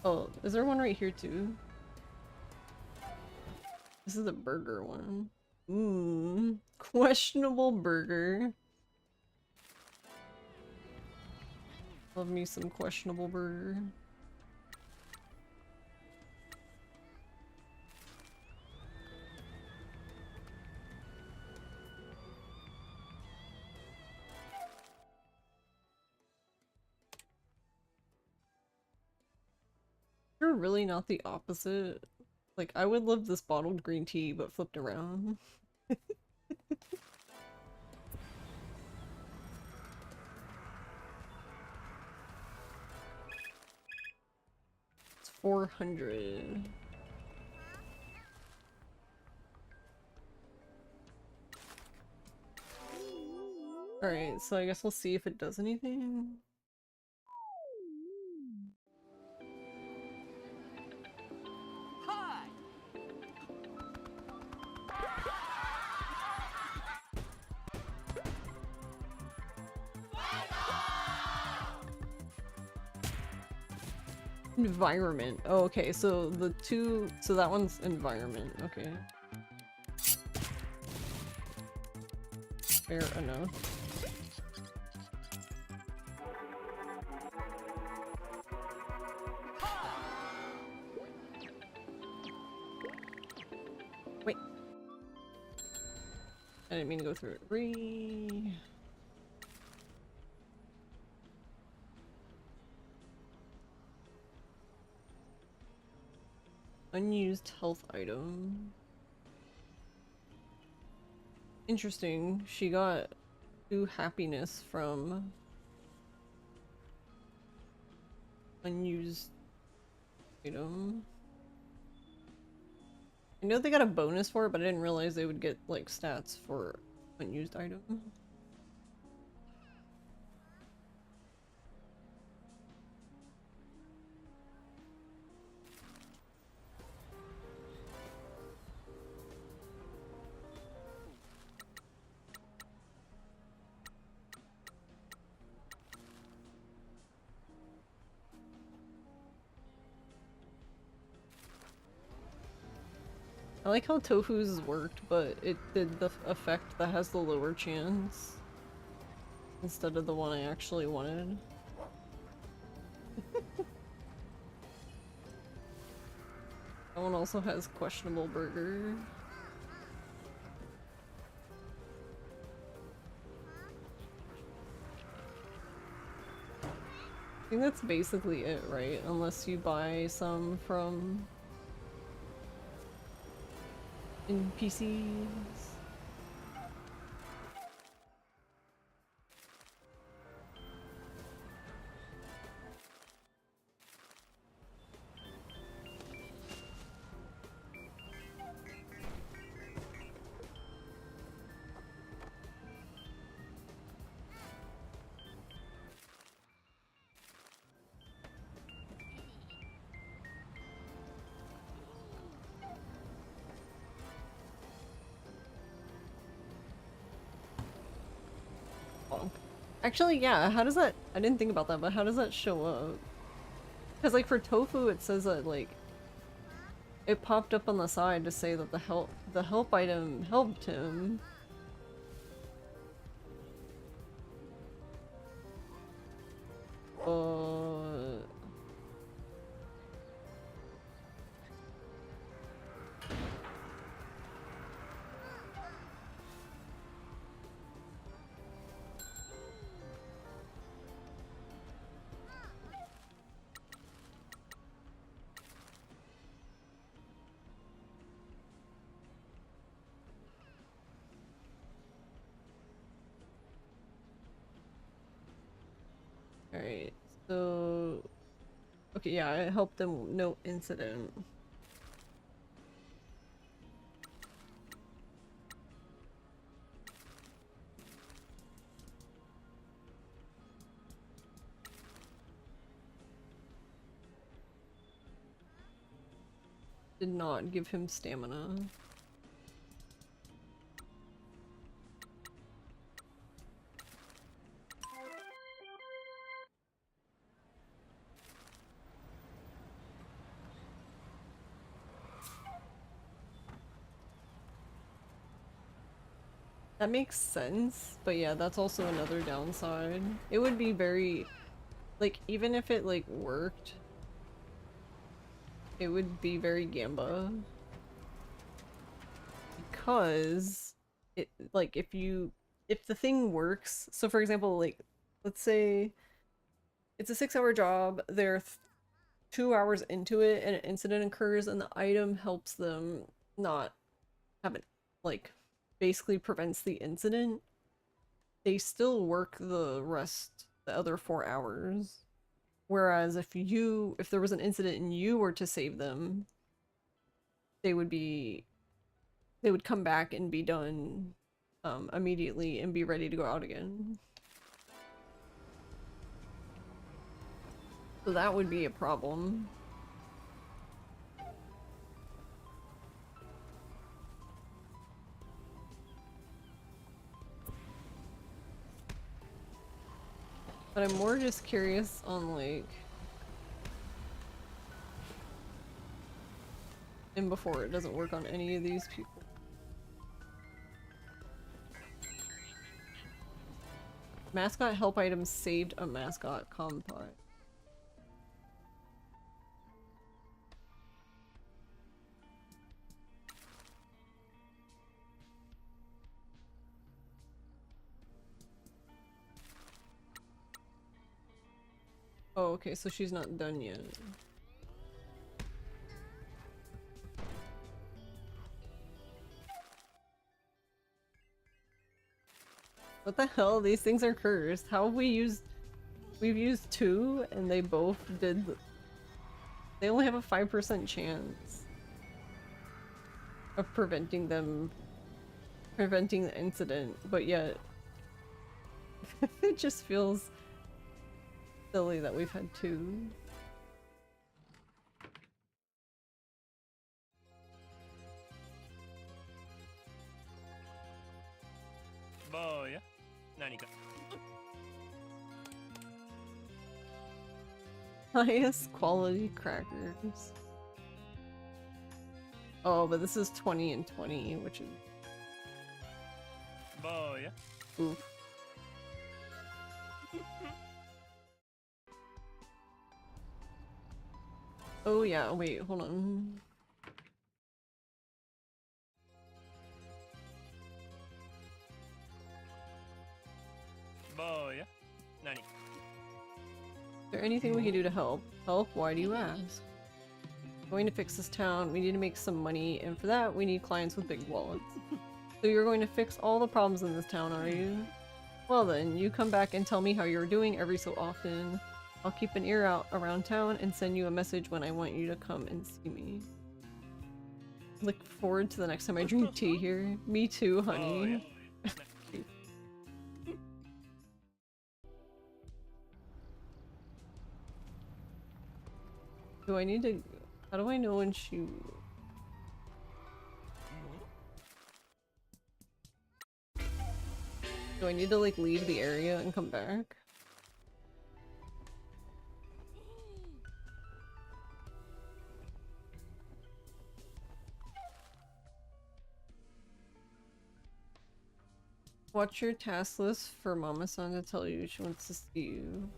Oh, is there one right here too? This is a burger one. Questionable burger. Love me some questionable burger. You're really not the opposite. Like, I would love this bottled green tea, but flipped around. It's 400. Alright, so I guess we'll see if it does anything. Hi. Environment. Oh, okay, so the two... so that one's environment, okay. Fair enough. Wait. I didn't mean to go through it. Unused health item. Interesting. She got 2 happiness from unused item. I know they got a bonus for it, but I didn't realize they would get like stats for unused item. I like how Tofu's worked, but it did the effect that has the lower chance instead of the one I actually wanted. one also has questionable burger. I think that's basically it, right? Unless you buy some from NPCs. Actually, yeah, how does that— I didn't think about that, but how does that show up? Because, like, for tofu, it says that, like, it popped up on the side to say that the help item helped him. Alright, so... Okay, yeah, it helped them, no incident. Did not give him stamina. That makes sense, but yeah, that's also another downside. It would be very, like, even if it, like, worked, it would be very gamba. Because it, like, if the thing works, so for example, like, let's say it's a 6-hour job, they're 2 hours into it and an incident occurs and the item helps them not have it, like, basically prevents the incident, they still work the other 4 hours. Whereas if there was an incident and you were to save them, they would come back and be done immediately and be ready to go out again. So that would be a problem. But I'm more just curious on, like, and before it doesn't work on any of these people. Mascot help items saved a mascot combat. Oh, okay, so she's not done yet. What the hell? These things are cursed. How have we've used 2 and they both they only have a 5% chance of preventing the incident, but yet it just feels silly that we've had 2. Boy, Nanika. Highest quality crackers. Oh, but this is 20 and 20, which is... Boy. Oof. Oh yeah, wait, hold on. there anything we can do to help? Help? Why do you ask? Going to fix this town, we need to make some money, and for that we need clients with big wallets. So you're going to fix all the problems in this town, are you? Well then, you come back and tell me how you're doing every so often. I'll keep an ear out around town and send you a message when I want you to come and see me. Look forward to the next time I drink tea here. Me too, honey. Do I need to... How do I know when she... Do I need to like leave the area and come back? Watch your task list for Mama-san to tell you she wants to see you.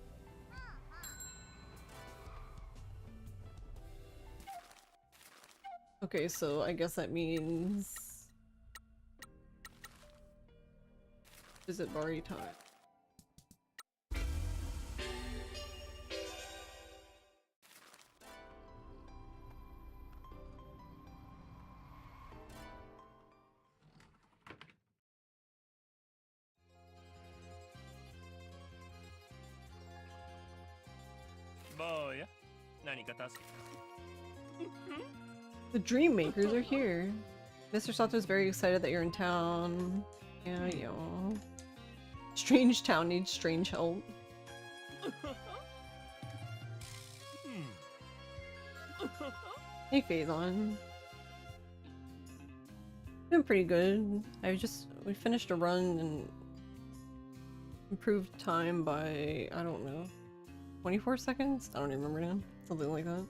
Okay, so I guess that means... Visit Bari time. Boy, The Dream Makers are here. Mr. Sato's very excited that you're in town. Yeah, yeah. Strange town needs strange help. Hey, Phazon. Doing pretty good. We finished a run and improved time by, I don't know, 24 seconds? I don't even remember now. Something like that.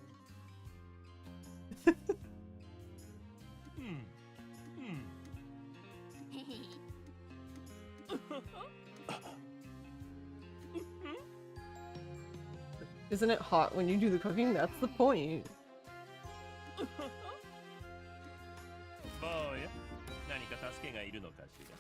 Isn't it hot when you do the cooking? That's the point. Boy, 何か助けがいるのかしら?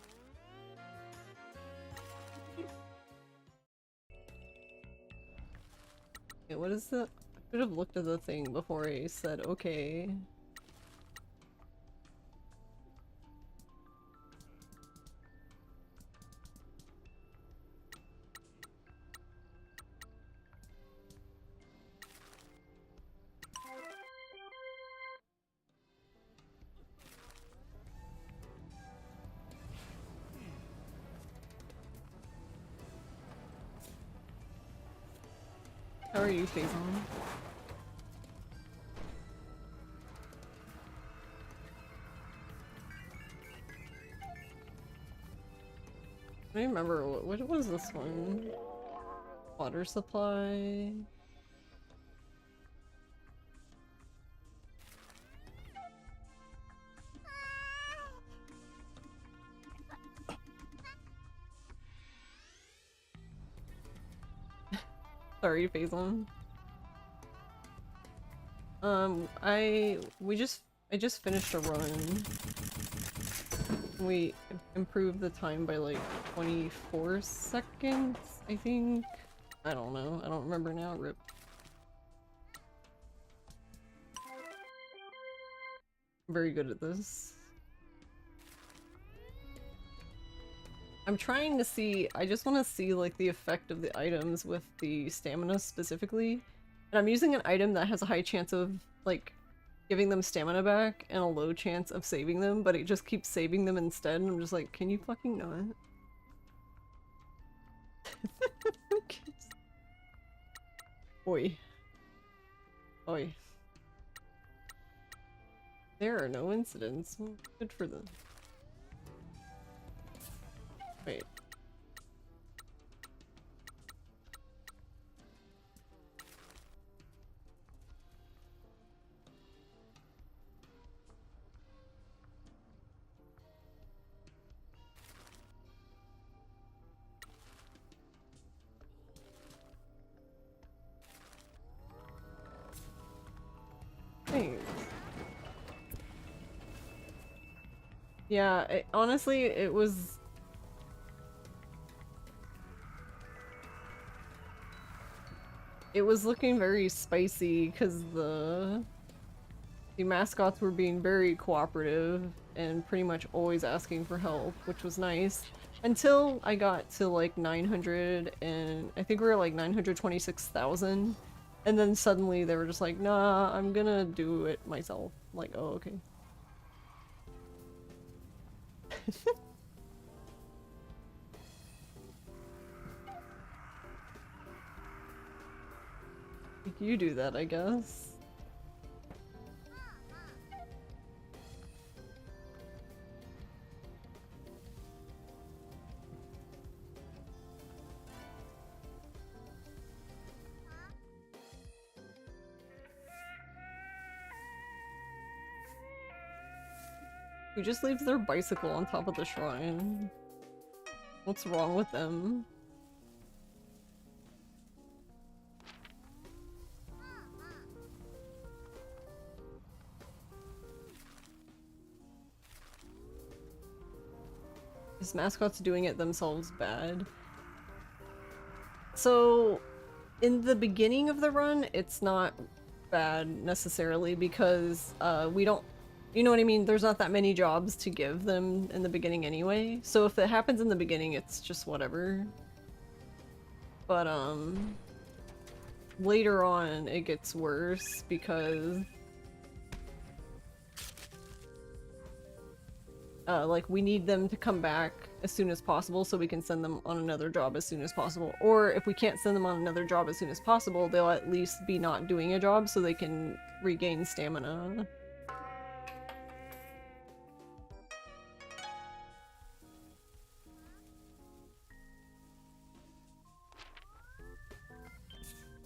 Okay, what is the... I should have looked at the thing before I said okay. How are you, Phazon? I remember what was this one? Water supply. Sorry, Phazon. I just finished a run. We improved the time by like 24 seconds, I think. I don't know. I don't remember now. Rip. I'm very good at this. I'm trying to see, I just want to see like the effect of the items with the stamina specifically. And I'm using an item that has a high chance of like giving them stamina back and a low chance of saving them, but it just keeps saving them instead, and I'm just like, can you fucking not? Oi. Oi. There are no incidents. Well, good for them. Wait. Thanks. Yeah, honestly, it was... it was looking very spicy because the mascots were being very cooperative and pretty much always asking for help, which was nice. Until I got to like 900 and I think we were like 926,000. And then suddenly they were just like, nah, I'm gonna do it myself. I'm like, oh, okay. You do that, I guess. Who just leaves their bicycle on top of the shrine? What's wrong with them? Is mascots doing it themselves bad? So, in the beginning of the run, it's not bad necessarily because we don't, you know what I mean? There's not that many jobs to give them in the beginning anyway. So if it happens in the beginning, it's just whatever. But later on it gets worse because like we need them to come back as soon as possible so we can send them on another job as soon as possible. Or if we can't send them on another job as soon as possible, they'll at least be not doing a job so they can regain stamina.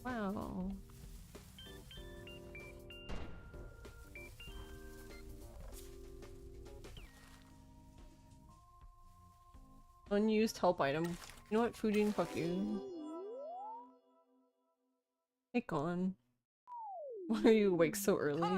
Wow. Unused help item. You know what, Fujin? Fuck you. Hey, Gon. Why are you awake so early?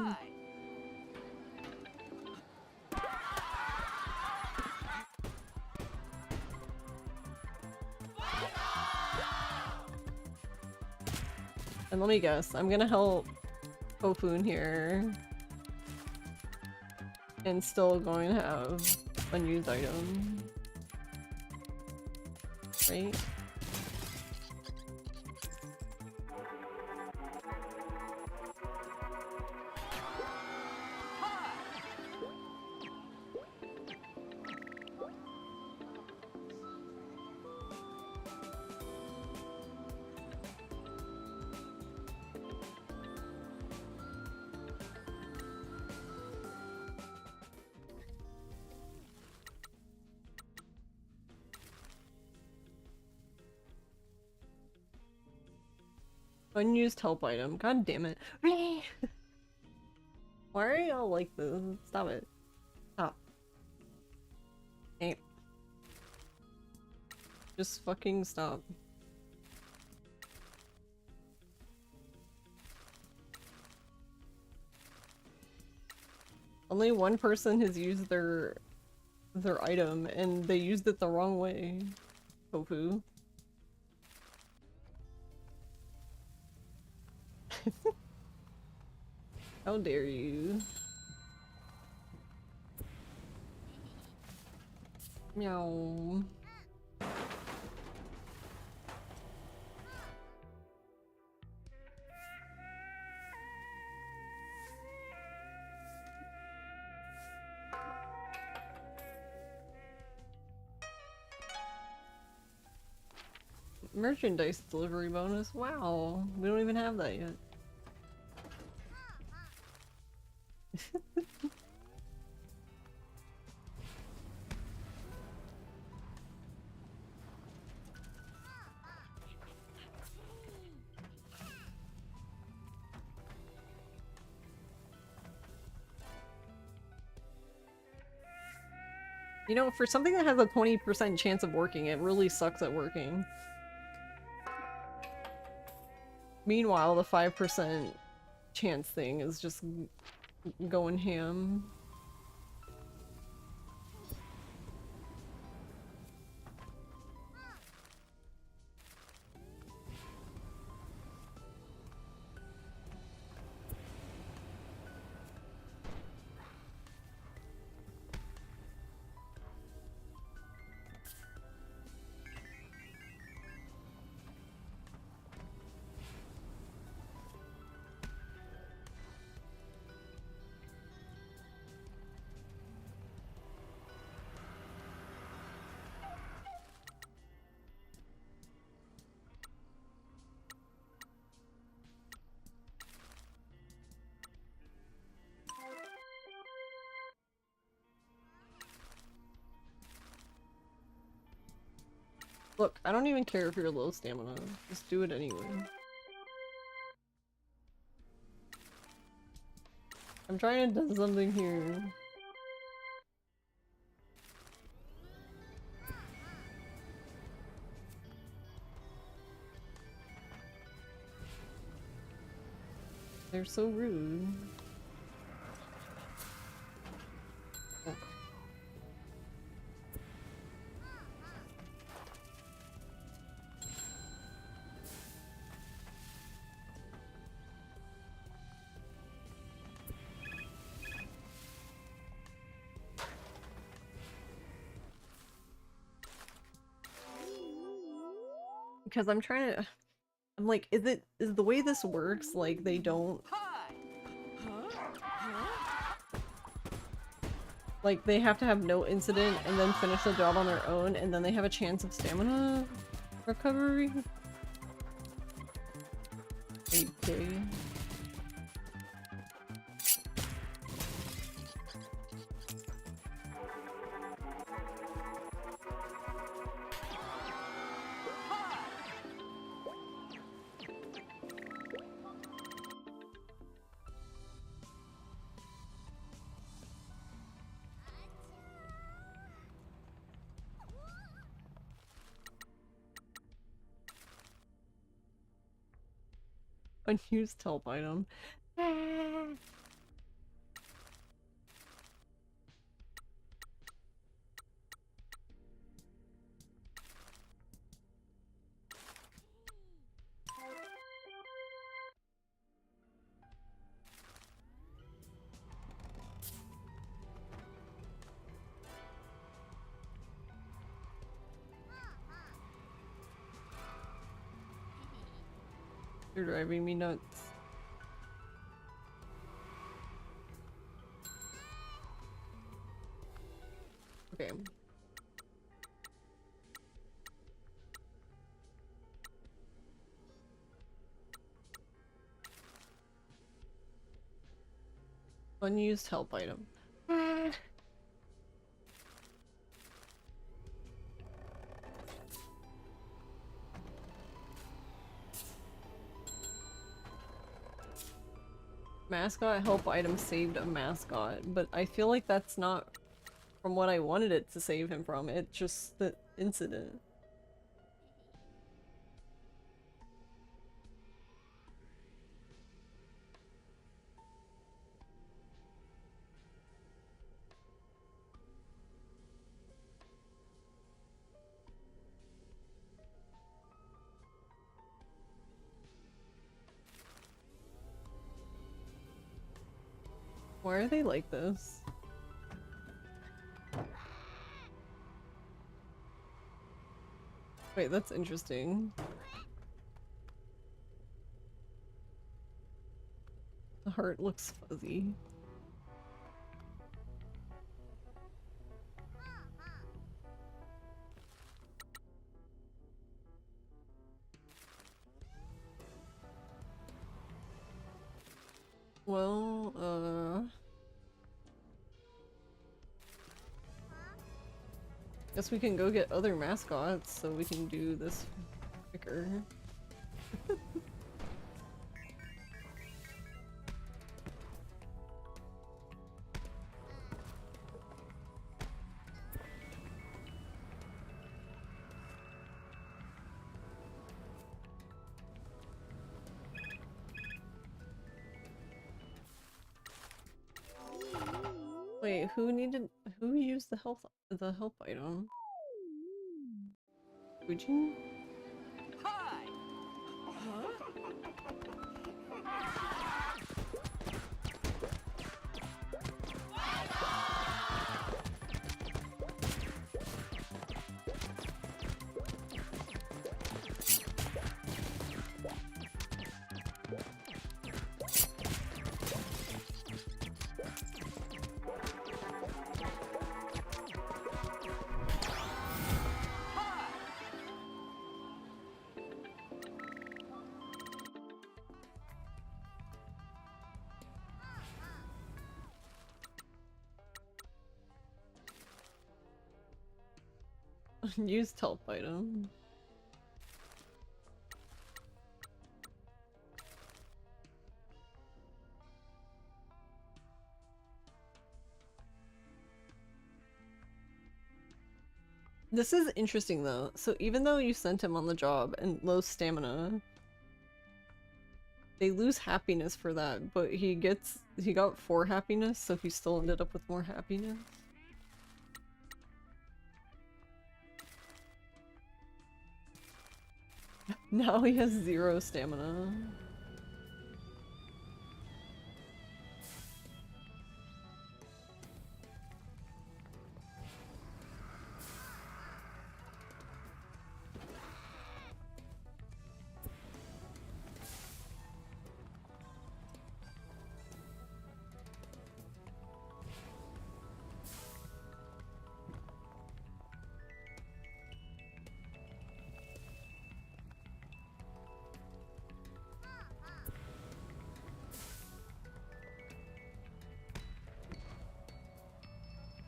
And let me guess, I'm gonna help Kofun here. And still going to have unused item. Right? Unused help item. God damn it. Why are y'all like this? Stop it. Stop. Hey. Just fucking stop. Only one person has used their item and they used it the wrong way. Tofu. How dare you? Meow. Merchandise delivery bonus. Wow, we don't even have that yet. You know, for something that has a 20% chance of working, it really sucks at working. Meanwhile, the 5% chance thing is just going ham. Look, I don't even care if you're low stamina. Just do it anyway. I'm trying to do something here. They're so rude. Oh. Because I'm trying to, I'm like, is the way this works, like, they don't, like, they have to have no incident and then finish the job on their own, and then they have a chance of stamina recovery? Okay. Unused help item. You're driving me nuts. Okay. Unused help item. Mascot help item saved a mascot, but I feel like that's not from what I wanted it to save him from. It's just the incident. Why are they like this? Wait, that's interesting. The heart looks fuzzy. Well, guess we can go get other mascots so we can do this quicker. Wait, who used the help item? Would you? Hi. Used help item. This is interesting though. So even though you sent him on the job and low stamina, they lose happiness for that, but he got 4 happiness, so he still ended up with more happiness. Now he has 0 stamina.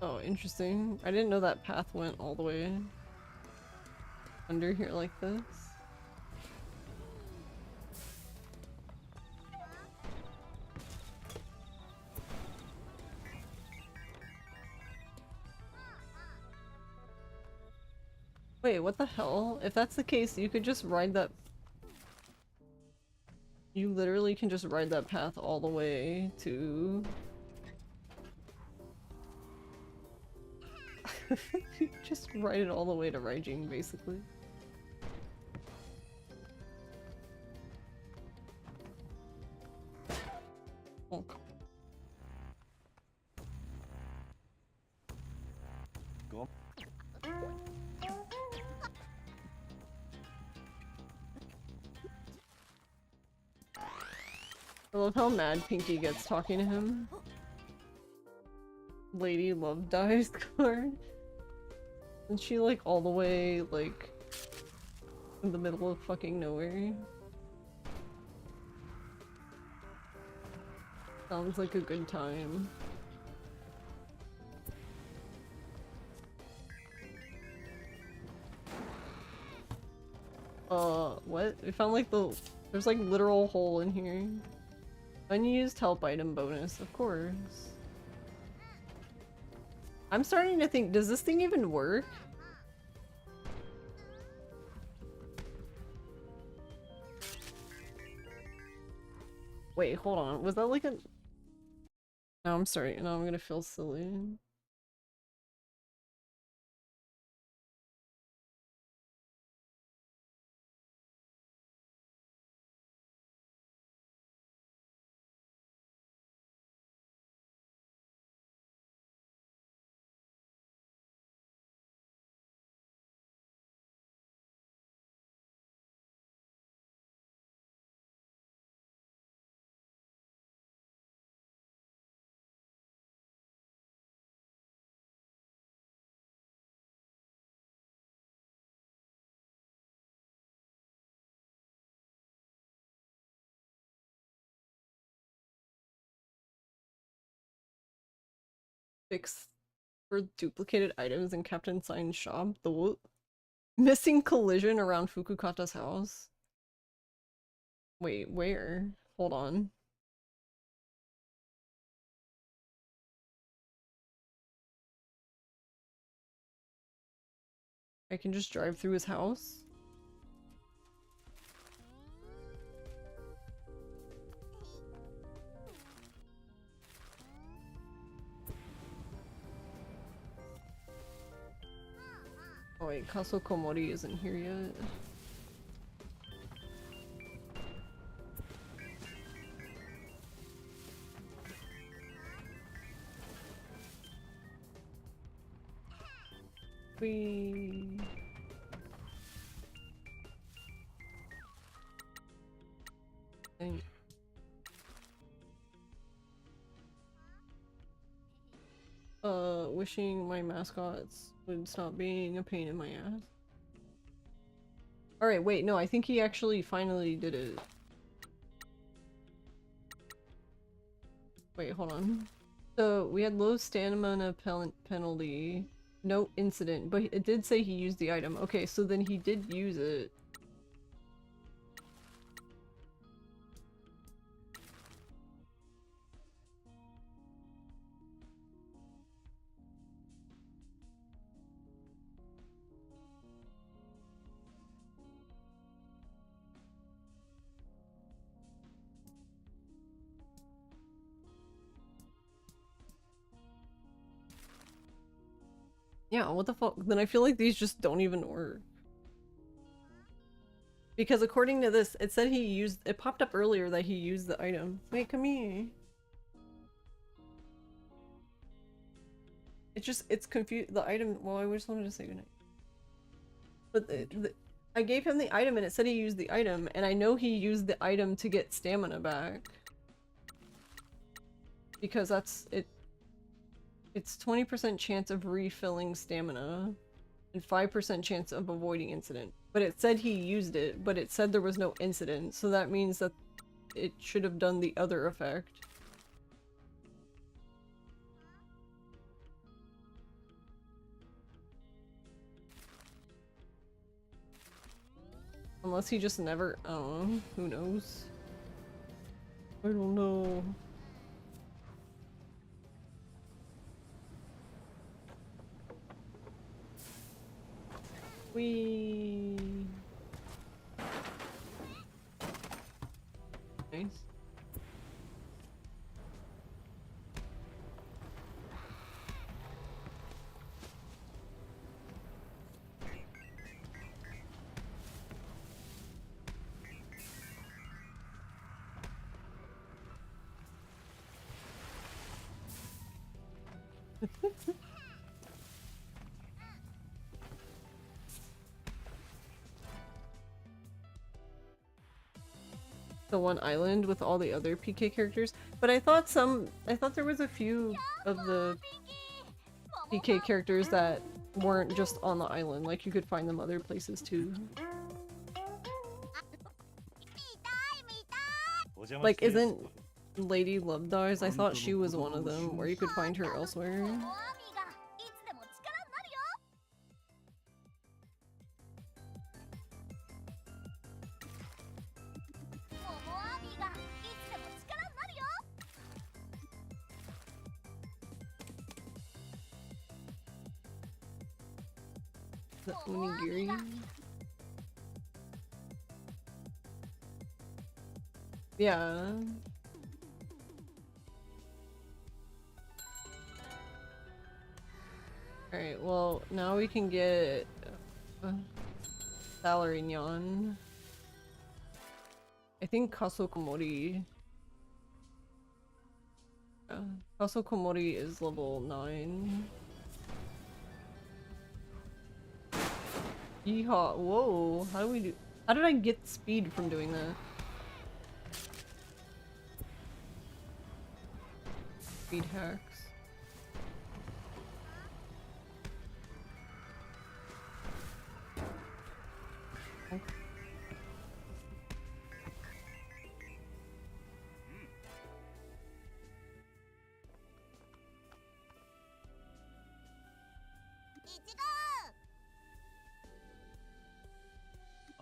Oh, interesting. I didn't know that path went all the way under here like this. Wait, what the hell? If that's the case, you could just ride that... You literally can just ride that path all the way to... Just ride it all the way to Raijing, basically. Oh. Go. I love how mad Pinky gets talking to him. Lady Love Dies card. And she like all the way like in the middle of fucking nowhere. Sounds like a good time. What? We found like there's like literal hole in here. Unused help item bonus, of course. I'm starting to think, does this thing even work? Wait, hold on. Was that like a... No, I'm sorry. No, I'm gonna feel silly. Fix for duplicated items in Captain Sign's shop. The what? Missing collision around Fukukata's house. Wait, where? Hold on. I can just drive through his house? Oh wait, Kaso Komori isn't here yet. Whee! Dang. Wishing my mascots would stop being a pain in my ass. Alright, wait, no, I think he actually finally did it. Wait, hold on. So, we had low stamina penalty. No incident, but it did say he used the item. Okay, so then he did use it. Yeah, what the fuck? Then I feel like these just don't even work. Because according to this, it said he used- it popped up earlier that he used the item. Wait, come here. It's confused. The item- well, I just wanted to say goodnight. But I gave him the item and it said he used the item, and I know he used the item to get stamina back. Because that's- it's 20% chance of refilling stamina and 5% chance of avoiding incident. But it said he used it, but it said there was no incident, so that means that it should have done the other effect. Unless he just never- I don't know. Who knows? I don't know. Whee! Nice. The one island with all the other PK characters, but I thought there was a few of the PK characters that weren't just on the island, like you could find them other places too. Like, isn't Lady Love Dies? I thought she was one of them, where you could find her elsewhere. The onigiri? Yeah. Alright, well, now we can get salary nyan. I think Kasokomori. Kasokomori is level 9. Yeehaw! Whoa! How do we do- how did I get speed from doing that? Speed hacks.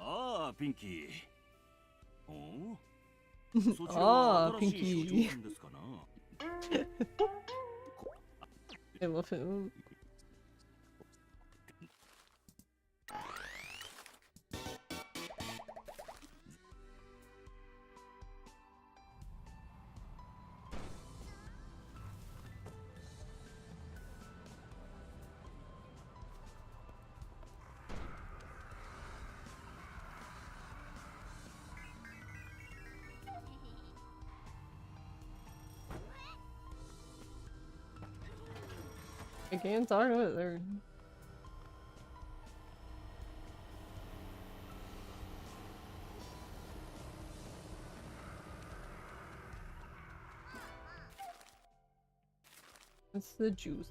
Ah, Pinky. Oh? Ah, Pinky. I love him. I can't talk about it there. That's the juice.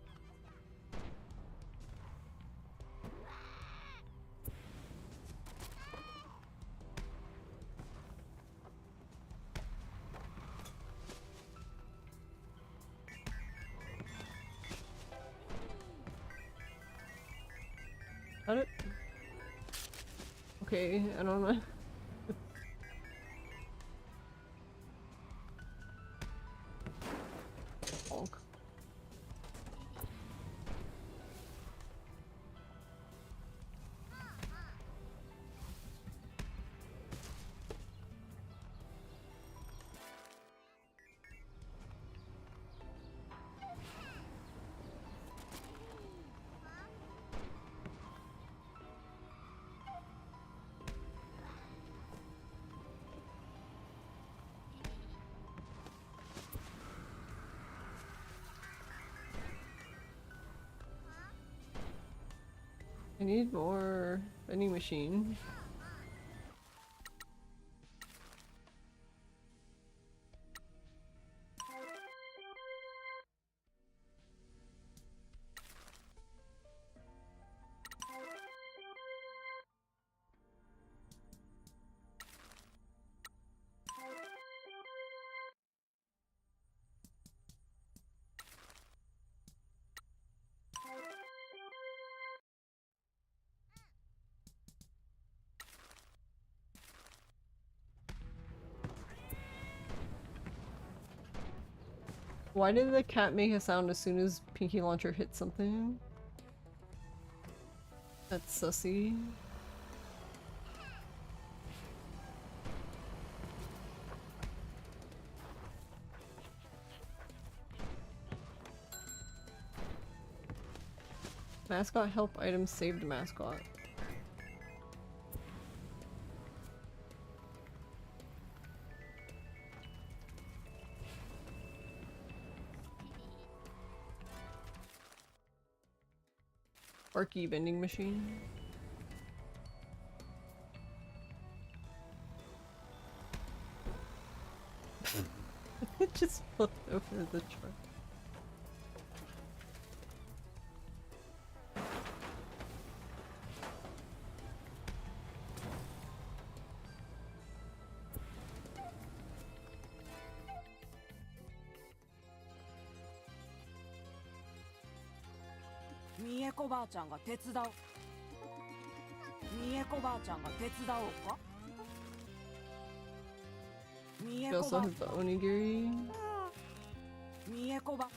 How did- okay, I don't know. Bonk. I need more vending machine. Why did the cat make a sound as soon as Pinky Launcher hit something? That's sussy. Mascot help item saved mascot. Sparky vending machine. It just flipped over the truck.三重子ばあちゃんが手伝おう。三重子ばあちゃんが手伝おうか。三 You 重子 also ばあ have the onigiri. 三重子ば。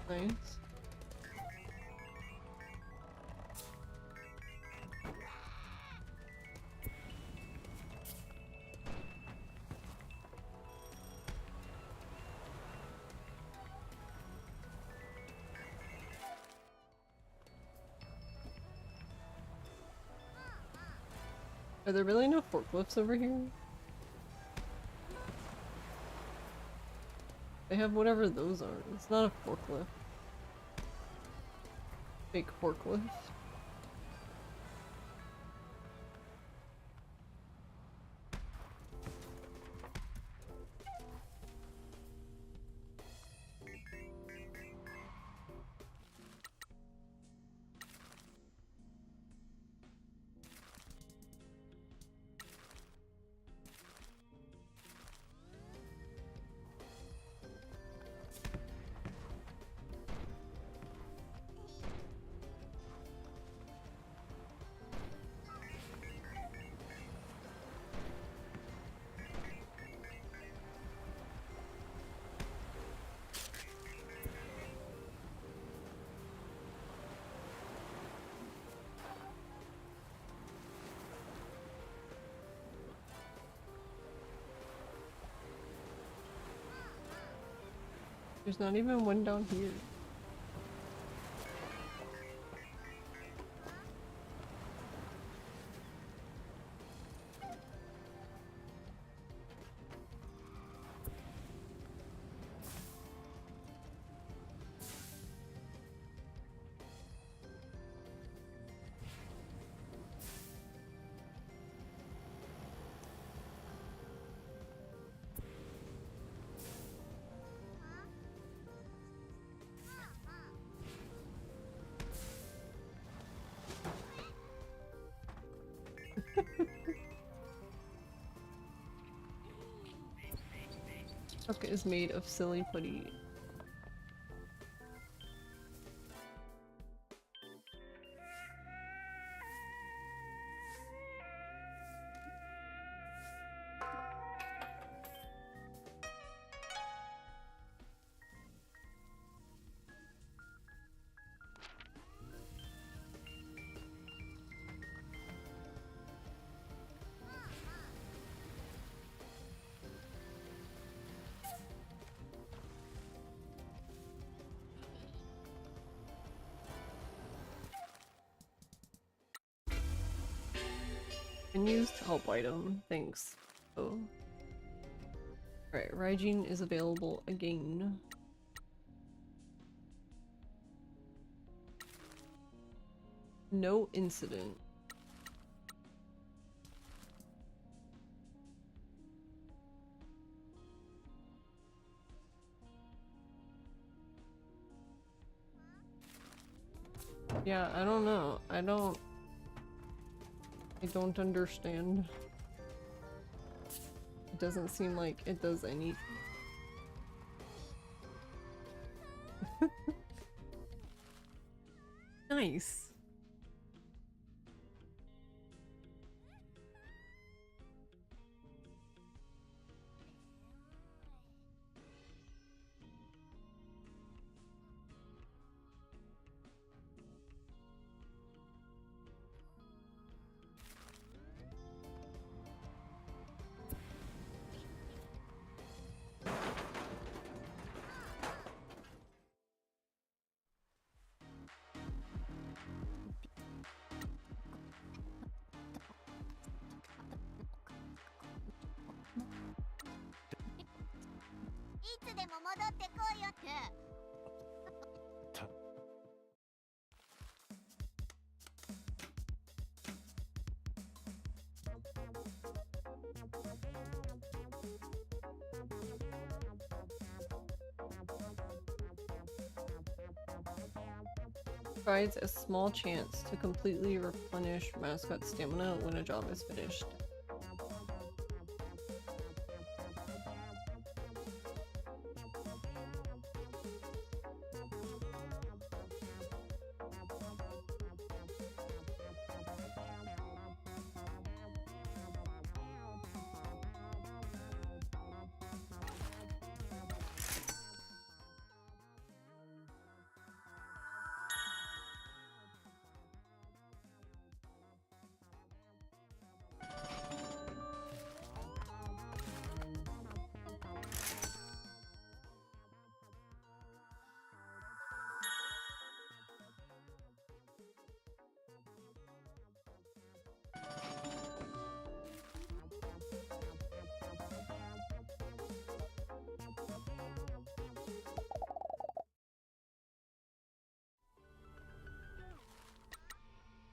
Nice. Are there really no forklifts over here? They have whatever those are. It's not a forklift. Fake forklift. There's not even one down here. Truck is made of silly putty. Unused help item. Thanks. Oh. Alright, Raijin is available again. No incident. Yeah, I don't know. I don't understand. It doesn't seem like it does anything. Nice. Provides a small chance to completely replenish mascot stamina when a job is finished.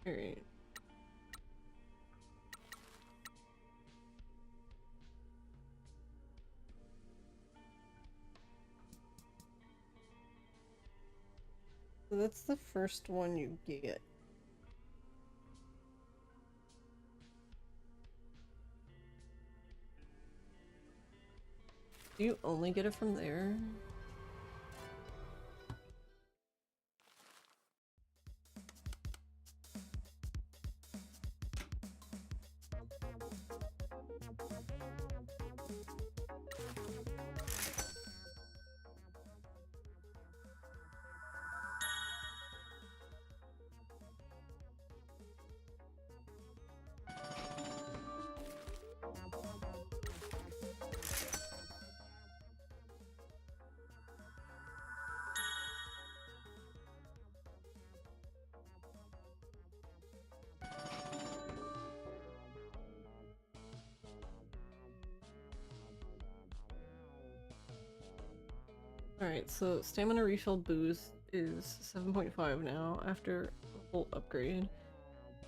Alright. So that's the first one you get. Do you only get it from there? Alright, so stamina refill boost is 7.5 now after a full upgrade.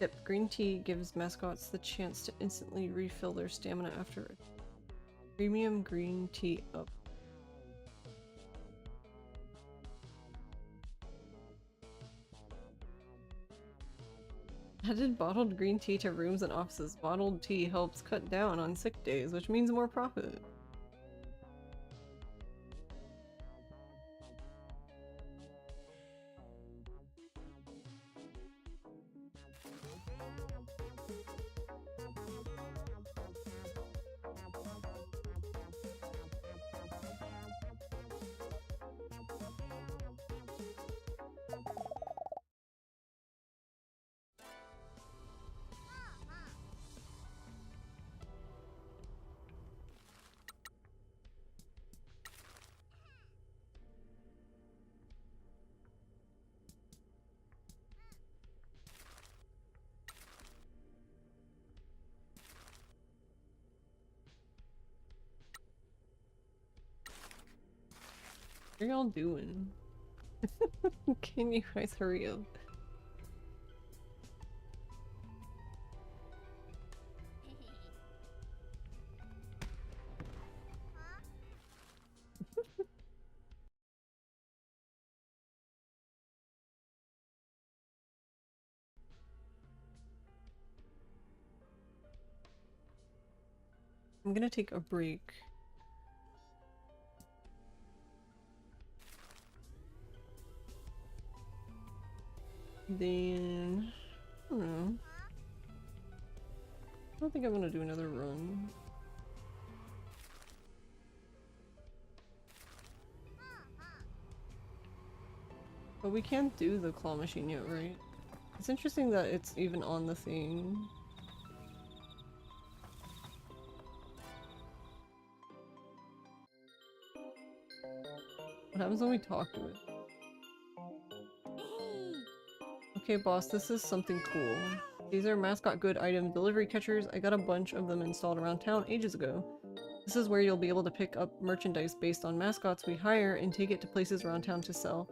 Yep, green tea gives mascots the chance to instantly refill their stamina after a premium green tea up. Added bottled green tea to rooms and offices. Bottled tea helps cut down on sick days, which means more profit. What are y'all doing? Can you guys hurry up? I'm gonna take a break. Then I don't know. I don't think I'm gonna do another run. But we can't do the claw machine yet, right? It's interesting that it's even on the thing. What happens when we talk to it? Okay, boss, this is something cool. These are mascot good item delivery catchers. I got a bunch of them installed around town ages ago. This is where you'll be able to pick up merchandise based on mascots we hire and take it to places around town to sell.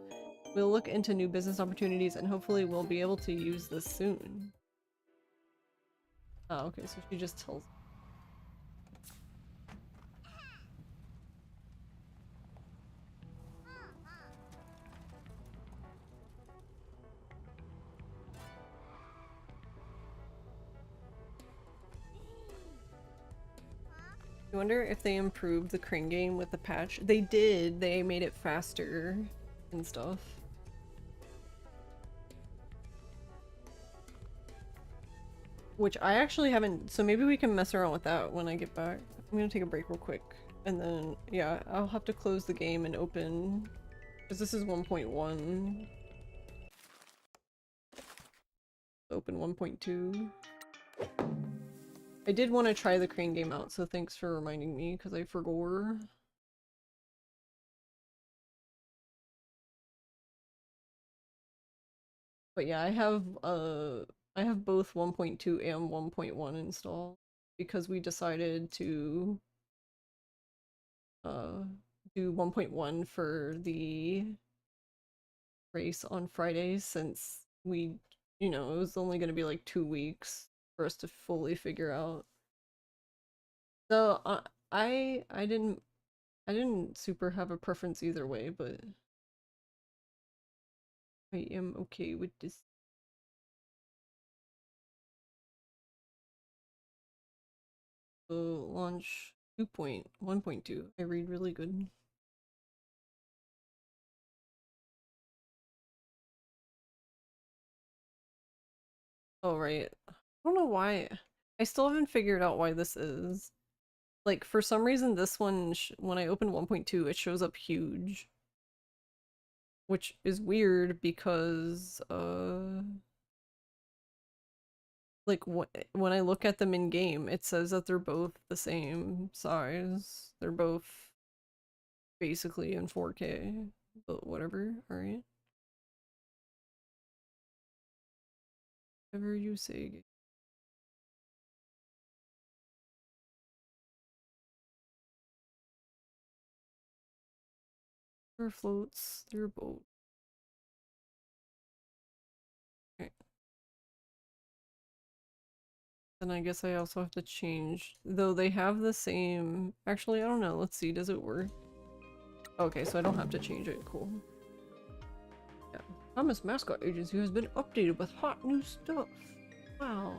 We'll look into new business opportunities and hopefully we'll be able to use this soon. Oh, okay, so she just tells. I wonder if they improved the crane game with the patch. They did. They made it faster and stuff. Which I actually haven't, so maybe we can mess around with that when I get back. I'm gonna take a break real quick. And then, yeah, I'll have to close the game and open, because this is 1.1. Open 1.2. I did want to try the crane game out, so thanks for reminding me, because I forgot. But yeah, I have both 1.2 and 1.1 installed because we decided to do 1.1 for the race on Friday since we, you know, it was only going to be like 2 weeks for us to fully figure out. So I didn't super have a preference either way, but I am okay with this. So launch 2.1.2. I read really good. Oh, right. I don't know why. I still haven't figured out why this is. Like, for some reason, this one, when I open 1.2, it shows up huge. Which is weird because, like, when I look at them in game, it says that they're both the same size. They're both basically in 4K, but whatever, alright. Whatever you say. River floats their boat. Okay. Then I guess I also have to change, though they have the same, actually I don't know, let's see, does it work? Okay, so I don't have to change it, cool. Yeah. Thomas Mascot Agency has been updated with hot new stuff. Wow.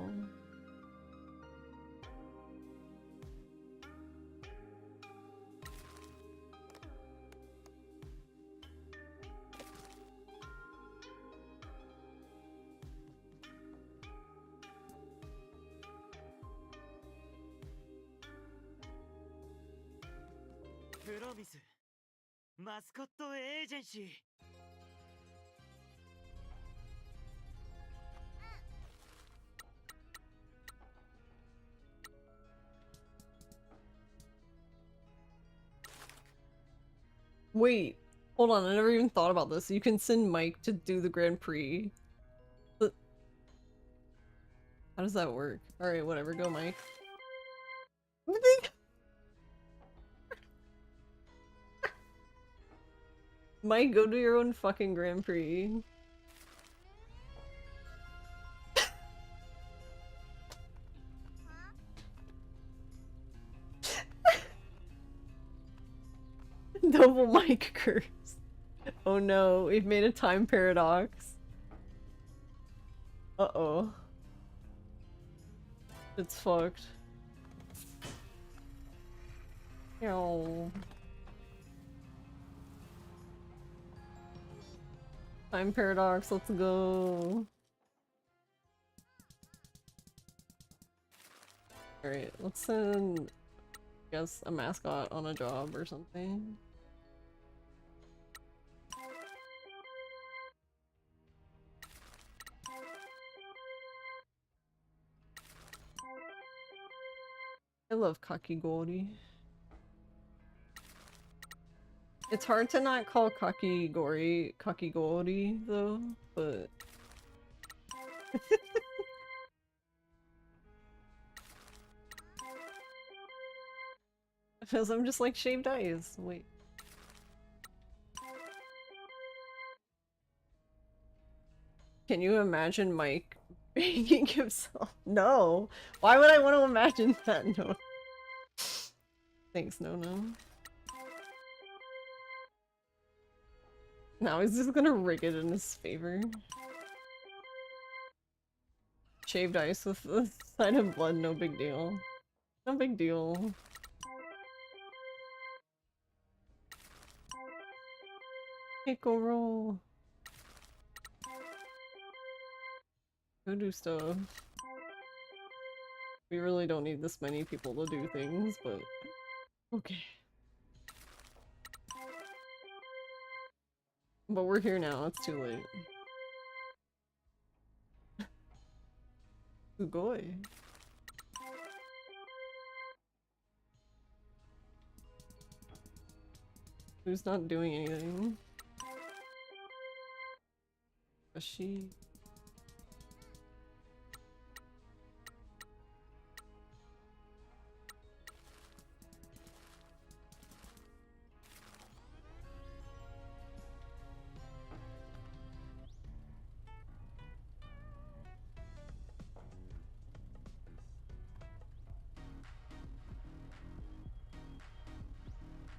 Wait, hold on, I never even thought about this. You can send Mike to do the Grand Prix. But how does that work? Alright, whatever, go Mike. Mike, go do your own fucking Grand Prix. Double Mike curse. Oh no, we've made a time paradox. Uh-oh. It's fucked. Ow. Time paradox, let's go. Alright, let's send, I guess, a mascot on a job or something. I love kakigori. It's hard to not call kakigori kakigori though, but because I'm just like shaved ice. Wait. Can you imagine Mike banging himself? No. Why would I want to imagine that? No. Thanks, no. Now he's just gonna rig it in his favor. Shaved ice with the sign of blood, no big deal. No big deal. Pickle roll. Go do stuff. We really don't need this many people to do things, but okay. But we're here now, it's too late. Sugoi. Who's not doing anything? A she.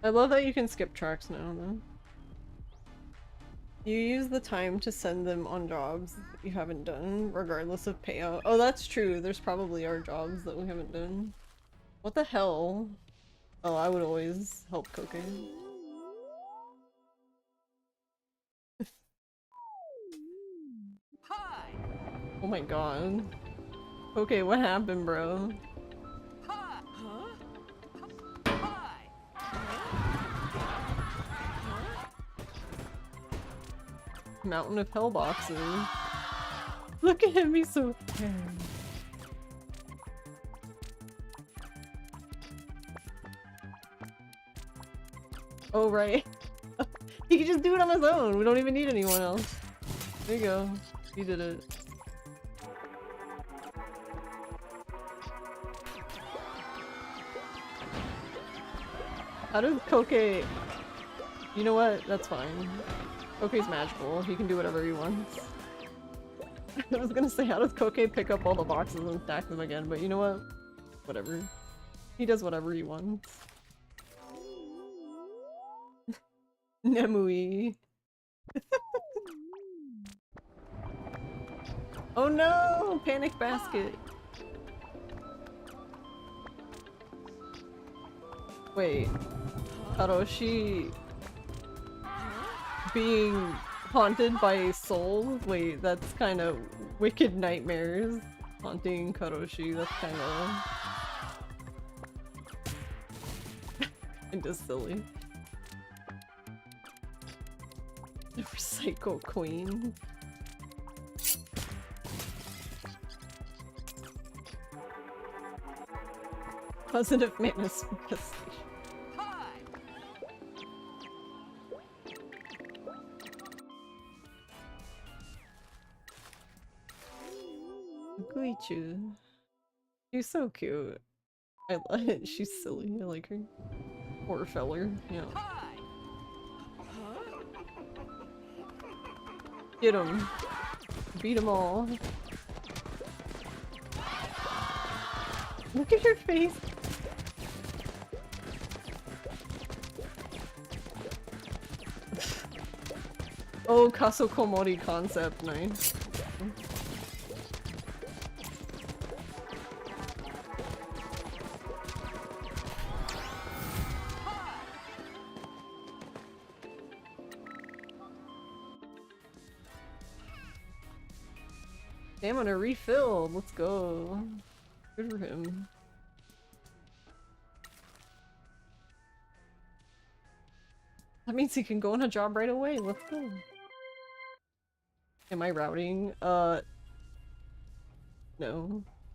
I love that you can skip tracks now, though. You use the time to send them on jobs that you haven't done, regardless of payout. Oh, that's true. There's probably are jobs that we haven't done. What the hell? Oh, I would always help cooking. Oh my god. Okay, what happened, bro? Mountain of hell boxes. Look at him, he's so oh right. He can just do it on his own. We don't even need anyone else. There you go. He did it. How does Koke... You know what? That's fine. Koke's magical. He can do whatever he wants. I was gonna say, how does Koke pick up all the boxes and stack them again? But you know what? Whatever. He does whatever he wants. Nemui. Oh no! Panic basket. Wait. Karoshi being haunted by souls? Wait, that's kind of wicked nightmares. Haunting Karoshi, that's kind of kinda silly. The Recycle Queen. Positive manifestation. Guichu. She's so cute. I love it. She's silly. I like her. Poor feller. Yeah. Get him. Beat them all. Look at your face. Oh, Kasokomori concept, nice. Stamina refilled. Let's go. Good for him. That means he can go on a job right away. Let's go. Am I routing? No.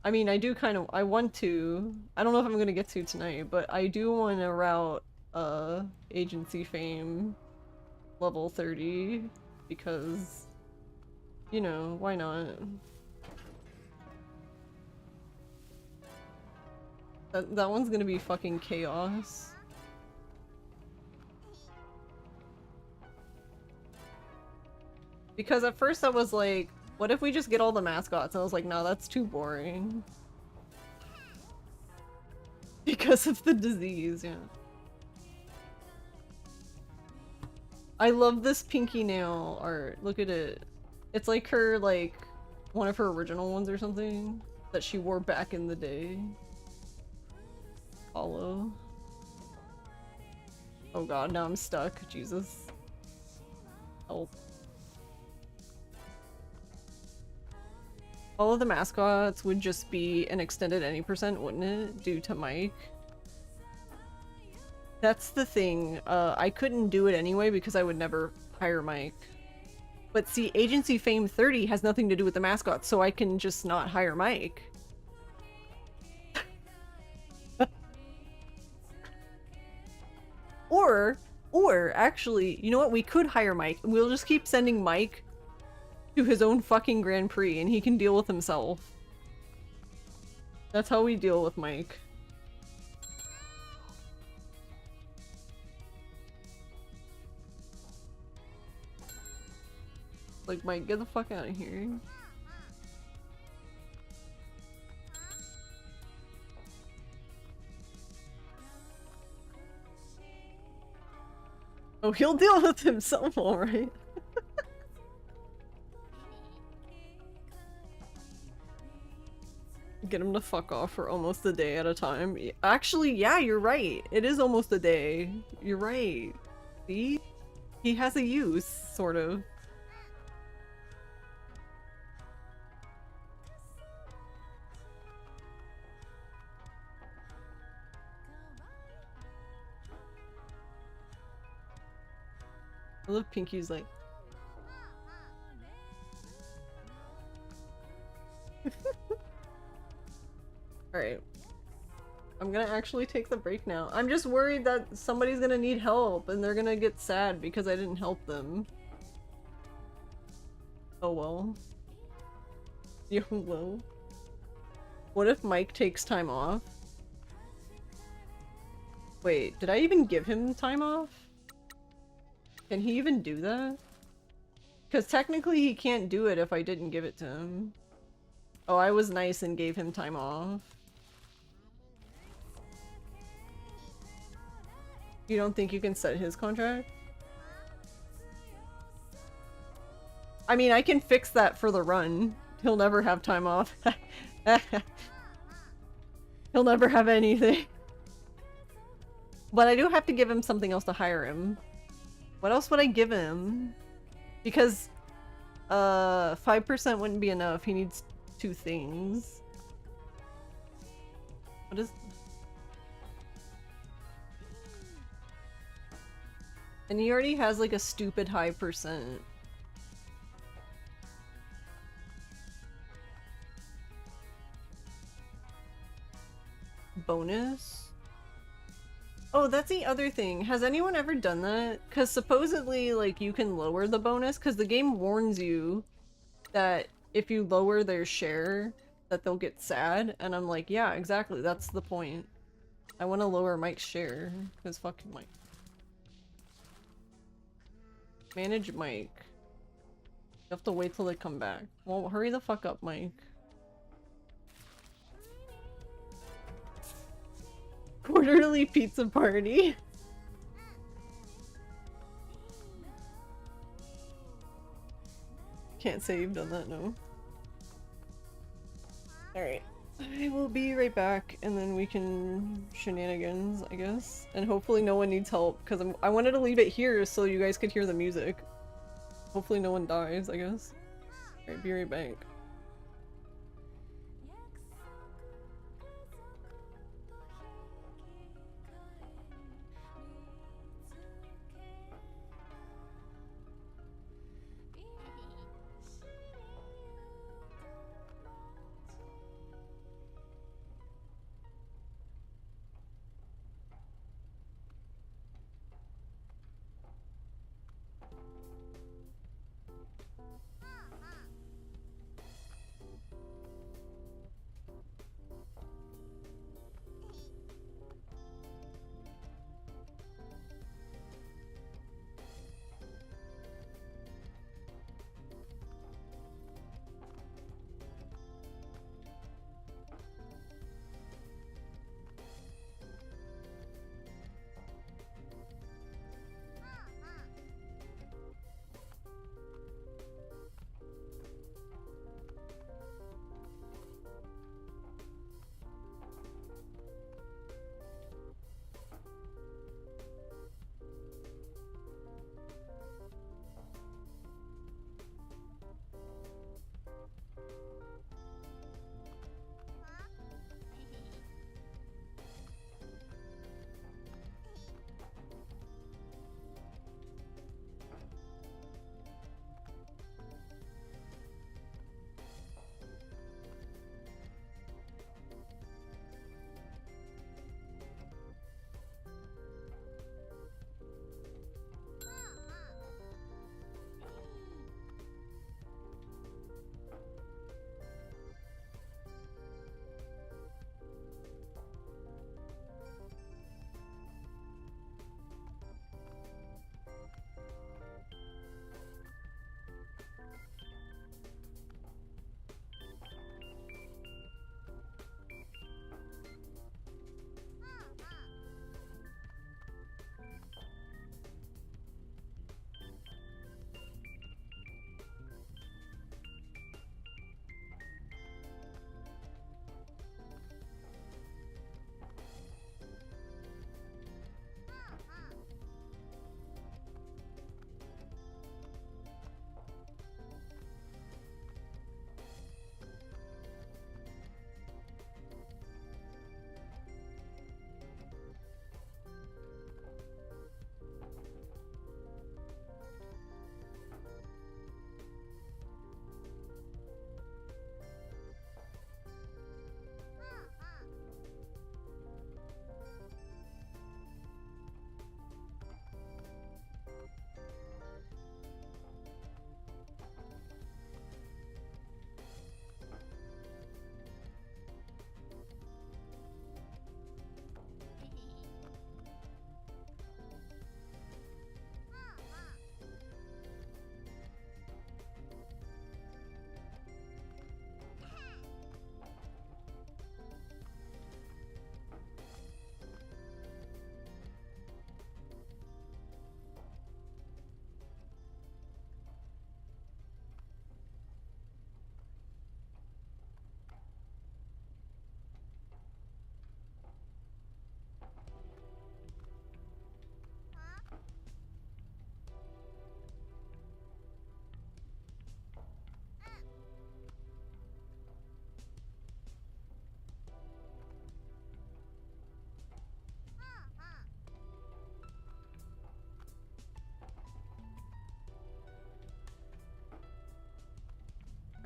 I mean, I do kind of- I want to. I don't know if I'm gonna get to tonight, but I do want to route, Agency Fame level 30 because, you know, why not? That one's gonna be fucking chaos. Because at first I was like, what if we just get all the mascots? And I was like, no, that's too boring. Because of the disease, yeah. I love this pinky nail art. Look at it. It's like her, like, one of her original ones or something that she wore back in the day. Hollow. Oh god, now I'm stuck. Jesus. Help. All of the mascots would just be an extended any %, wouldn't it? Due to Mike. That's the thing. I couldn't do it anyway because I would never hire Mike. But see, Agency Fame 30 has nothing to do with the mascots, so I can just not hire Mike. Or, actually, you know what? We could hire Mike. We'll just keep sending Mike to his own fucking Grand Prix and he can deal with himself. That's how we deal with Mike. Like, Mike, get the fuck out of here. Oh, he'll deal with himself, alright. Get him to fuck off for almost a day at a time. Actually, yeah, you're right. It is almost a day. You're right. See? He has a use, sort of. I love Pinky's like... Alright. I'm gonna actually take the break now. I'm just worried that somebody's gonna need help and they're gonna get sad because I didn't help them. Oh well. YOLO. What if Mike takes time off? Wait, did I even give him time off? Can he even do that? Because technically he can't do it if I didn't give it to him. Oh, I was nice and gave him time off. You don't think you can set his contract? I mean, I can fix that for the run. He'll never have time off. He'll never have anything. But I do have to give him something else to hire him. What else would I give him? Because 5% wouldn't be enough. He needs 2 things. What is... And he already has like a stupid high %. Bonus? Oh, that's the other thing. Has anyone ever done that? Because supposedly, like, you can lower the bonus, because the game warns you that if you lower their share, that they'll get sad. And I'm like, yeah, exactly. That's the point. I want to lower Mike's share, because fucking Mike. Manage Mike. You have to wait till they come back. Well, hurry the fuck up, Mike. Quarterly pizza party. Can't say you've done that, no. Alright. I will be right back, and then we can shenanigans, I guess. And hopefully no one needs help, because I wanted to leave it here so you guys could hear the music. Hopefully no one dies, I guess. Alright, be right back.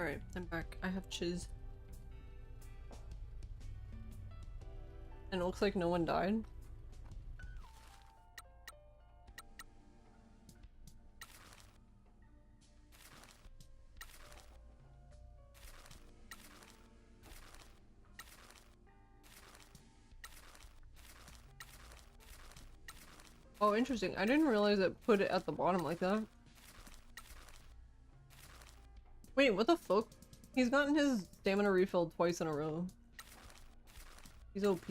Alright, I'm back. I have chiz. And it looks like no one died. Oh, interesting. I didn't realize it put it at the bottom like that. Wait, what the fuck? He's gotten his stamina refilled twice in a row. He's OP.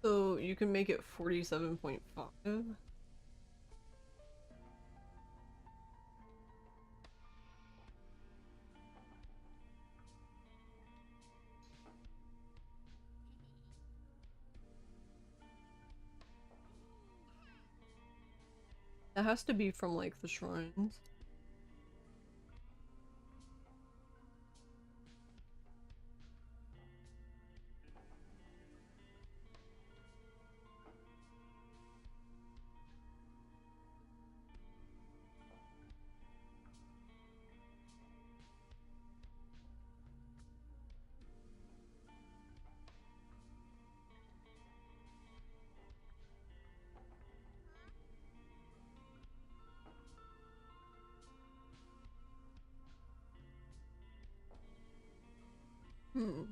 So you can make it 47.5. That has to be from like the shrines. Hmm.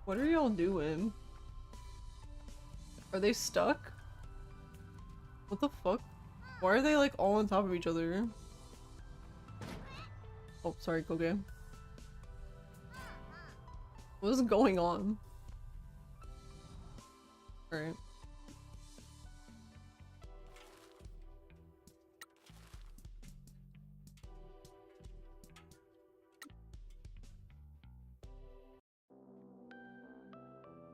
What are y'all doing? Are they stuck? What the fuck? Why are they like all on top of each other? Oh, sorry, Koge. What is going on? Alright.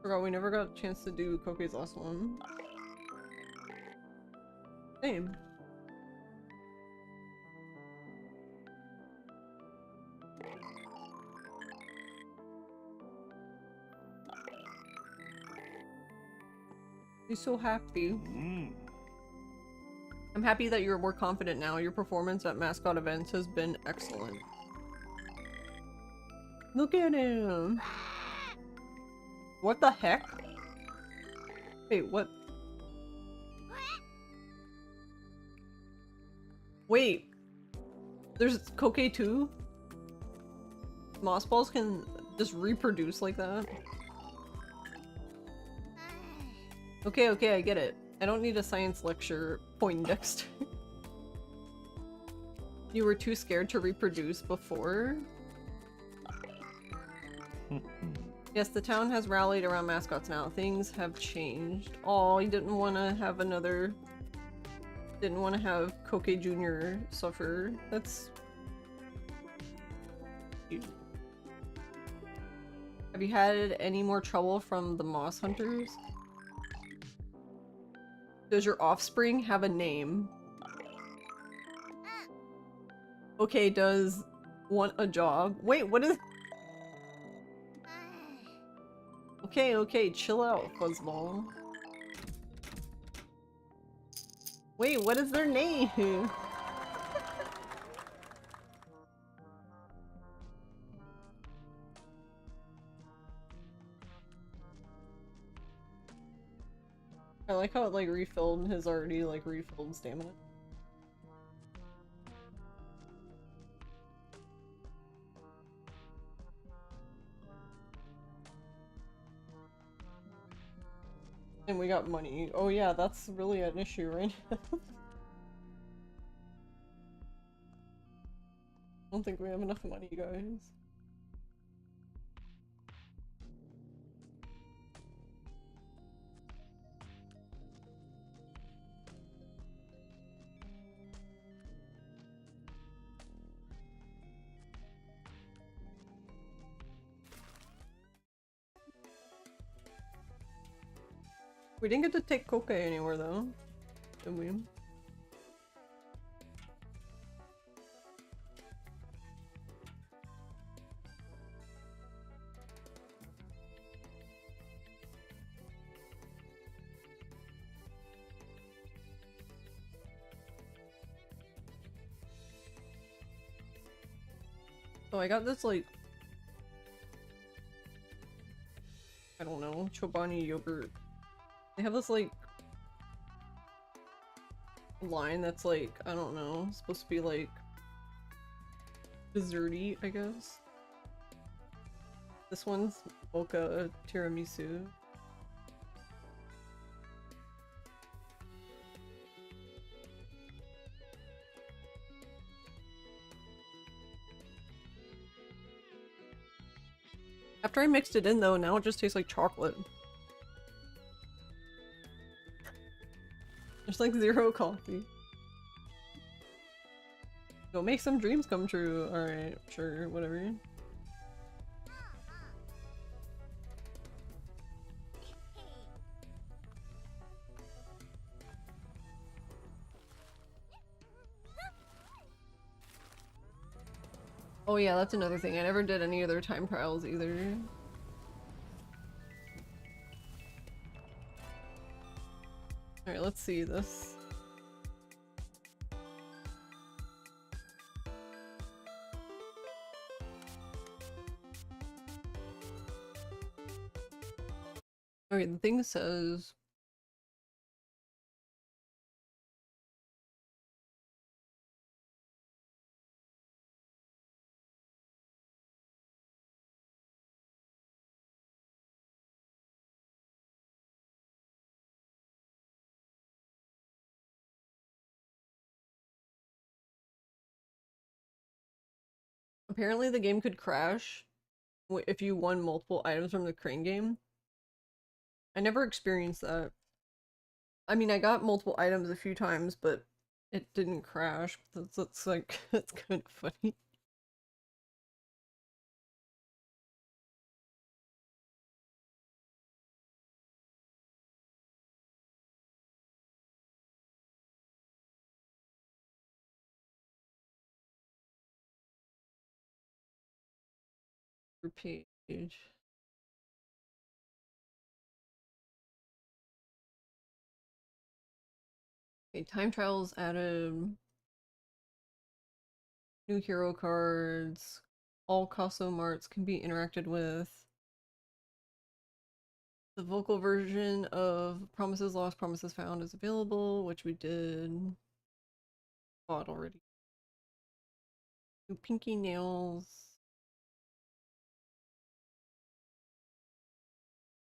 Forgot we never got a chance to do Koke's last one. Same. He's so happy. I'm happy that you're more confident now. Your performance at mascot events has been excellent. Look at him! What the heck? Wait, what? Wait! There's Koke too? Moss balls can just reproduce like that? Okay, okay, I get it. I don't need a science lecture, Poindexter. You were too scared to reproduce before? Yes, the town has rallied around mascots now. Things have changed. Oh, he didn't want to have another... Didn't want to have Koke Jr. suffer. That's... Have you had any more trouble from the moss hunters? Does your offspring have a name? Okay, does want a job? Wait, what is... Okay, okay, chill out, Fuzzball. Wait, what is their name? I like how it like refilled his already like refilled stamina. And we got money. Oh yeah, that's really an issue right now. I don't think we have enough money, guys. We didn't get to take Koke anywhere though, did we? So I got this like, I don't know, Chobani yogurt. They have this like line that's like, I don't know, supposed to be like desserty, I guess. This one's mocha tiramisu. After I mixed it in though, now it just tastes like chocolate. There's like zero coffee. Go make some dreams come true. Alright, sure, whatever. Oh yeah, that's another thing. I never did any of their time trials either. Alright, let's see this. Okay, the thing says apparently the game could crash if you won multiple items from the crane game. I never experienced that. I mean, I got multiple items a few times, but it didn't crash. That's like, that's kind of funny. Page. Okay, time trials added. New hero cards. All Caso Marts can be interacted with. The vocal version of Promises Lost, Promises Found is available, which we did. Bought already. New pinky nails.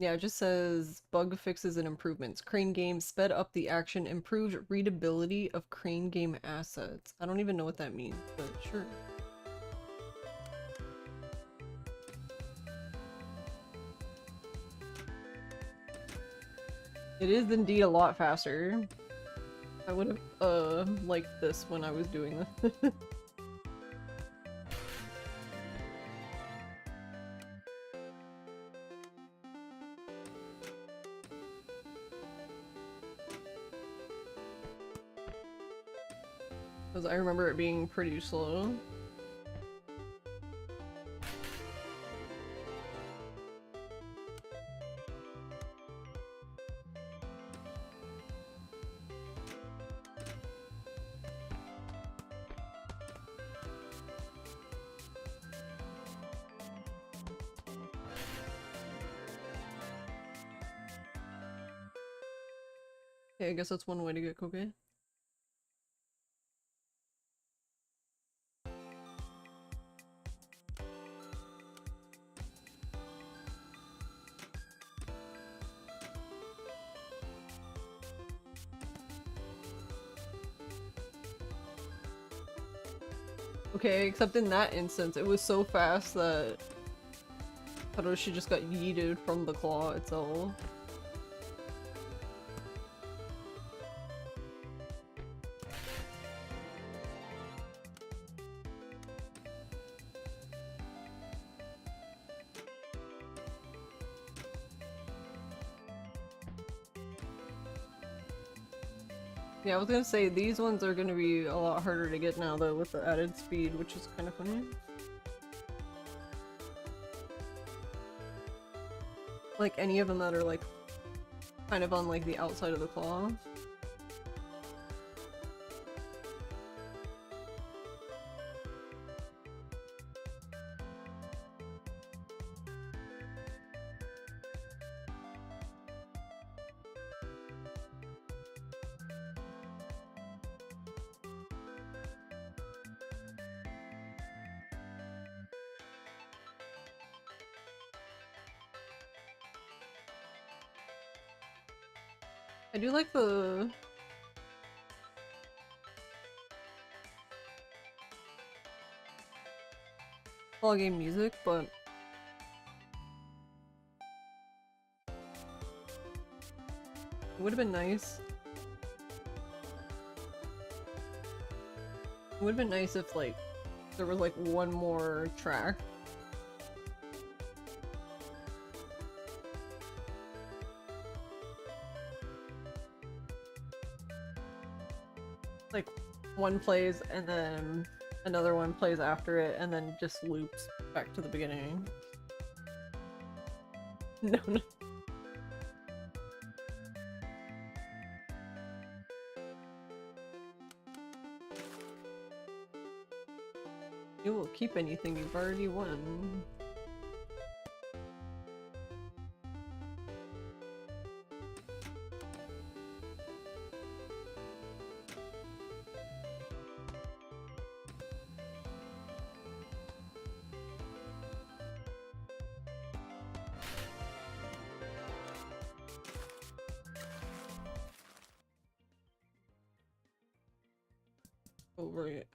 Yeah, it just says bug fixes and improvements. Crane game sped up the action, improved readability of crane game assets. I don't even know what that means, but sure. It is indeed a lot faster. I would have liked this when I was doing this. Because I remember it being pretty slow. Okay, I guess that's one way to get Koke. Okay, except in that instance, it was so fast that Haroshi just got yeeted from the claw itself. Yeah, I was gonna say, these ones are gonna be a lot harder to get now though with the added speed, which is kind of funny. Like any of them that are like kind of on like the outside of the claw. I do like the claw game music, but it would have been nice. It would have been nice if like there was like one more track. Like one plays and then another one plays after it and then just loops back to the beginning. No, no. You will keep anything you've already won. Over it.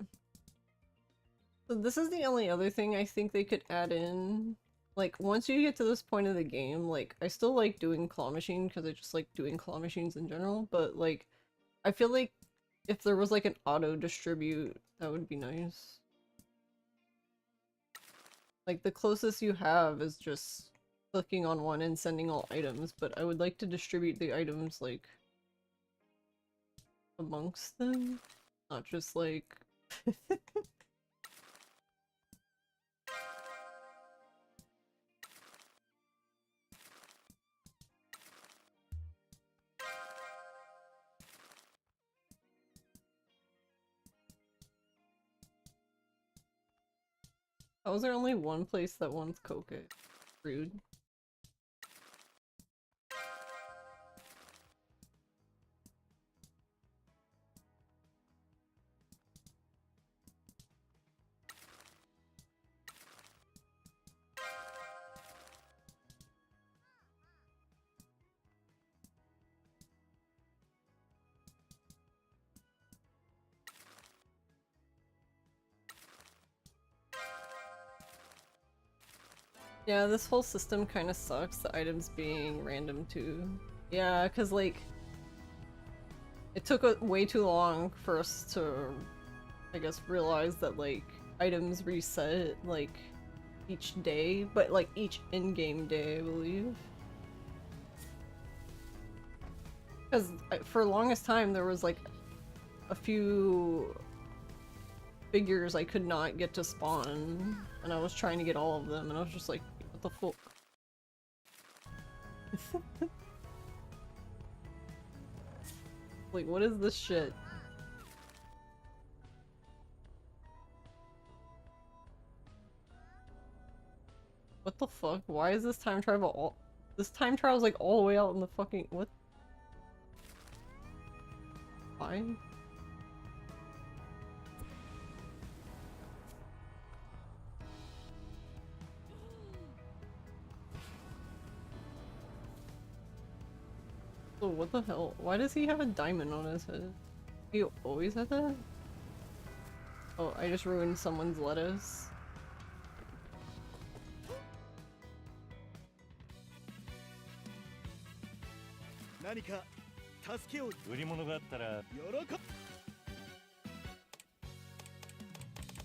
So this is the only other thing I think they could add in. Like, once you get to this point of the game, like, I still like doing claw machine because I just like doing claw machines in general, but like, I feel like if there was like an auto distribute, that would be nice. Like, the closest you have is just clicking on one and sending all items, but I would like to distribute the items, like, amongst them. Not just like... How is there only one place that wants Koke? Rude. Yeah, this whole system kind of sucks, the items being random too. Yeah, because like, it took way too long for us to, I guess, realize that like, items reset like each day, but like each in-game day, I believe. Because for the longest time there was like a few figures I could not get to spawn, and I was trying to get all of them, and I was just like, what the fuck? Like, what is this shit? What the fuck? Why is this time travel all- This time travel's like all the way out in the fucking- what? high? Oh, what the hell? Why does he have a diamond on his head? He always had that? Oh, I just ruined someone's lettuce. 何か助けを売り物があったら喜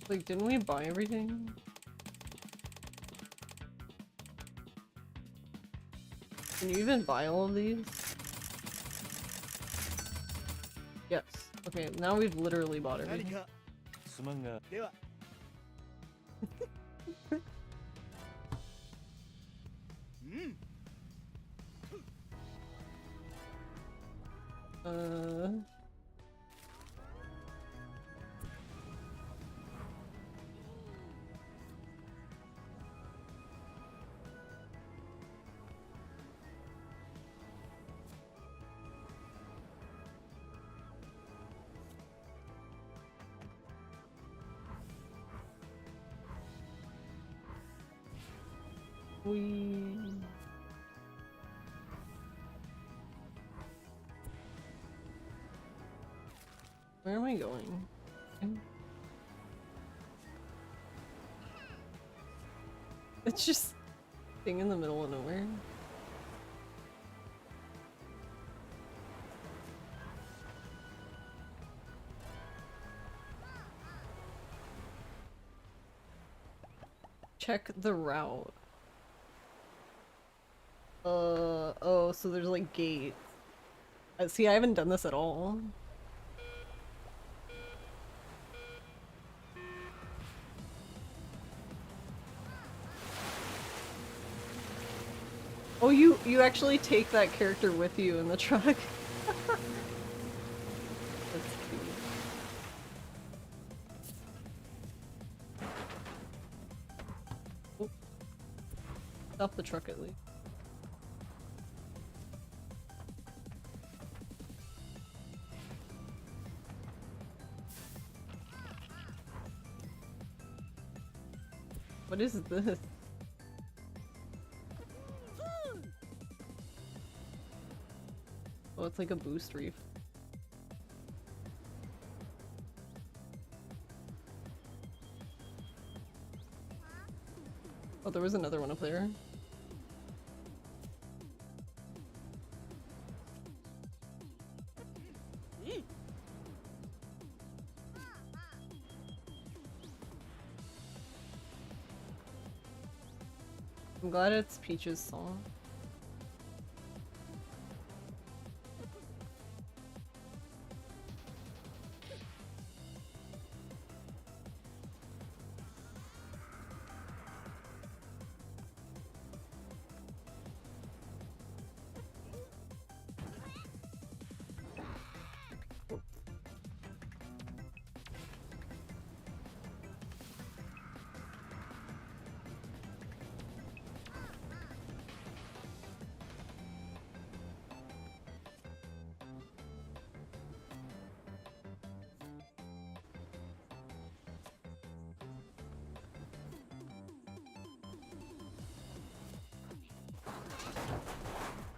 Like, didn't we buy everything? Can you even buy all of these? Yes. Okay, now we've literally bought 何 everything. かすまんがではうん We... Where am I going? It's just thing in the middle of nowhere. Check the route. Oh, so there's like gates. See, I haven't done this at all. Oh, you actually take that character with you in the truck. That's cute. Oh. Stop the truck at least. What is this? Oh, it's like a boost reef. Oh, there was another one up there. I'm glad it's Peach's song.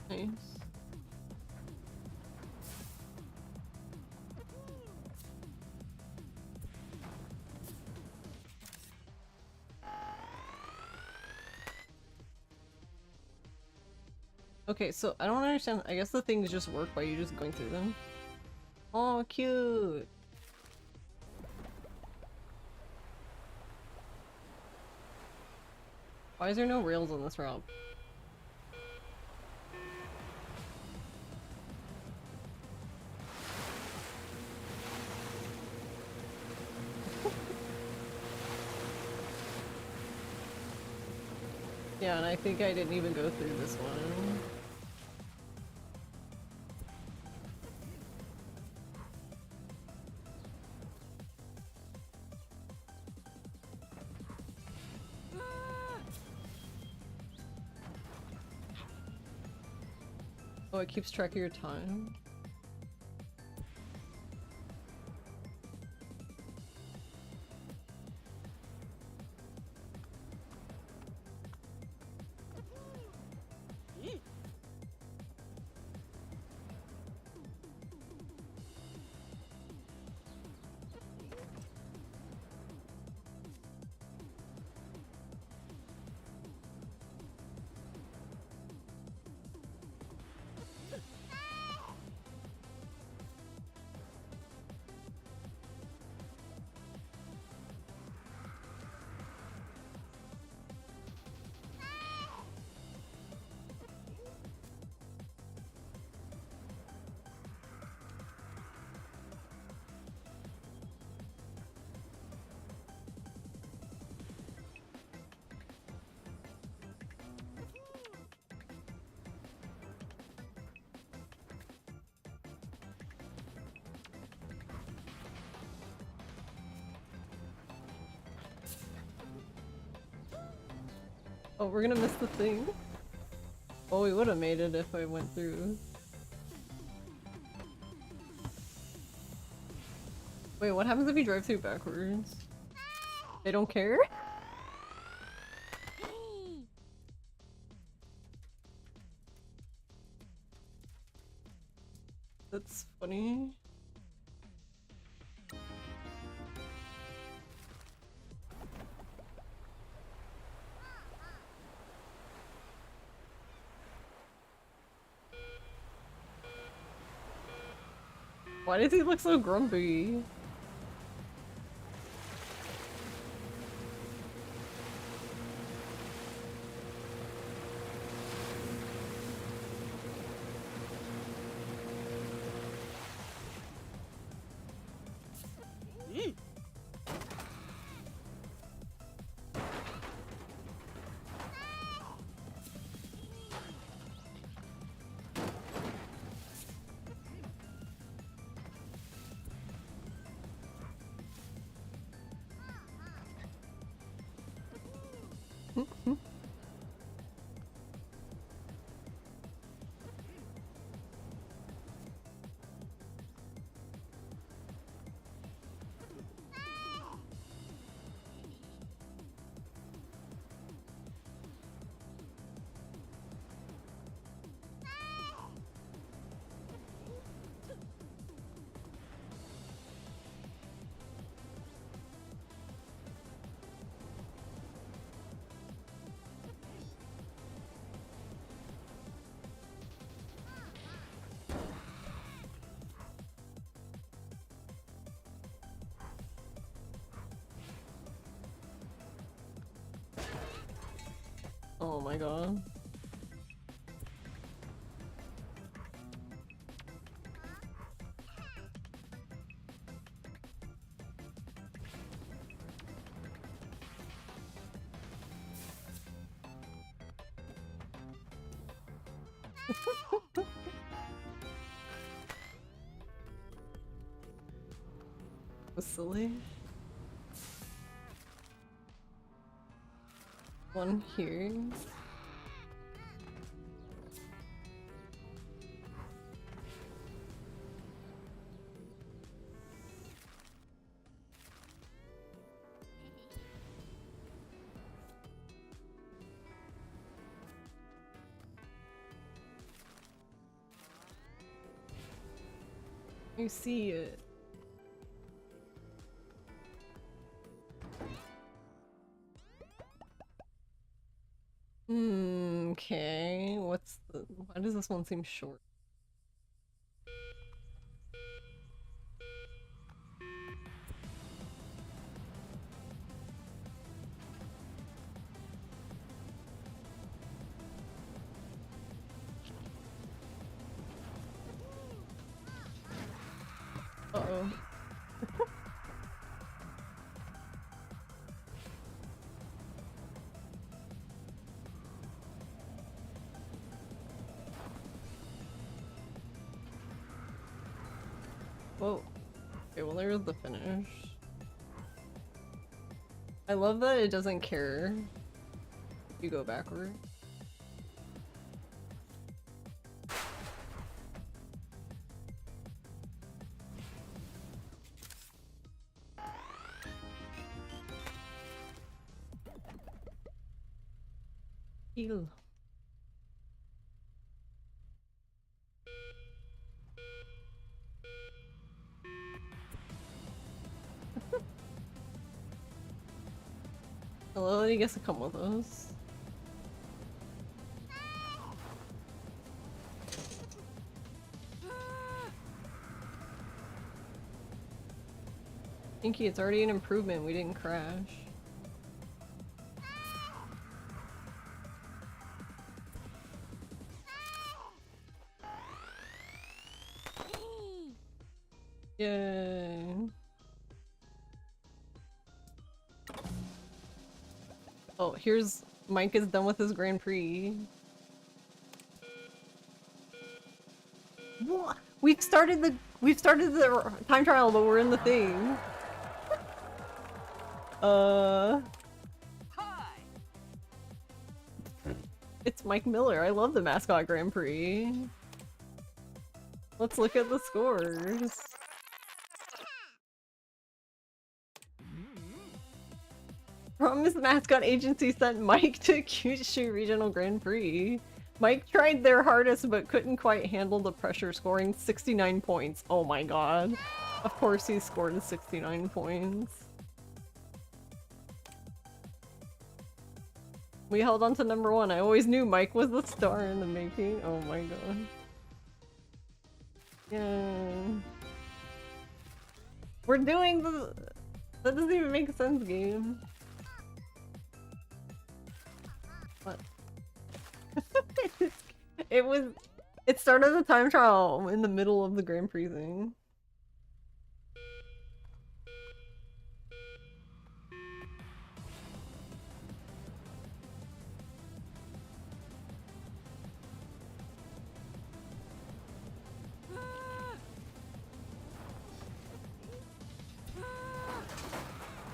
Nice. Okay, so I don't understand. I guess the things just work by you just going through them. Oh, cute. Why is there no rails on this route? Yeah, and I think I didn't even go through this one. Oh, it keeps track of your time. Oh, we're gonna miss the thing. Oh, we would have made it if I went through. Wait, what happens if you drive through backwards? They don't care? That's funny. Why does he look so grumpy? Oh my god. Was silly. One here. You see it. Okay. What's the... Why does this one seem short? Uh-oh. Whoa. Okay, well there's the finish. I love that it doesn't care if you go backward. Ew. Hello, he gets to come with us. Pinky, it's already an improvement. We didn't crash. Yay. Oh, here's Mike is done with his Grand Prix. What? We've started the time trial, but we're in the thing. Hi. It's Mike Miller. I love the Mascot Grand Prix. Let's look at the scores. Promise Mascot Agency sent Mike to Kyushu Regional Grand Prix. Mike tried their hardest but couldn't quite handle the pressure, scoring 69 points. Oh my god. Of course he scored 69 points. We held on to number 1. I always knew Mike was the star in the making. Oh my god. Yeah. We're doing the... That doesn't even make sense, game. What? It started the time trial in the middle of the Grand Prix thing.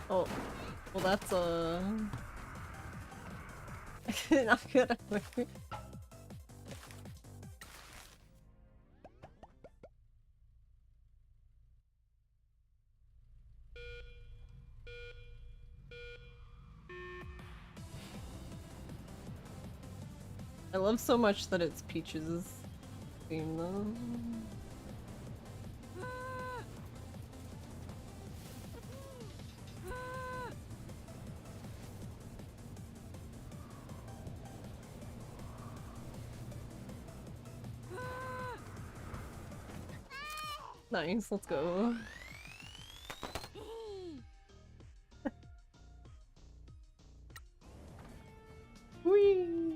Oh, well that's not good. I love so much that it's Peach's theme though. Nice, let's go. Whee!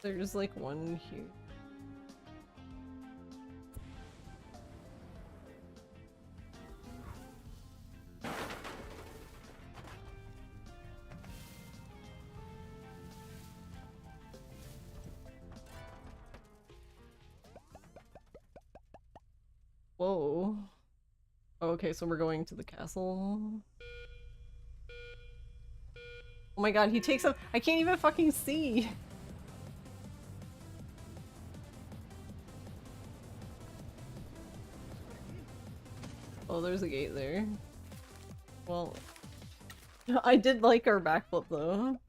There's like one here. Whoa. Okay, so we're going to the castle. Oh my god, he takes up- I can't even fucking see! Oh, there's a gate there. Well... I did like our backflip though.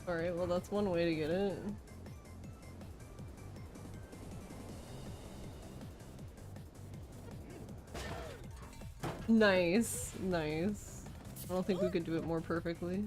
Alright, well that's one way to get it. Nice, nice. I don't think we could do it more perfectly.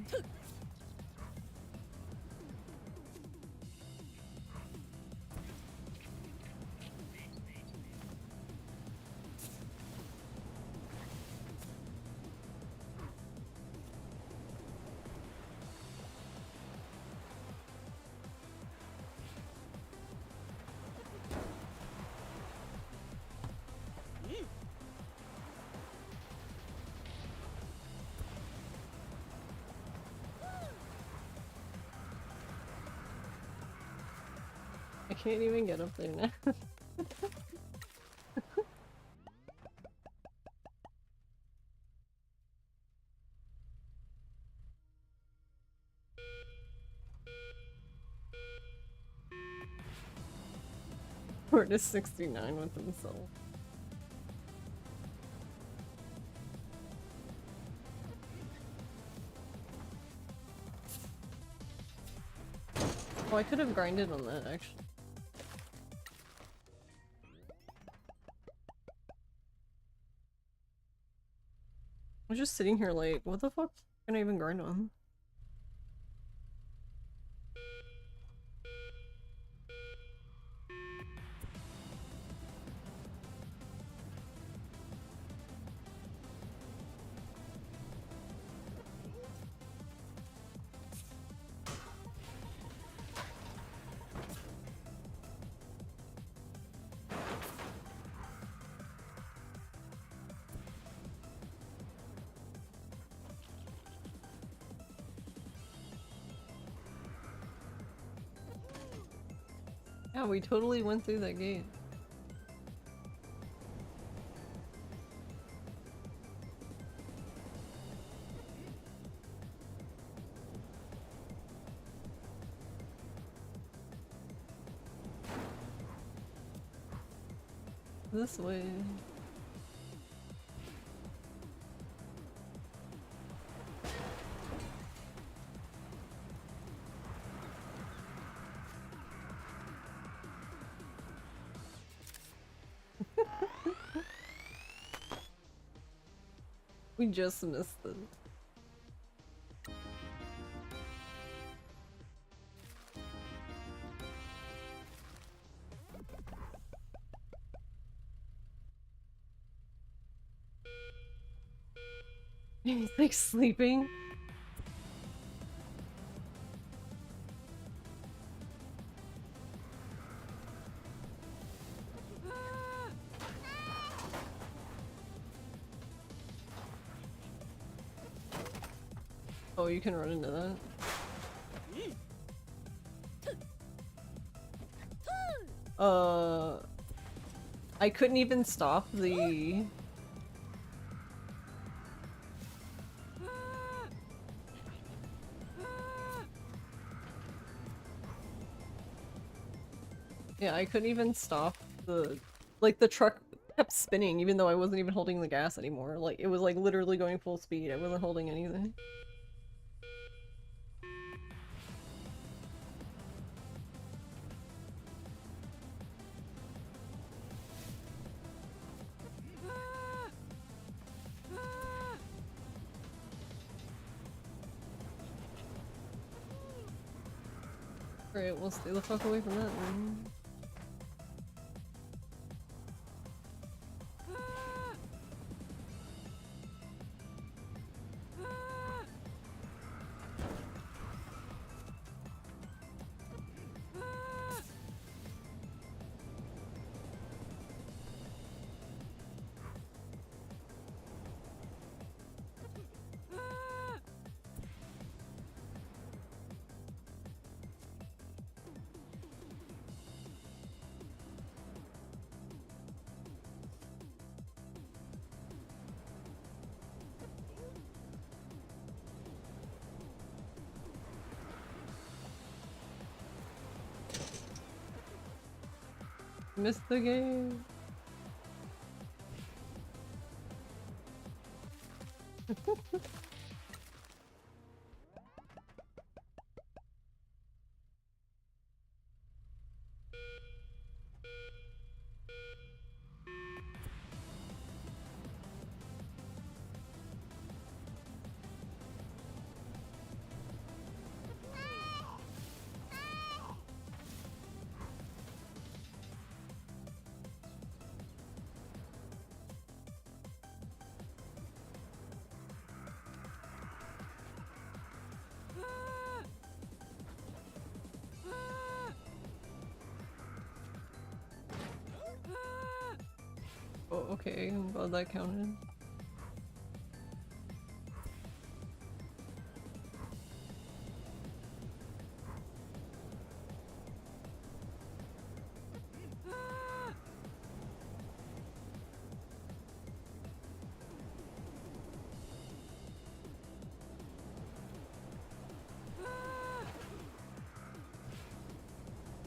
I can't even get up there now. We're to 69 with himself. Oh, I could have grinded on that actually. just sitting here like, what the fuck can I even grind on? Yeah, we totally went through that gate. This way. We just missed it. He's like sleeping. Oh, you can run into that. I couldn't even stop the... Yeah, I couldn't even stop the... Like, the truck kept spinning even though I wasn't even holding the gas anymore. Like, it was like literally going full speed. I wasn't holding anything. Alright, we'll stay the fuck away from that then. Missed the game. Oh, okay, I'm glad that counted.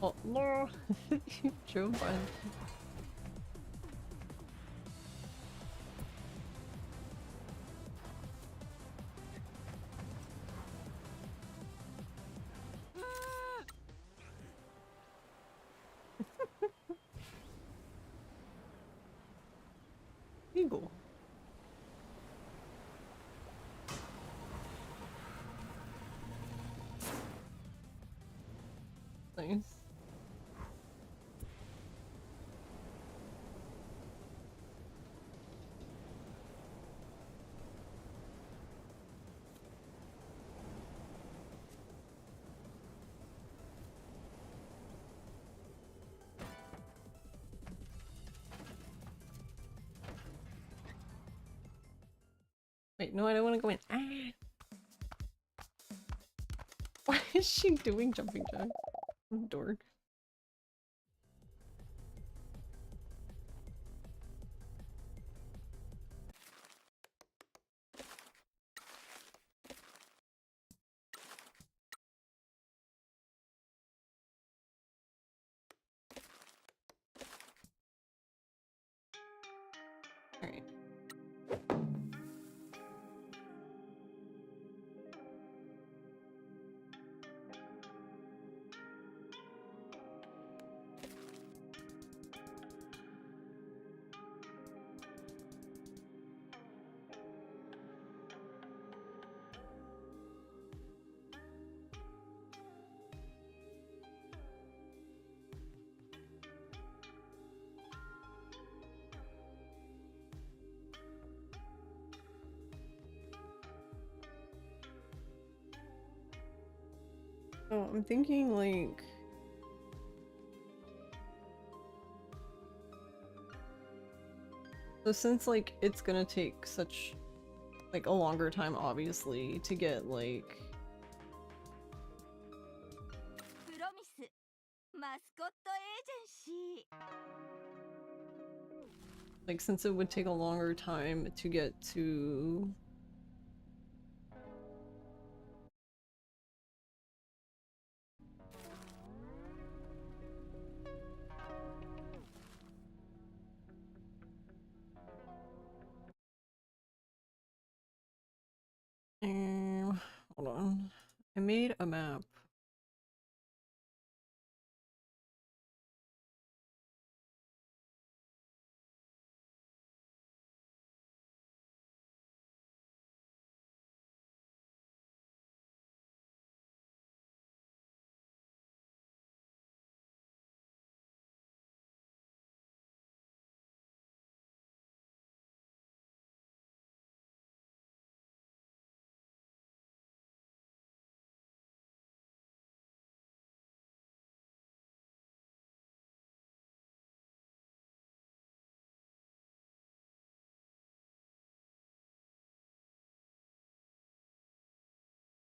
Oh, no! You drove by. Eagle. Nice. Wait, no, I don't want to go in. Ah! Why is she doing jumping jack? Dork. Alright. Oh, I'm thinking like... So since like it's gonna take such like a longer time obviously to get like プロミスマスコットエージェンシー like since it would take a longer time to get to hold on. I made a map.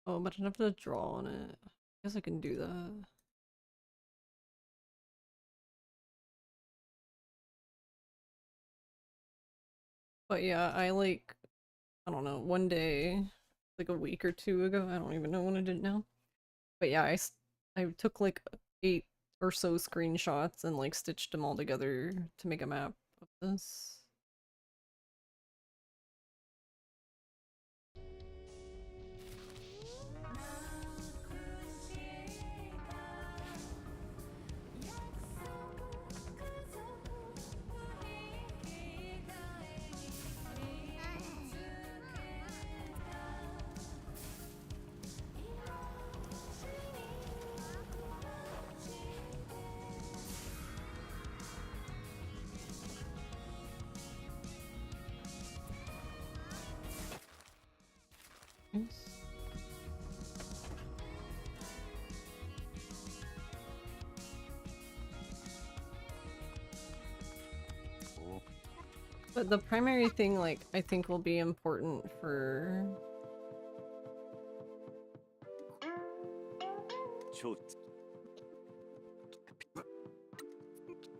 Oh, but I'd have to draw on it. I guess I can do that. But yeah, I like, I don't know, one day, like a week or two ago, I don't even know when I did it now. But yeah, I took like 8 or so screenshots and like stitched them all together to make a map of this. Nice. But the primary thing, like, I think will be important for...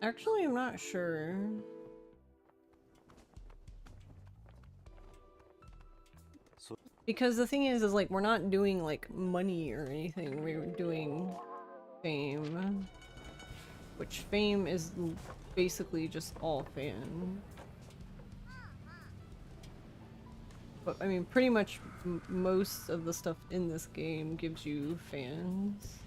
Actually, I'm not sure. Because the thing is like, we're not doing, like, money or anything. We're doing fame. Which fame is basically just all fan. But, I mean, pretty much most of the stuff in this game gives you fans.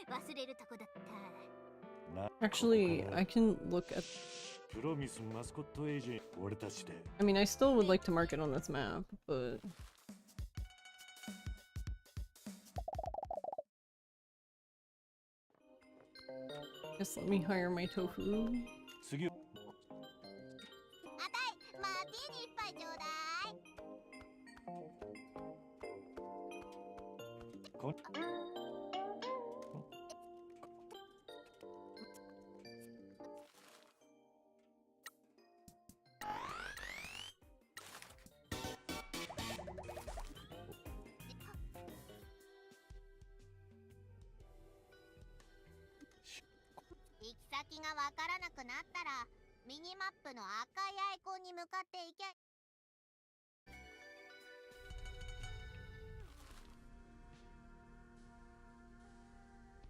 忘れるとこだった。 Actually, I can look at. プロミスマスコットエージェント俺たちで I mean, I still would like to mark it on this map, but just let me hire my tofu. 次あたいマーティーニ一杯ちょうだい。こ行き先がわからなくなったらミニマップの赤いアイコンに向かっていけ。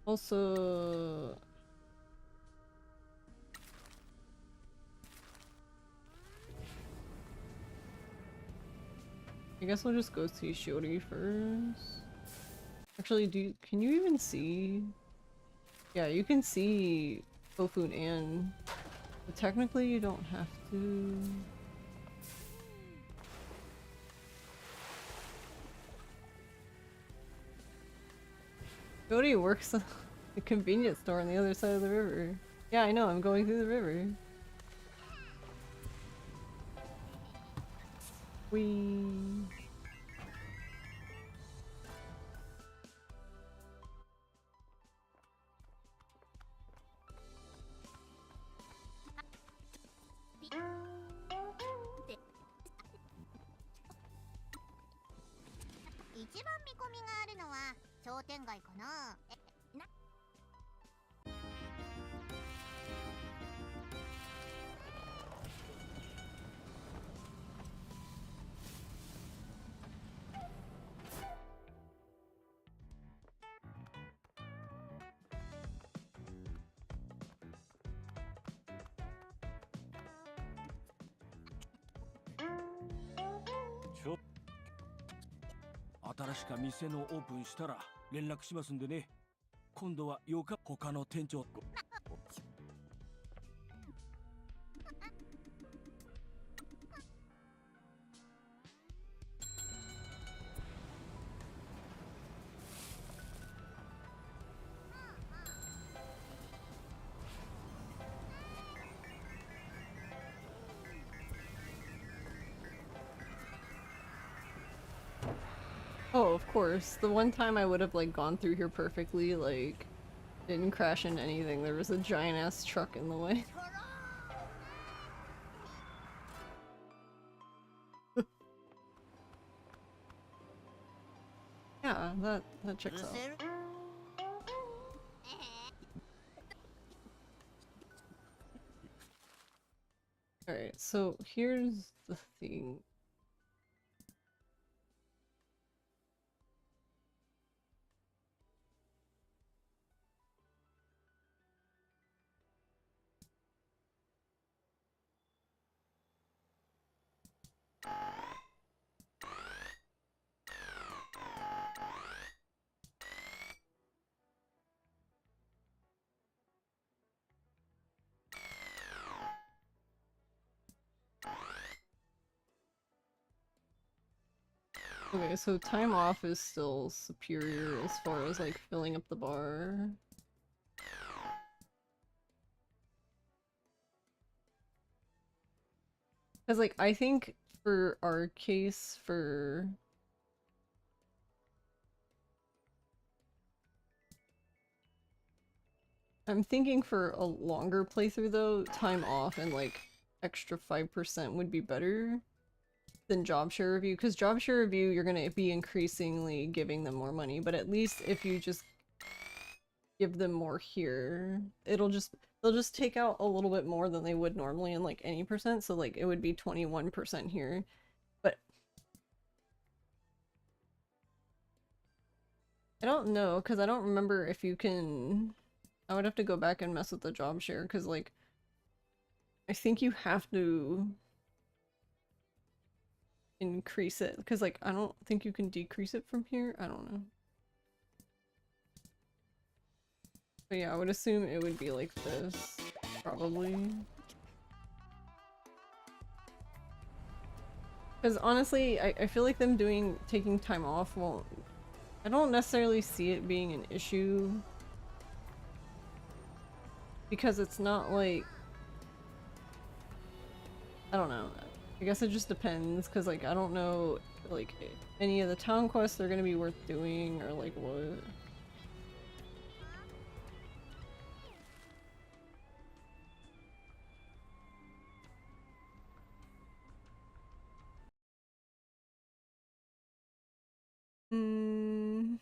Also, I guess we'll just go see Shiori first. Actually, can you even see? Yeah, you can see Tofu and but technically you don't have to. Shiori works at the convenience store on the other side of the river. Yeah, I know, I'm going through the river. Whee!ちょ新しか店のオープンしたら連絡しますんでね。今度は8日他の店長 Oh, of course. The one time I would have like gone through here perfectly, like didn't crash into anything. There was a giant ass truck in the way. Yeah, that checks out. Alright, so here's the thing. Okay, so time off is still superior as far as like filling up the bar. Because like I think for our case for I'm thinking for a longer playthrough though, time off and like extra 5% would be better than job share review, because job share review you're gonna be increasingly giving them more money, but at least if you just give them more here, they'll just take out a little bit more than they would normally in like any percent, so like it would be 21% here. But I don't know, because I don't remember if you can. I would have to go back and mess with the job share, because like I think you have to increase it, because like I don't think you can decrease it from here. I don't know. But yeah, I would assume it would be like this, probably. Because honestly, I feel like them taking time off won't... I don't necessarily see it being an issue. Because it's not like... I don't know. I guess it just depends, because like, I don't know like any of the town quests are gonna be worth doing, or like what. Hmm.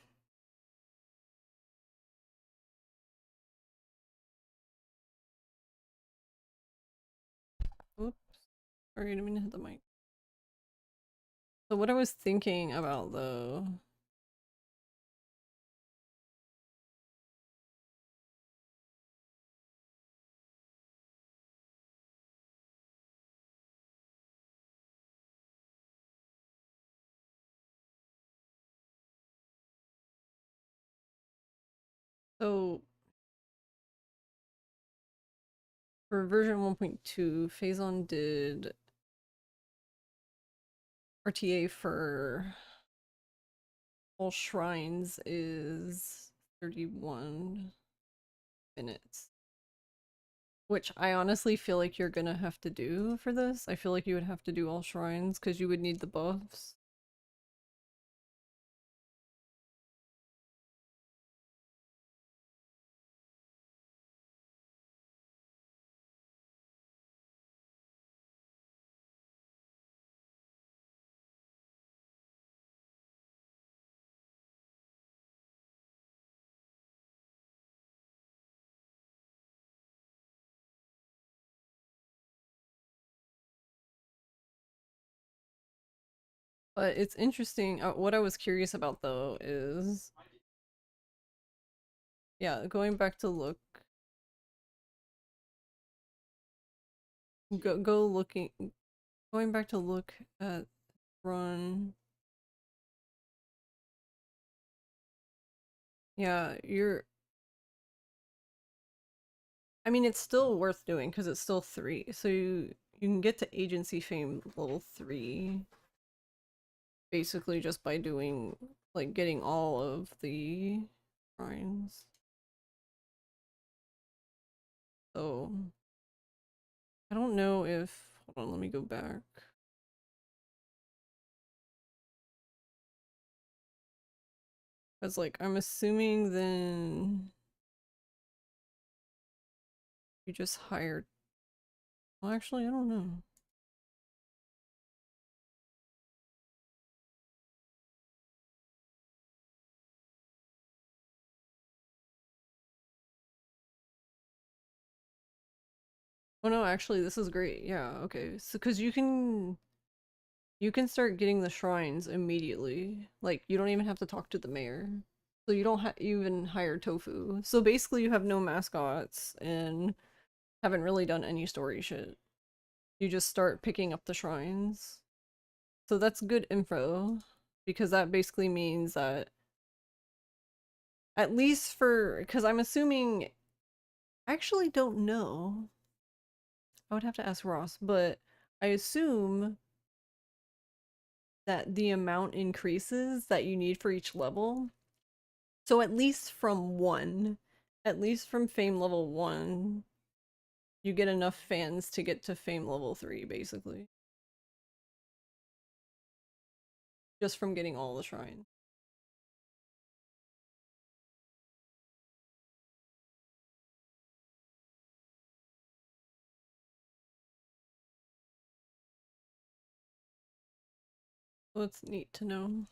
Oops. Sorry, I didn't mean to hit the mic. So what I was thinking about though... So... For version 1.2, Phazon did RTA for all shrines is 31 minutes. Which I honestly feel like you're gonna have to do for this. I feel like you would have to do all shrines because you would need the buffs. But it's interesting. What I was curious about though is, yeah, going back to look, go looking, going back to look at run. Yeah, I mean, it's still worth doing because it's still 3. So you can get to agency fame level 3 basically just by doing like getting all of the shrines. So I don't know if, hold on, let me go back. Because like I'm assuming then you just hired, well actually I don't know. Oh no, actually this is great. Yeah, okay. So because you can start getting the shrines immediately. Like you don't even have to talk to the mayor. So you don't even hire tofu. So basically you have no mascots and haven't really done any story shit. You just start picking up the shrines. So that's good info because that basically means that at least for, because I'm assuming, I actually don't know. I would have to ask Ross, but I assume that the amount increases that you need for each level. So at least from 1, at least from fame level 1, you get enough fans to get to fame level 3, basically. Just from getting all the shrines. So it's neat to know.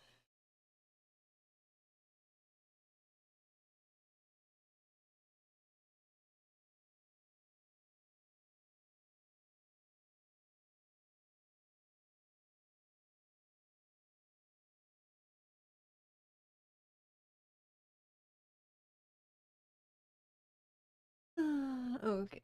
Okay.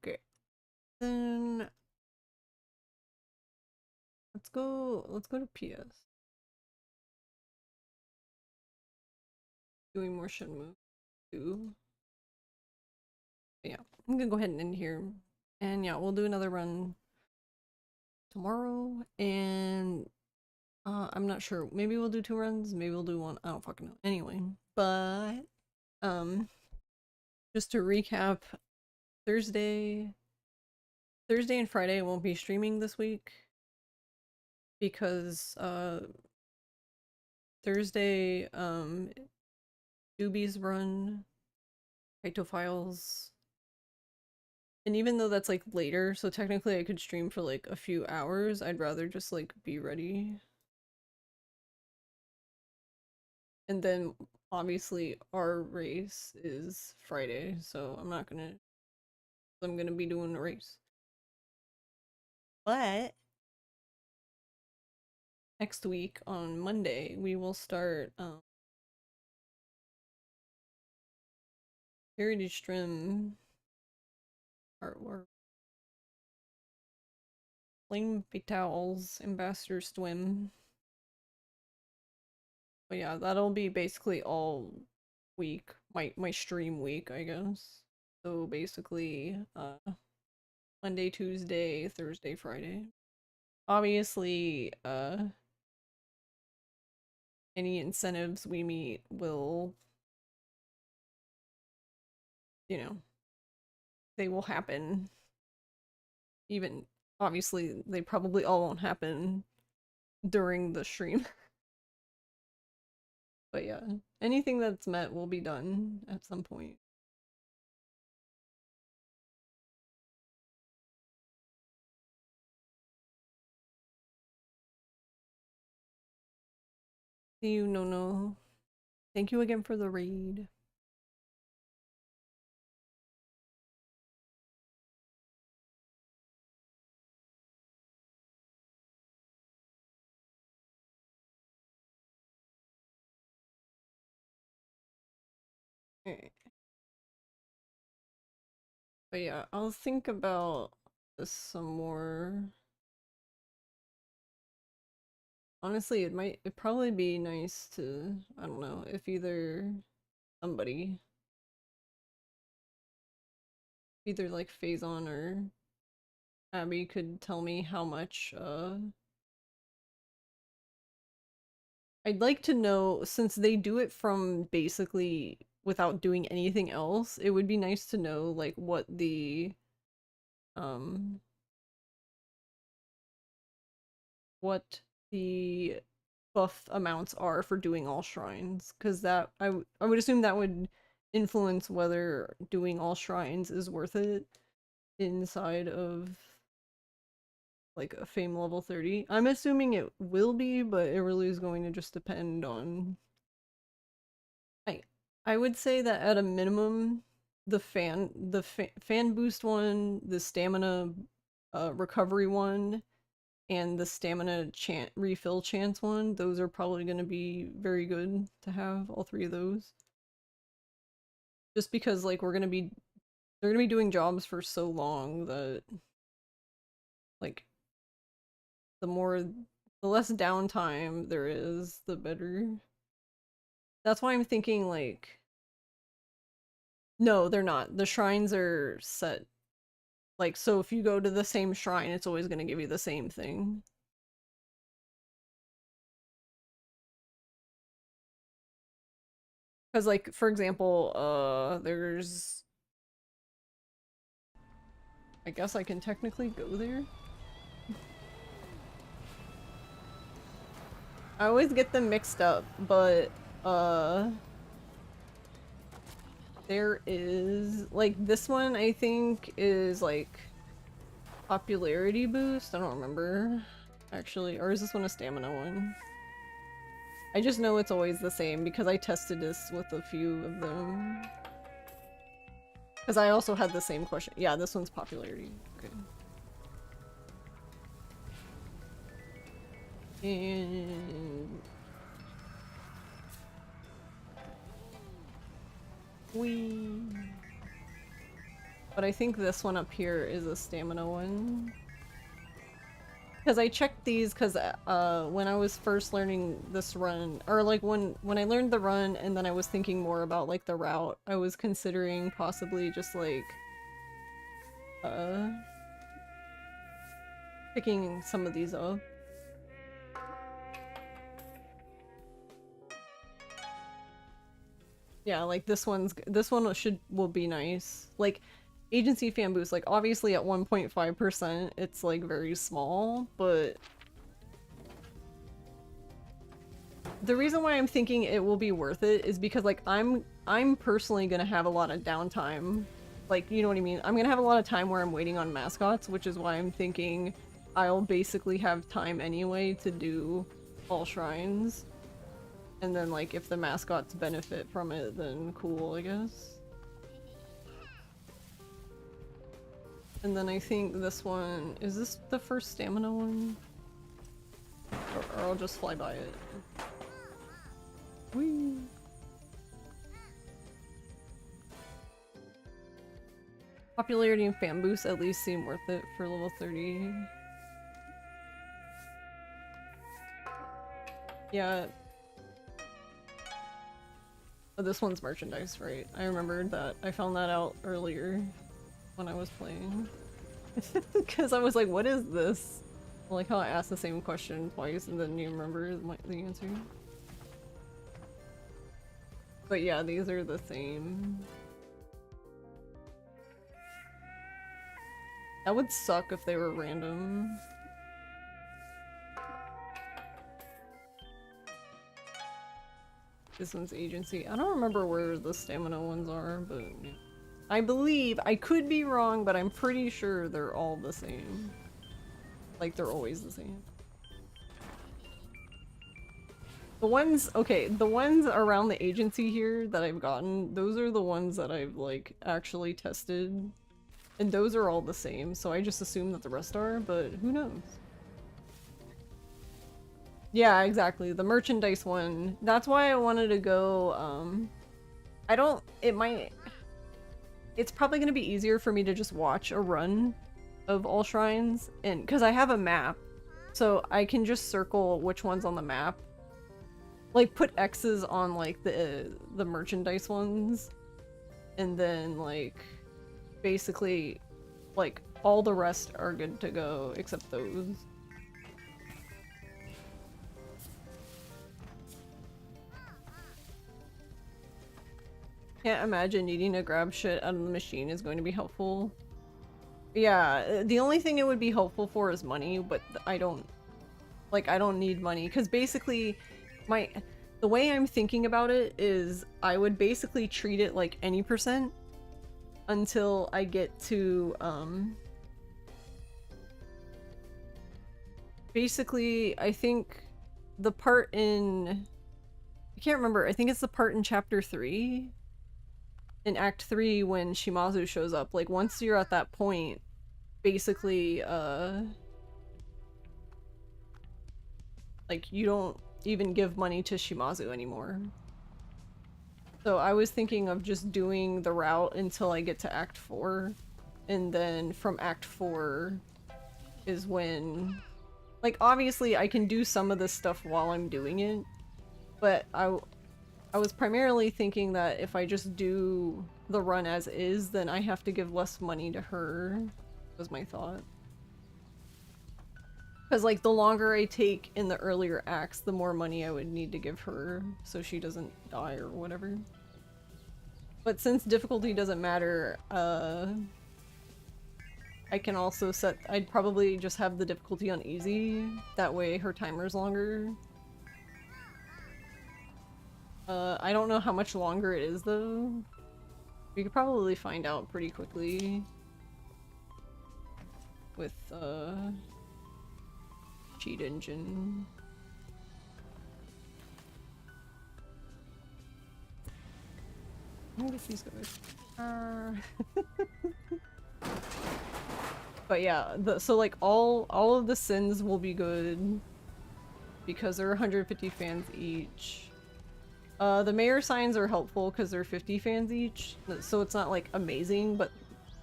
Okay. Then let's go to PS. Doing more Shenmue 2. But yeah, I'm gonna go ahead and end here. And yeah, we'll do another run tomorrow. And I'm not sure. Maybe we'll do 2 runs, maybe we'll do 1. I don't fucking know. Anyway, but just to recap, Thursday and Friday won't be streaming this week because Thursday Doobie's run, Kaito Files, and even though that's like later, so technically I could stream for like a few hours, I'd rather just like be ready. And then obviously our race is Friday, so I'm gonna be doing a race. But next week on Monday we will start Heritage Trim artwork. Flame Fatales, Ambassador Swim. But yeah, that'll be basically all week. My stream week, I guess. So basically, Monday, Tuesday, Thursday, Friday. Obviously, any incentives we meet will, you know, they will happen. Even, obviously, they probably all won't happen during the stream. But yeah, anything that's met will be done at some point. See you, Nono. Thank you again for the raid. But yeah, I'll think about this some more. Honestly, it'd probably be nice to, I don't know, if either somebody, either like Phazon or Abby could tell me how much, I'd like to know, since they do it from basically without doing anything else, it would be nice to know like what the what the buff amounts are for doing all shrines, because that I would assume that would influence whether doing all shrines is worth it inside of like a fame level 30. I'm assuming it will be, but it really is going to just depend on, I would say that at a minimum the fan boost one, the stamina recovery one, and the stamina refill chance one, those are probably going to be very good to have, all 3 of those. Just because like they're going to be doing jobs for so long that like the less downtime there is, the better. That's why I'm thinking like, no, they're not. The shrines are set. Like, so if you go to the same shrine, it's always going to give you the same thing. Because, like, for example, there's... I guess I can technically go there? I always get them mixed up, but, there is... Like, this one, I think, is, like, popularity boost? I don't remember, actually. Or is this one a stamina one? I just know it's always the same because I tested this with a few of them. Because I also had the same question. Yeah, this one's popularity. Okay. And... wheee. But I think this one up here is a stamina one. Because I checked these because when I was first learning this run, or like when I learned the run and then I was thinking more about like the route, I was considering possibly just like picking some of these up. Yeah, like this one will be nice. Like agency fan boost, like obviously at 1.5% it's like very small, but the reason why I'm thinking it will be worth it is because like I'm personally gonna have a lot of downtime. Like, you know what I mean? I'm gonna have a lot of time where I'm waiting on mascots, which is why I'm thinking I'll basically have time anyway to do all shrines. And then like if the mascots benefit from it, then cool, I guess. And then I think this one, is this the first stamina one? Or I'll just fly by it. Whee! Popularity and fan boosts at least seem worth it for level 30. Yeah. Oh, this one's merchandise, right? I remembered that. I found that out earlier when I was playing. Because I was like, what is this? I like how I asked the same question twice and then you remember the answer. But yeah, these are the same. That would suck if they were random. This one's agency. I don't remember where the stamina ones are, but yeah. I believe, I could be wrong, but I'm pretty sure they're all the same. Like, they're always the same. The ones, okay, the ones around the agency here that I've gotten, those are the ones that I've, like, actually tested. And those are all the same, so I just assume that the rest are, but who knows? Yeah, exactly. The merchandise one. That's why I wanted to go, it's probably gonna be easier for me to just watch a run of all shrines, and because I have a map, so I can just circle which one's on the map. Like, put X's on, like, the merchandise ones, and then, like, basically, like, all the rest are good to go, except those. Can't imagine needing to grab shit out of the machine is going to be helpful. Yeah, the only thing it would be helpful for is money, but I don't need money, because basically, the way I'm thinking about it is I would basically treat it like any percent until I get to, basically, I think the part in, I can't remember, I think it's the part in chapter 3, in Act 3 when Shimazu shows up. Like, once you're at that point, basically, like, you don't even give money to Shimazu anymore. So I was thinking of just doing the route until I get to Act 4, and then from Act 4 is when... Like, obviously I can do some of this stuff while I'm doing it, but I was primarily thinking that if I just do the run as is, then I have to give less money to her, was my thought. Because, like, the longer I take in the earlier acts, the more money I would need to give her so she doesn't die or whatever. But since difficulty doesn't matter, I can also set- I'd probably just have the difficulty on easy, that way her timer's longer. I don't know how much longer it is though. We could probably find out pretty quickly with, cheat engine. Where are these guys? But yeah, so like all of the sins will be good because they're 150 fans each. The mayor signs are helpful because they're 50 fans each, so it's not like amazing, but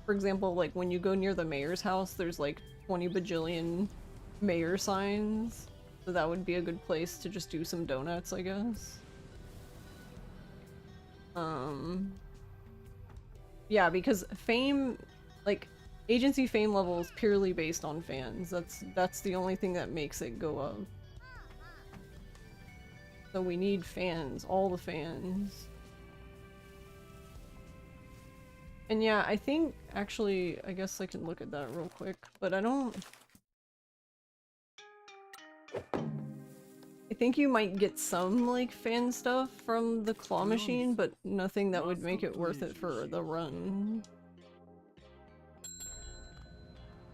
for example, like when you go near the mayor's house, there's like 20 bajillion mayor signs. So that would be a good place to just do some donuts, I guess. Yeah, because fame, like, agency fame level is purely based on fans. That's the only thing that makes it go up. So we need fans, all the fans. And yeah, I think, actually, I guess I can look at that real quick, but I don't... I think you might get some, like, fan stuff from the claw machine, but nothing that would make it worth it for the run.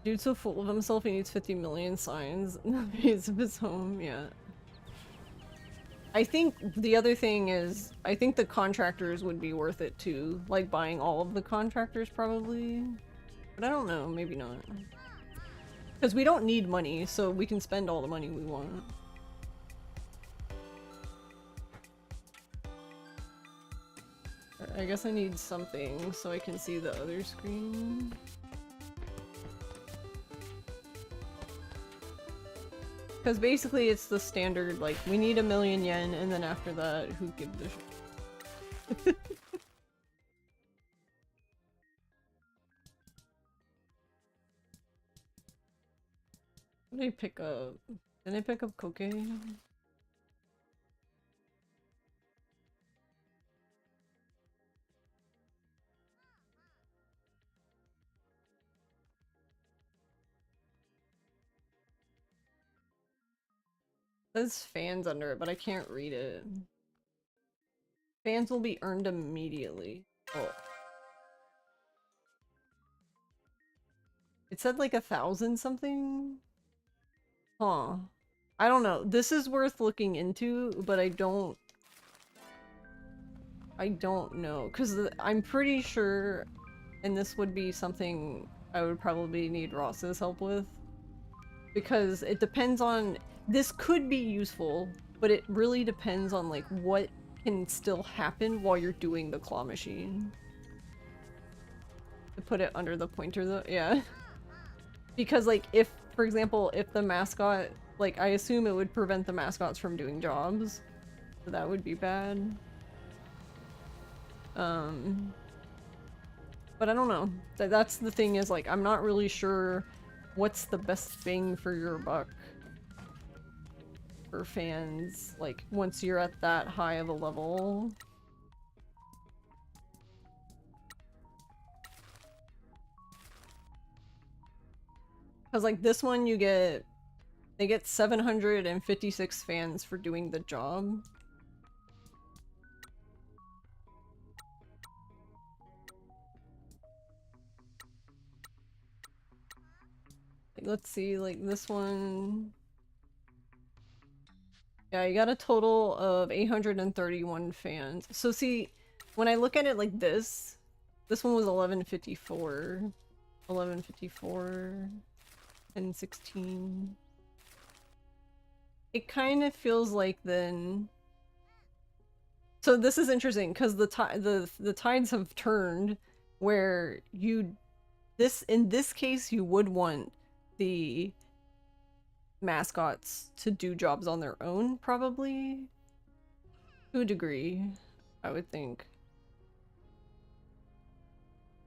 Dude's so full of himself he needs 50 million signs in the face of his home, yeah. I think the other thing is, I think the contractors would be worth it too. Like buying all of the contractors probably. But I don't know, maybe not. Because we don't need money, so we can spend all the money we want. I guess I need something so I can see the other screen. Because basically it's the standard, like, we need 1,000,000 yen, and then after that, who gives a shit? What did I pick up? Did I pick up cocaine? There's fans under it, but I can't read it. Fans will be earned immediately. Oh. It said like 1,000 something? Huh. I don't know. This is worth looking into, but I don't know. Because I'm pretty sure, and this would be something I would probably need Ross's help with. Because it depends on... This could be useful, but it really depends on like what can still happen while you're doing the claw machine. To put it under the pointer though, yeah. Because like if, for example, if the mascot, like I assume it would prevent the mascots from doing jobs. So that would be bad. But I don't know. That's the thing is like I'm not really sure what's the best thing for your buck. For fans, like, once you're at that high of a level. Because, like, this one they get 756 fans for doing the job. Like, let's see, like, this one... Yeah, you got a total of 831 fans. So see, when I look at it like this one was 1154. 1154 and 16. It kind of feels like then... So this is interesting because the tides have turned where in this case you would want the mascots to do jobs on their own, probably. To a degree, I would think.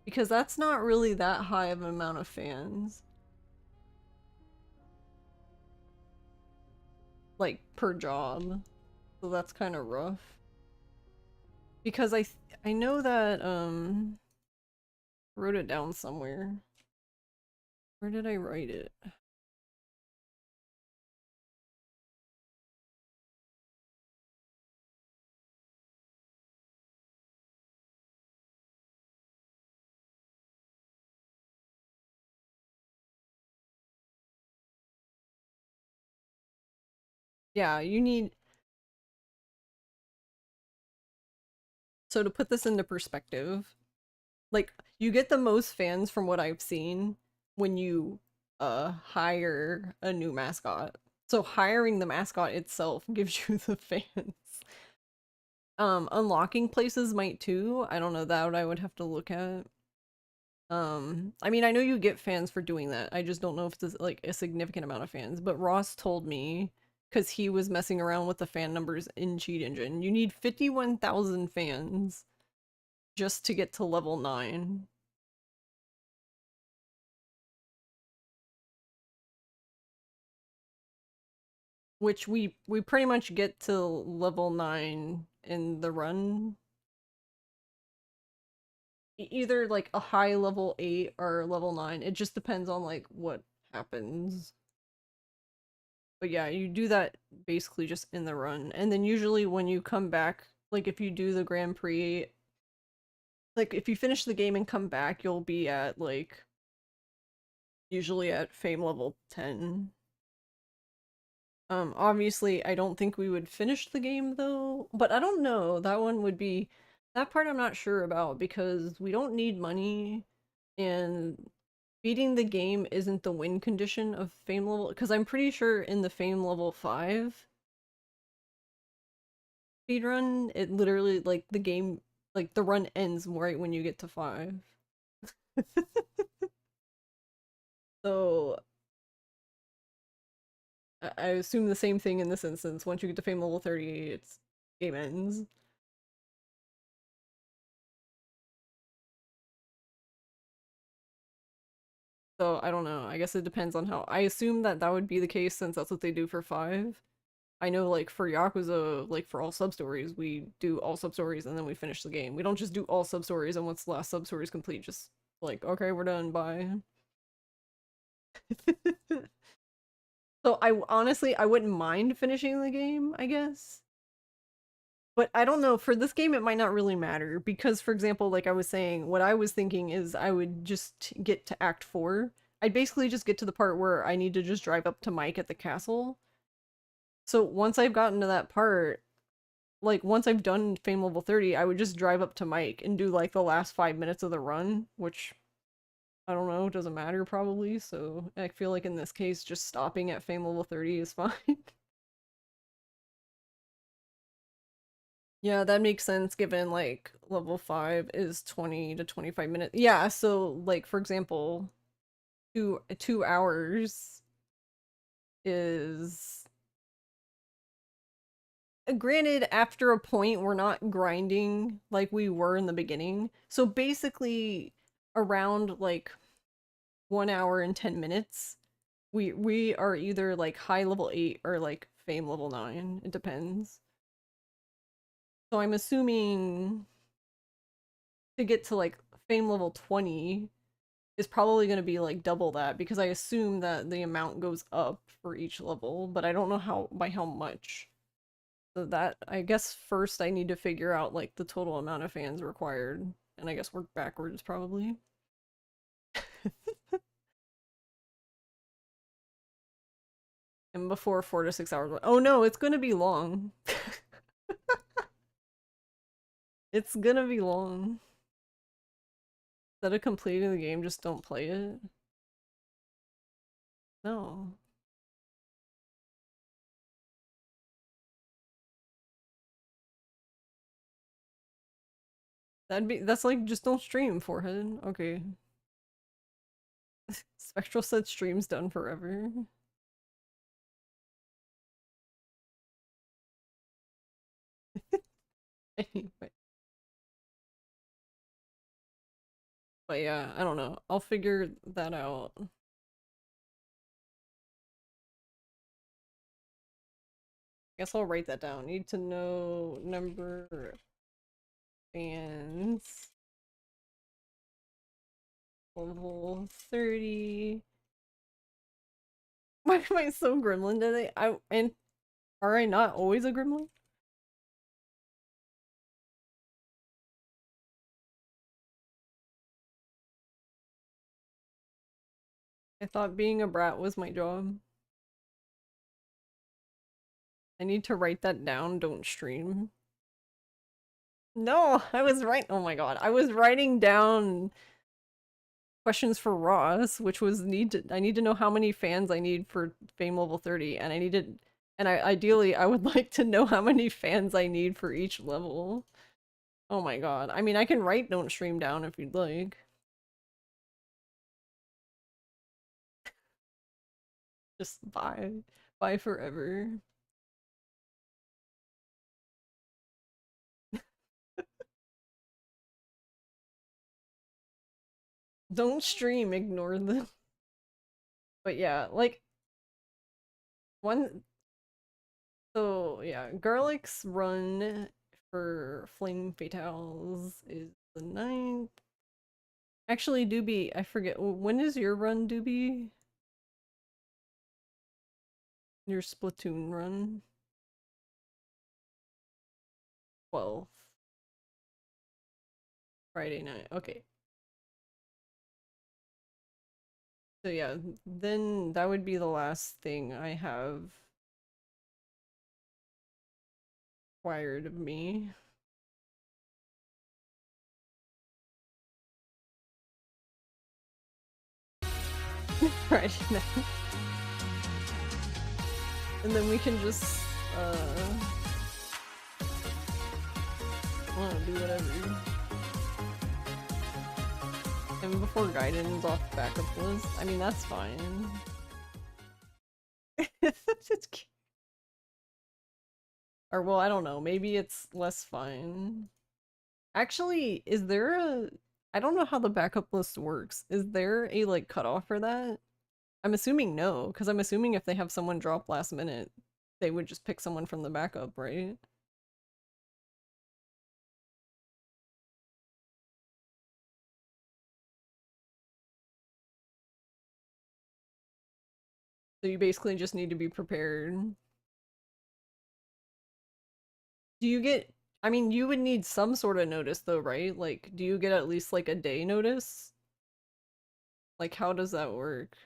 Because that's not really that high of an amount of fans. Like, per job. So that's kind of rough. Because I know that, I wrote it down somewhere. Where did I write it? Yeah, you need... So to put this into perspective, like, you get the most fans from what I've seen when you hire a new mascot. So hiring the mascot itself gives you the fans. Unlocking places might too. I don't know, that I would have to look at. I mean, I know you get fans for doing that. I just don't know if it's like a significant amount of fans. But Ross told me, because he was messing around with the fan numbers in Cheat Engine, you need 51,000 fans just to get to level 9. Which we pretty much get to level 9 in the run. Either like a high level 8 or level 9. It just depends on like what happens. But yeah, you do that basically just in the run. And then usually when you come back, like if you do the Grand Prix, like if you finish the game and come back, you'll be at like usually at fame level 10. Obviously I don't think we would finish the game though, but I don't know. That one would be, that part I'm not sure about because we don't need money and beating the game isn't the win condition of fame level, because I'm pretty sure in the fame level 5 speedrun, it literally, like, the game, like, the run ends right when you get to 5. So, I assume the same thing in this instance. Once you get to fame level 30, it's game ends. So, I don't know. I guess it depends on how. I assume that that would be the case since that's what they do for 5. I know, like, for Yakuza, like, for all sub-stories, we do all sub-stories and then we finish the game. We don't just do all sub-stories and once the last sub-story is complete, just, like, okay, we're done, bye. So, honestly, I wouldn't mind finishing the game, I guess. But I don't know, for this game it might not really matter, because, for example, like I was saying, what I was thinking is I would just get to Act 4. I'd basically just get to the part where I need to just drive up to Mike at the castle. So once I've gotten to that part, like, once I've done Fame level 30, I would just drive up to Mike and do, like, the last 5 minutes of the run, which, I don't know, doesn't matter probably, so I feel like in this case, just stopping at Fame level 30 is fine. Yeah, that makes sense given, like, level 5 is 20 to 25 minutes. Yeah, so, like, for example, 2 hours is... Granted, after a point, we're not grinding like we were in the beginning. So basically, around, like, 1 hour and 10 minutes, we are either, like, high level 8 or, like, fame level 9. It depends. So I'm assuming to get to, like, fame level 20 is probably going to be, like, double that, because I assume that the amount goes up for each level, but I don't know by how much. So that, I guess first I need to figure out, like, the total amount of fans required, and I guess work backwards, probably. And before 4 to 6 hours. Oh no, it's gonna be long. It's gonna be long. Instead of completing the game, just don't play it. No. That's like, just don't stream, forehead. Okay. Spectral said stream's done forever. Anyway. But yeah, I don't know. I'll figure that out. Guess I'll write that down. Need to know number of fans. Level 30. Why am I so gremlin today? And are I not always a gremlin? I thought being a brat was my job. I need to write that down, don't stream. No, I was right. Oh my god. I was writing down questions for Ross, which was I need to know how many fans I need for fame level 30, and ideally I would like to know how many fans I need for each level. Oh my god. I mean, I can write don't stream down if you'd like. Just bye. Bye forever. Don't stream, ignore them. But yeah, like one so yeah, Garlic's run for Flame Fatales is the 9th. Actually, Doobie, I forget, when is your run, Doobie? Your Splatoon run? 12th. Friday night, okay. So yeah, then that would be the last thing I have required of me. Friday night. And then we can just, do whatever. And before Gaiden's off the backup list, I mean, that's fine. It's cute. Or, well, I don't know, maybe it's less fine. Actually, is there a... I don't know how the backup list works. Is there a, like, cutoff for that? I'm assuming no, because I'm assuming if they have someone drop last minute, they would just pick someone from the backup, right? So you basically just need to be prepared. Do you get... I mean, you would need some sort of notice though, right? Like, do you get at least like a day notice? Like, how does that work?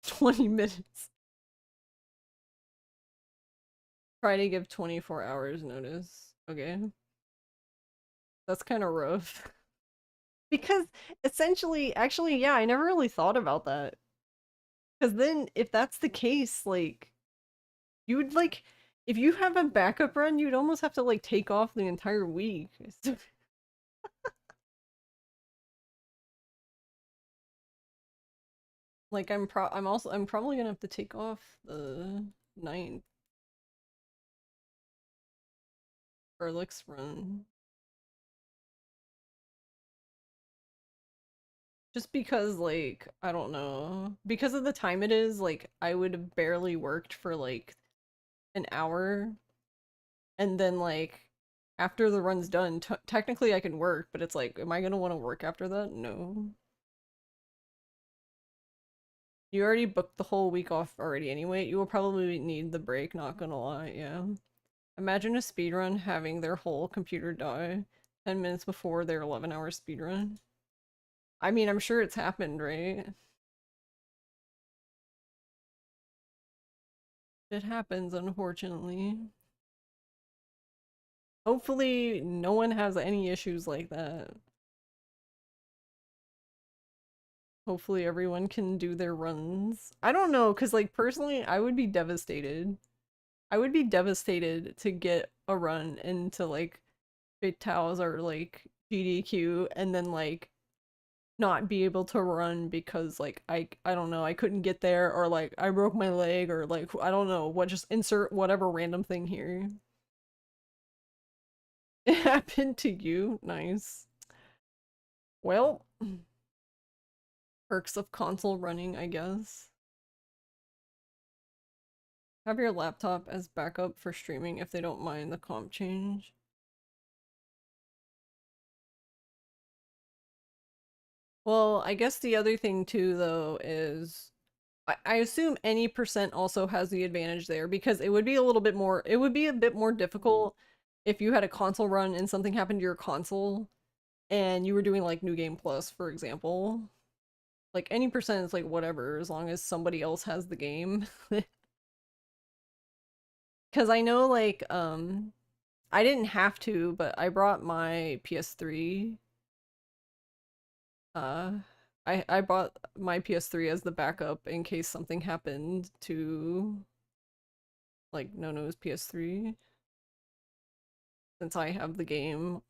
$20 minutes. Try to give 24 hours notice. Okay. That's kind of rough. Because essentially, actually, yeah, I never really thought about that. Because then, if that's the case, like, you would, like, if you have a backup run, you'd almost have to, like, take off the entire week. Like, I'm probably gonna have to take off the 9th. For Lick's run. Just because, like, I don't know. Because of the time it is, like, I would have barely worked for, like, an hour. And then, like, after the run's done, technically I can work, but it's like, am I gonna want to work after that? No. You already booked the whole week off already anyway. You will probably need the break, not gonna lie, yeah. Imagine a speedrun having their whole computer die 10 minutes before their 11-hour speedrun. I mean, I'm sure it's happened, right? It happens, unfortunately. Hopefully, no one has any issues like that. Hopefully, everyone can do their runs. I don't know, because, like, personally, I would be devastated. I would be devastated to get a run into, like, Fatales or, like, GDQ, and then, like, not be able to run because, like, I don't know, I couldn't get there, or, like, I broke my leg, or, like, I don't know, what, just insert whatever random thing here. It happened to you? Nice. Well, perks of console running, I guess. Have your laptop as backup for streaming if they don't mind the comp change. Well, I guess the other thing too, though, is I assume any percent also has the advantage there, because it would be a little bit more, it would be a bit more difficult if you had a console run and something happened to your console and you were doing like New Game Plus, for example. Like any percent is like whatever, as long as somebody else has the game. Because I know, like, I didn't have to, but I brought my PS3. I bought my PS3 as the backup in case something happened to, like, Nono's PS3. Since I have the game.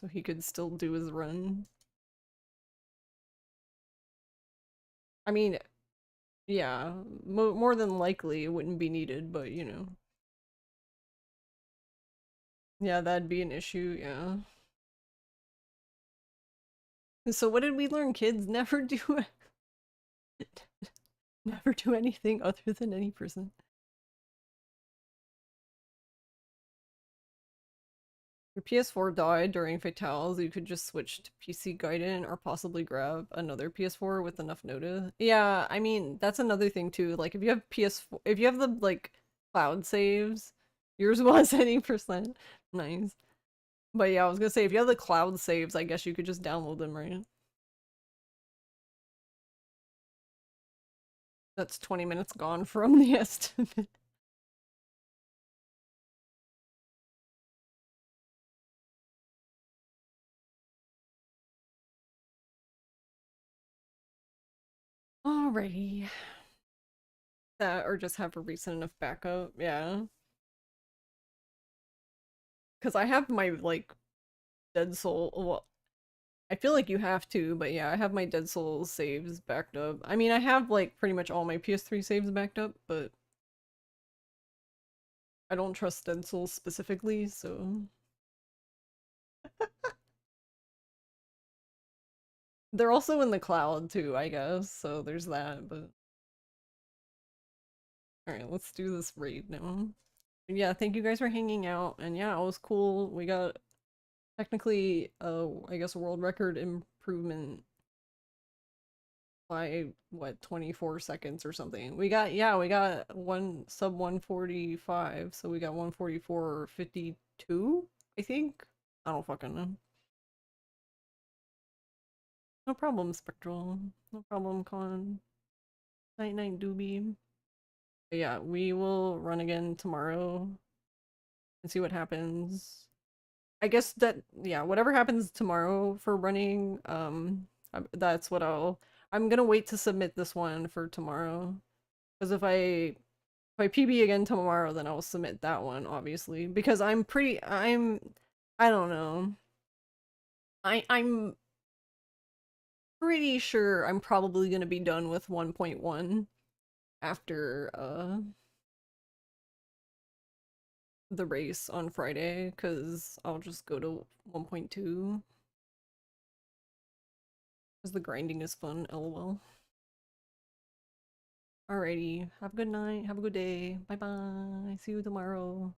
so he could still do his run. I mean, yeah, more than likely it wouldn't be needed, but you know. Yeah, that'd be an issue, yeah. So what did we learn, kids? Never do never do anything other than any person. Your PS4 died during Fatales, you could just switch to PC Gaiden or possibly grab another PS4 with enough notice. Yeah, I mean, that's another thing too. Like, if you have PS4, if you have the, like, cloud saves, yours was any percent. Nice. But yeah, I was gonna say, if you have the cloud saves, I guess you could just download them, right? That's 20 minutes gone from the estimate. Alrighty. That, or just have a recent enough backup, yeah. Because I have my, like, Dead Soul, well, I feel like you have to, but yeah, I have my Dead Souls saves backed up. I mean, I have, like, pretty much all my PS3 saves backed up, but I don't trust Dead Souls specifically, so... They're also in the cloud, too, I guess, so there's that, but... Alright, let's do this raid now. Yeah, thank you guys for hanging out, and yeah, it was cool. We got, technically, I guess, a world record improvement by what, 24 seconds or something. We got, yeah, we got one sub 145, so we got 144.52, I think. I don't fucking know. No problem, Spectral. No problem, Con. Night night, Doobie. But yeah, we will run again tomorrow and see what happens. I guess that, yeah, whatever happens tomorrow for running, that's what I'm gonna wait to submit this one for tomorrow. Because if I PB again tomorrow, then I'll submit that one, obviously. Because I don't know. I'm pretty sure I'm probably gonna be done with 1.1 after, the race on Friday, because I'll just go to 1.2. Because the grinding is fun, lol. Alrighty, have a good night, have a good day, bye bye, see you tomorrow.